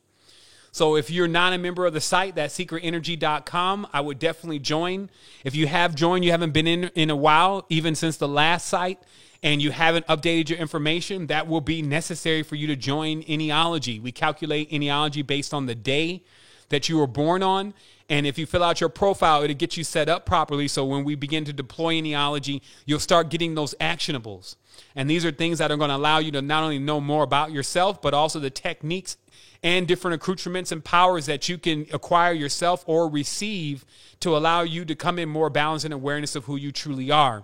So if you're not a member of the site, that's secretenergy.com, I would definitely join. If you have joined, you haven't been in a while, even since the last site, and you haven't updated your information, that will be necessary for you to join Eniology. We calculate Eniology based on the day that you were born on. And if you fill out your profile, it'll get you set up properly. So when we begin to deploy Eniology, you'll start getting those actionables. And these are things that are going to allow you to not only know more about yourself, but also the techniques and different accoutrements and powers that you can acquire yourself or receive to allow you to come in more balance and awareness of who you truly are.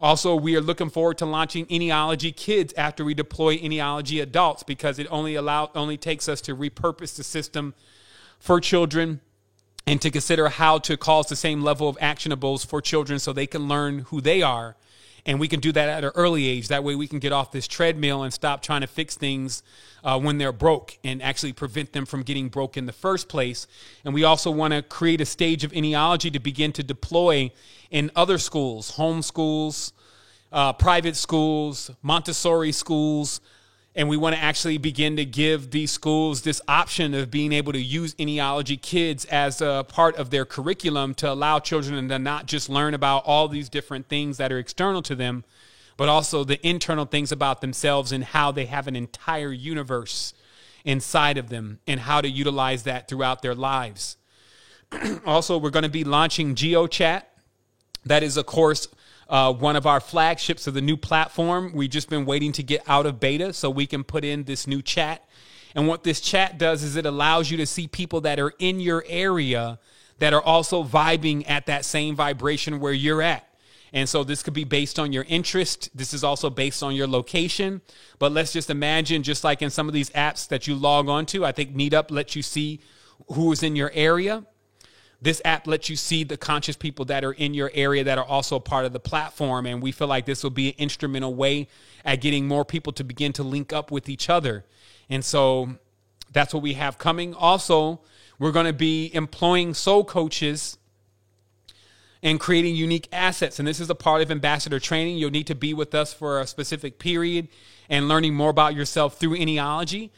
Also, we are looking forward to launching Eniology Kids after we deploy Eniology Adults, because it only takes us to repurpose the system for children and to consider how to cause the same level of actionables for children so they can learn who they are. And we can do that at an early age. That way we can get off this treadmill and stop trying to fix things when they're broke and actually prevent them from getting broke in the first place. And we also want to create a stage of Eniology to begin to deploy in other schools, home schools, private schools, Montessori schools. And we want to actually begin to give these schools this option of being able to use Eniology Kids as a part of their curriculum to allow children to not just learn about all these different things that are external to them, but also the internal things about themselves and how they have an entire universe inside of them and how to utilize that throughout their lives. Also, we're going to be launching GeoChat. That is, of course, one of our flagships of the new platform. We've just been waiting to get out of beta so we can put in this new chat. And what this chat does is it allows you to see people that are in your area that are also vibing at that same vibration where you're at. And so this could be based on your interest. This is also based on your location. But let's just imagine, just like in some of these apps that you log on to, I think Meetup lets you see who is in your area. This app lets you see the conscious people that are in your area that are also a part of the platform. And we feel like this will be an instrumental way at getting more people to begin to link up with each other. And so that's what we have coming. Also, we're going to be employing soul coaches and creating unique assets. And this is a part of ambassador training. You'll need to be with us for a specific period and learning more about yourself through Eniology.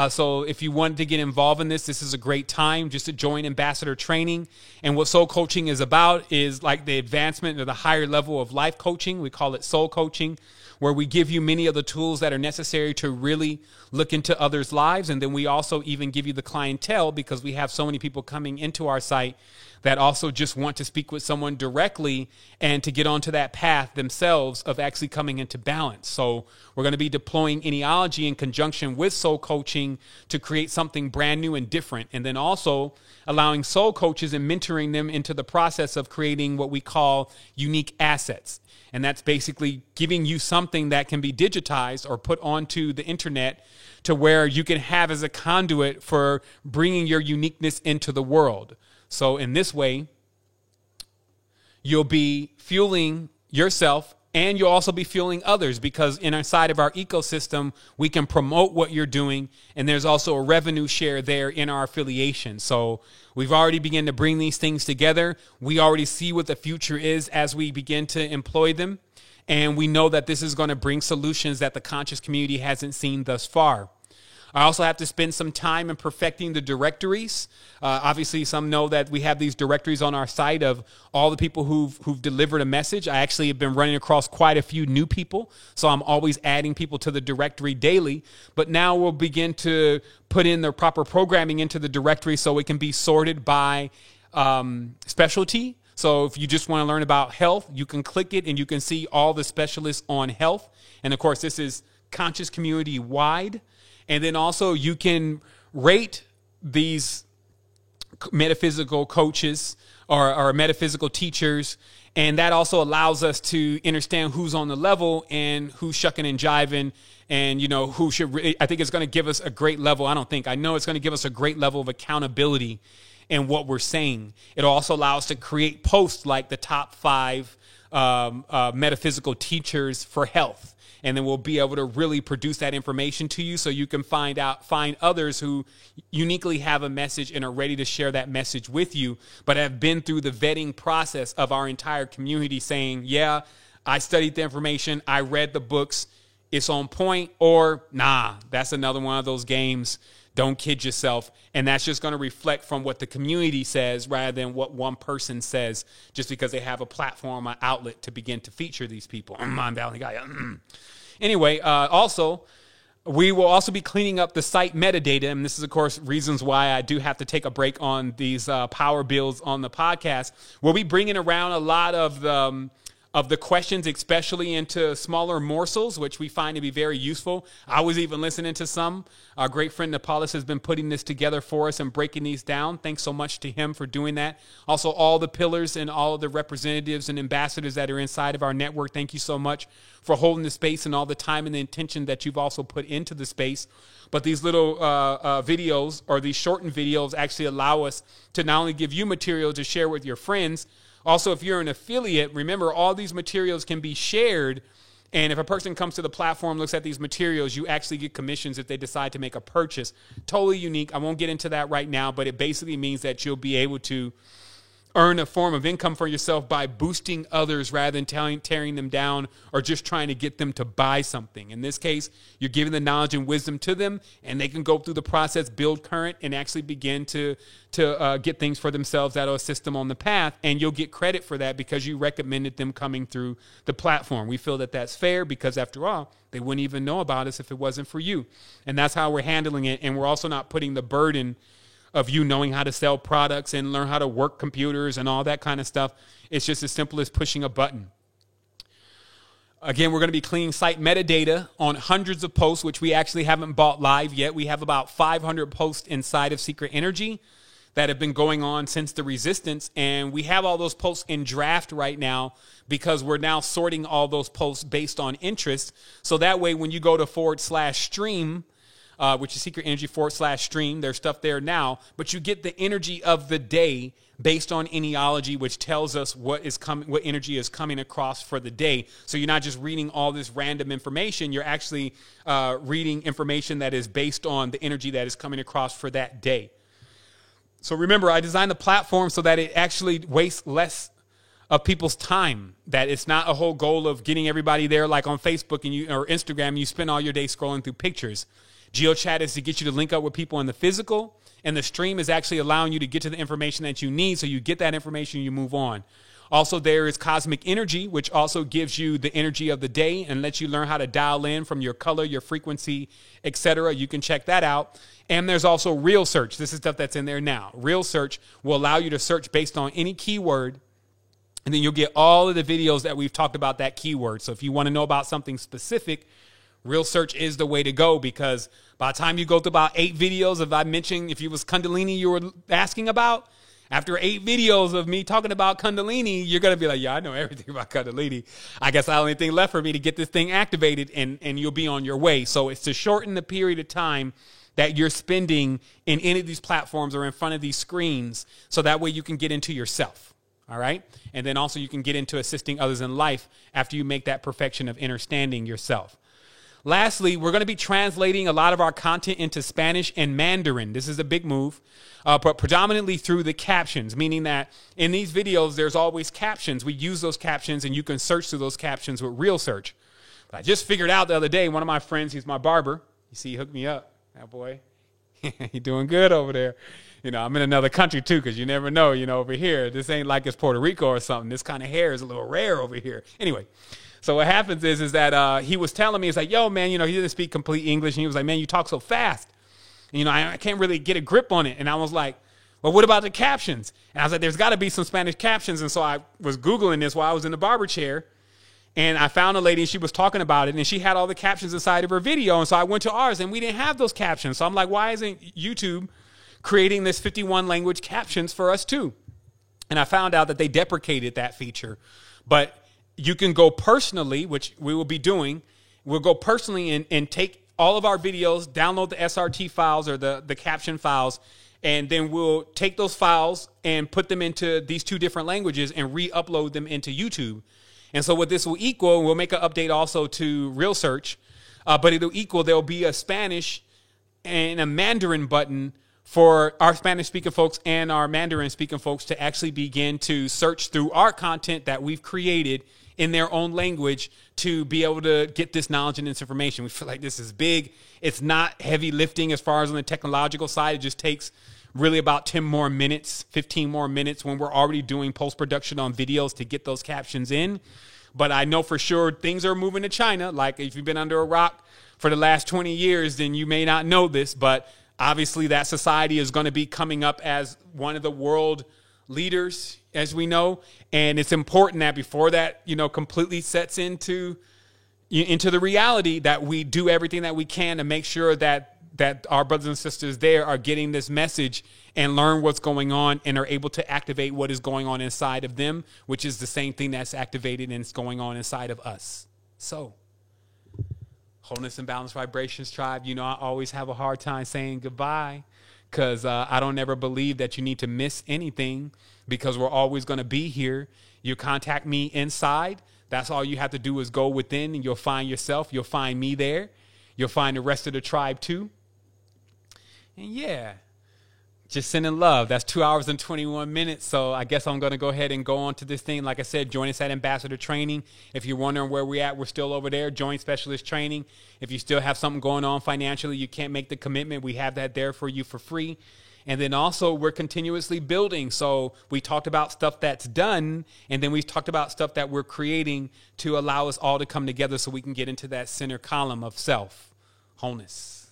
So if you wanted to get involved in this is a great time just to join ambassador training. And what soul coaching is about is like the advancement or the higher level of life coaching. We call it soul coaching, where we give you many of the tools that are necessary to really look into others' lives. And then we also even give you the clientele, because we have so many people coming into our site that also just want to speak with someone directly and to get onto that path themselves of actually coming into balance. So we're going to be deploying Eniology in conjunction with soul coaching to create something brand new and different. And then also allowing soul coaches and mentoring them into the process of creating what we call unique assets. And that's basically giving you something that can be digitized or put onto the internet to where you can have as a conduit for bringing your uniqueness into the world. So in this way, you'll be fueling yourself and you'll also be fueling others, because inside of our ecosystem, we can promote what you're doing. And there's also a revenue share there in our affiliation. So we've already begun to bring these things together. We already see what the future is as we begin to employ them. And we know that this is going to bring solutions that the conscious community hasn't seen thus far. I also have to spend some time in perfecting the directories. Obviously, some know that we have these directories on our site of all the people who've delivered a message. I actually have been running across quite a few new people, so I'm always adding people to the directory daily. But now we'll begin to put in the proper programming into the directory so it can be sorted by specialty. So if you just want to learn about health, you can click it and you can see all the specialists on health. And of course, this is conscious community wide. And then also you can rate these metaphysical coaches or metaphysical teachers. And that also allows us to understand who's on the level and who's shucking and jiving and, you know, who should. I think it's going to give us a great level. I know it's going to give us a great level of accountability in what we're saying. It'll also allow us to create posts like the top 5 metaphysical teachers for health. And then we'll be able to really produce that information to you so you can find others who uniquely have a message and are ready to share that message with you, but have been through the vetting process of our entire community saying, yeah, I studied the information, I read the books, it's on point, or nah, that's another one of those games. Don't kid yourself. And that's just going to reflect from what the community says rather than what one person says, just because they have a platform, an outlet to begin to feature these people. I'm Valley Guy. Anyway, also, we will also be cleaning up the site metadata. And this is, of course, reasons why I do have to take a break on these power builds on the podcast. We'll be bringing around a lot of the questions, especially into smaller morsels, which we find to be very useful. I was even listening to some. Our great friend Napolis has been putting this together for us and breaking these down. Thanks so much to him for doing that. Also, all the pillars and all of the representatives and ambassadors that are inside of our network, thank you so much for holding the space and all the time and the intention that you've also put into the space. But these little videos, or these shortened videos, actually allow us to not only give you material to share with your friends. Also, if you're an affiliate, remember all these materials can be shared. And if a person comes to the platform, looks at these materials, you actually get commissions if they decide to make a purchase. Totally unique. I won't get into that right now, but it basically means that you'll be able to earn a form of income for yourself by boosting others rather than tearing them down or just trying to get them to buy something. In this case, you're giving the knowledge and wisdom to them, and they can go through the process, build current, and actually begin to get things for themselves that'll assist them on the path, and you'll get credit for that because you recommended them coming through the platform. We feel that that's fair because, after all, they wouldn't even know about us if it wasn't for you. And that's how we're handling it, and we're also not putting the burden of you knowing how to sell products and learn how to work computers and all that kind of stuff. It's just as simple as pushing a button. Again, we're going to be cleaning site metadata on hundreds of posts, which we actually haven't bought live yet. We have about 500 posts inside of Secret Energy that have been going on since the Resistance, and we have all those posts in draft right now because we're now sorting all those posts based on interest. So that way, when you go to /stream, which is Secret Energy /stream. There's stuff there now, but you get the energy of the day based on Eneology, which tells us what energy is coming across for the day. So you're not just reading all this random information. You're actually reading information that is based on the energy that is coming across for that day. So remember, I designed the platform so that it actually wastes less of people's time, that it's not a whole goal of getting everybody there like on Facebook or Instagram. You spend all your day scrolling through pictures. GeoChat is to get you to link up with people in the physical, and the stream is actually allowing you to get to the information that you need, so you get that information and you move on. Also, there is Cosmic Energy, which also gives you the energy of the day and lets you learn how to dial in from your color, your frequency, etc. You can check that out. And there's also Real Search. This is stuff that's in there now. Real Search will allow you to search based on any keyword, and then you'll get all of the videos that we've talked about that keyword. So if you want to know about something specific, Real Search is the way to go, because by the time you go through about 8 videos of I mentioned, if it was Kundalini you were asking about, after 8 videos of me talking about Kundalini, you're going to be like, yeah, I know everything about Kundalini. I guess the only thing left for me to get this thing activated, and you'll be on your way. So it's to shorten the period of time that you're spending in any of these platforms or in front of these screens, so that way you can get into yourself. All right. And then also you can get into assisting others in life after you make that perfection of understanding yourself. Lastly, we're going to be translating a lot of our content into Spanish and Mandarin. This is a big move, but predominantly through the captions, meaning that in these videos, there's always captions. We use those captions, and you can search through those captions with Real Search. But I just figured out the other day, one of my friends, he's my barber. You see, he hooked me up. That boy, he's doing good over there. You know, I'm in another country, too, because you never know, over here. This ain't like it's Puerto Rico or something. This kind of hair is a little rare over here. Anyway. So what happens is that he was telling me, it's like, yo, man, he didn't speak complete English. And he was like, man, you talk so fast. And, I can't really get a grip on it. And I was like, well, what about the captions? And I was like, there's got to be some Spanish captions. And so I was Googling this while I was in the barber chair. And I found a lady, and she was talking about it. And she had all the captions inside of her video. And so I went to ours, and we didn't have those captions. So I'm like, why isn't YouTube creating this 51 language captions for us, too? And I found out that they deprecated that feature. But you can go personally, which we will be doing. We'll go personally and take all of our videos, download the SRT files or the caption files, And then we'll take those files and put them into these 2 different languages and re-upload them into YouTube. And so what this will equal, we'll make an update also to Real Search, but it'll equal, there'll be a Spanish and a Mandarin button for our Spanish-speaking folks and our Mandarin-speaking folks to actually begin to search through our content that we've created in their own language to be able to get this knowledge and this information. We feel like this is big. It's not heavy lifting as far as on the technological side. It just takes really about 10 more minutes, 15 more minutes when we're already doing post-production on videos to get those captions in. But I know for sure things are moving to China. Like if you've been under a rock for the last 20 years, then you may not know this, but obviously that society is going to be coming up as one of the world leaders, as we know. And it's important that before that, completely sets into the reality, that we do everything that we can to make sure that our brothers and sisters there are getting this message and learn what's going on and are able to activate what is going on inside of them, which is the same thing that's activated and it's going on inside of us. So, Wholeness and Balanced Vibrations Tribe, I always have a hard time saying goodbye because I don't ever believe that you need to miss anything because we're always going to be here. You contact me inside. That's all you have to do is go within and you'll find yourself. You'll find me there. You'll find the rest of the tribe too. And yeah, just sending love. That's 2 hours and 21 minutes. So I guess I'm going to go ahead and go on to this thing. Like I said, join us at Ambassador Training. If you're wondering where we're at, we're still over there. Joint Specialist Training. If you still have something going on financially, you can't make the commitment, we have that there for you for free. And then also we're continuously building. So we talked about stuff that's done, and then we've talked about stuff that we're creating to allow us all to come together so we can get into that center column of self, wholeness.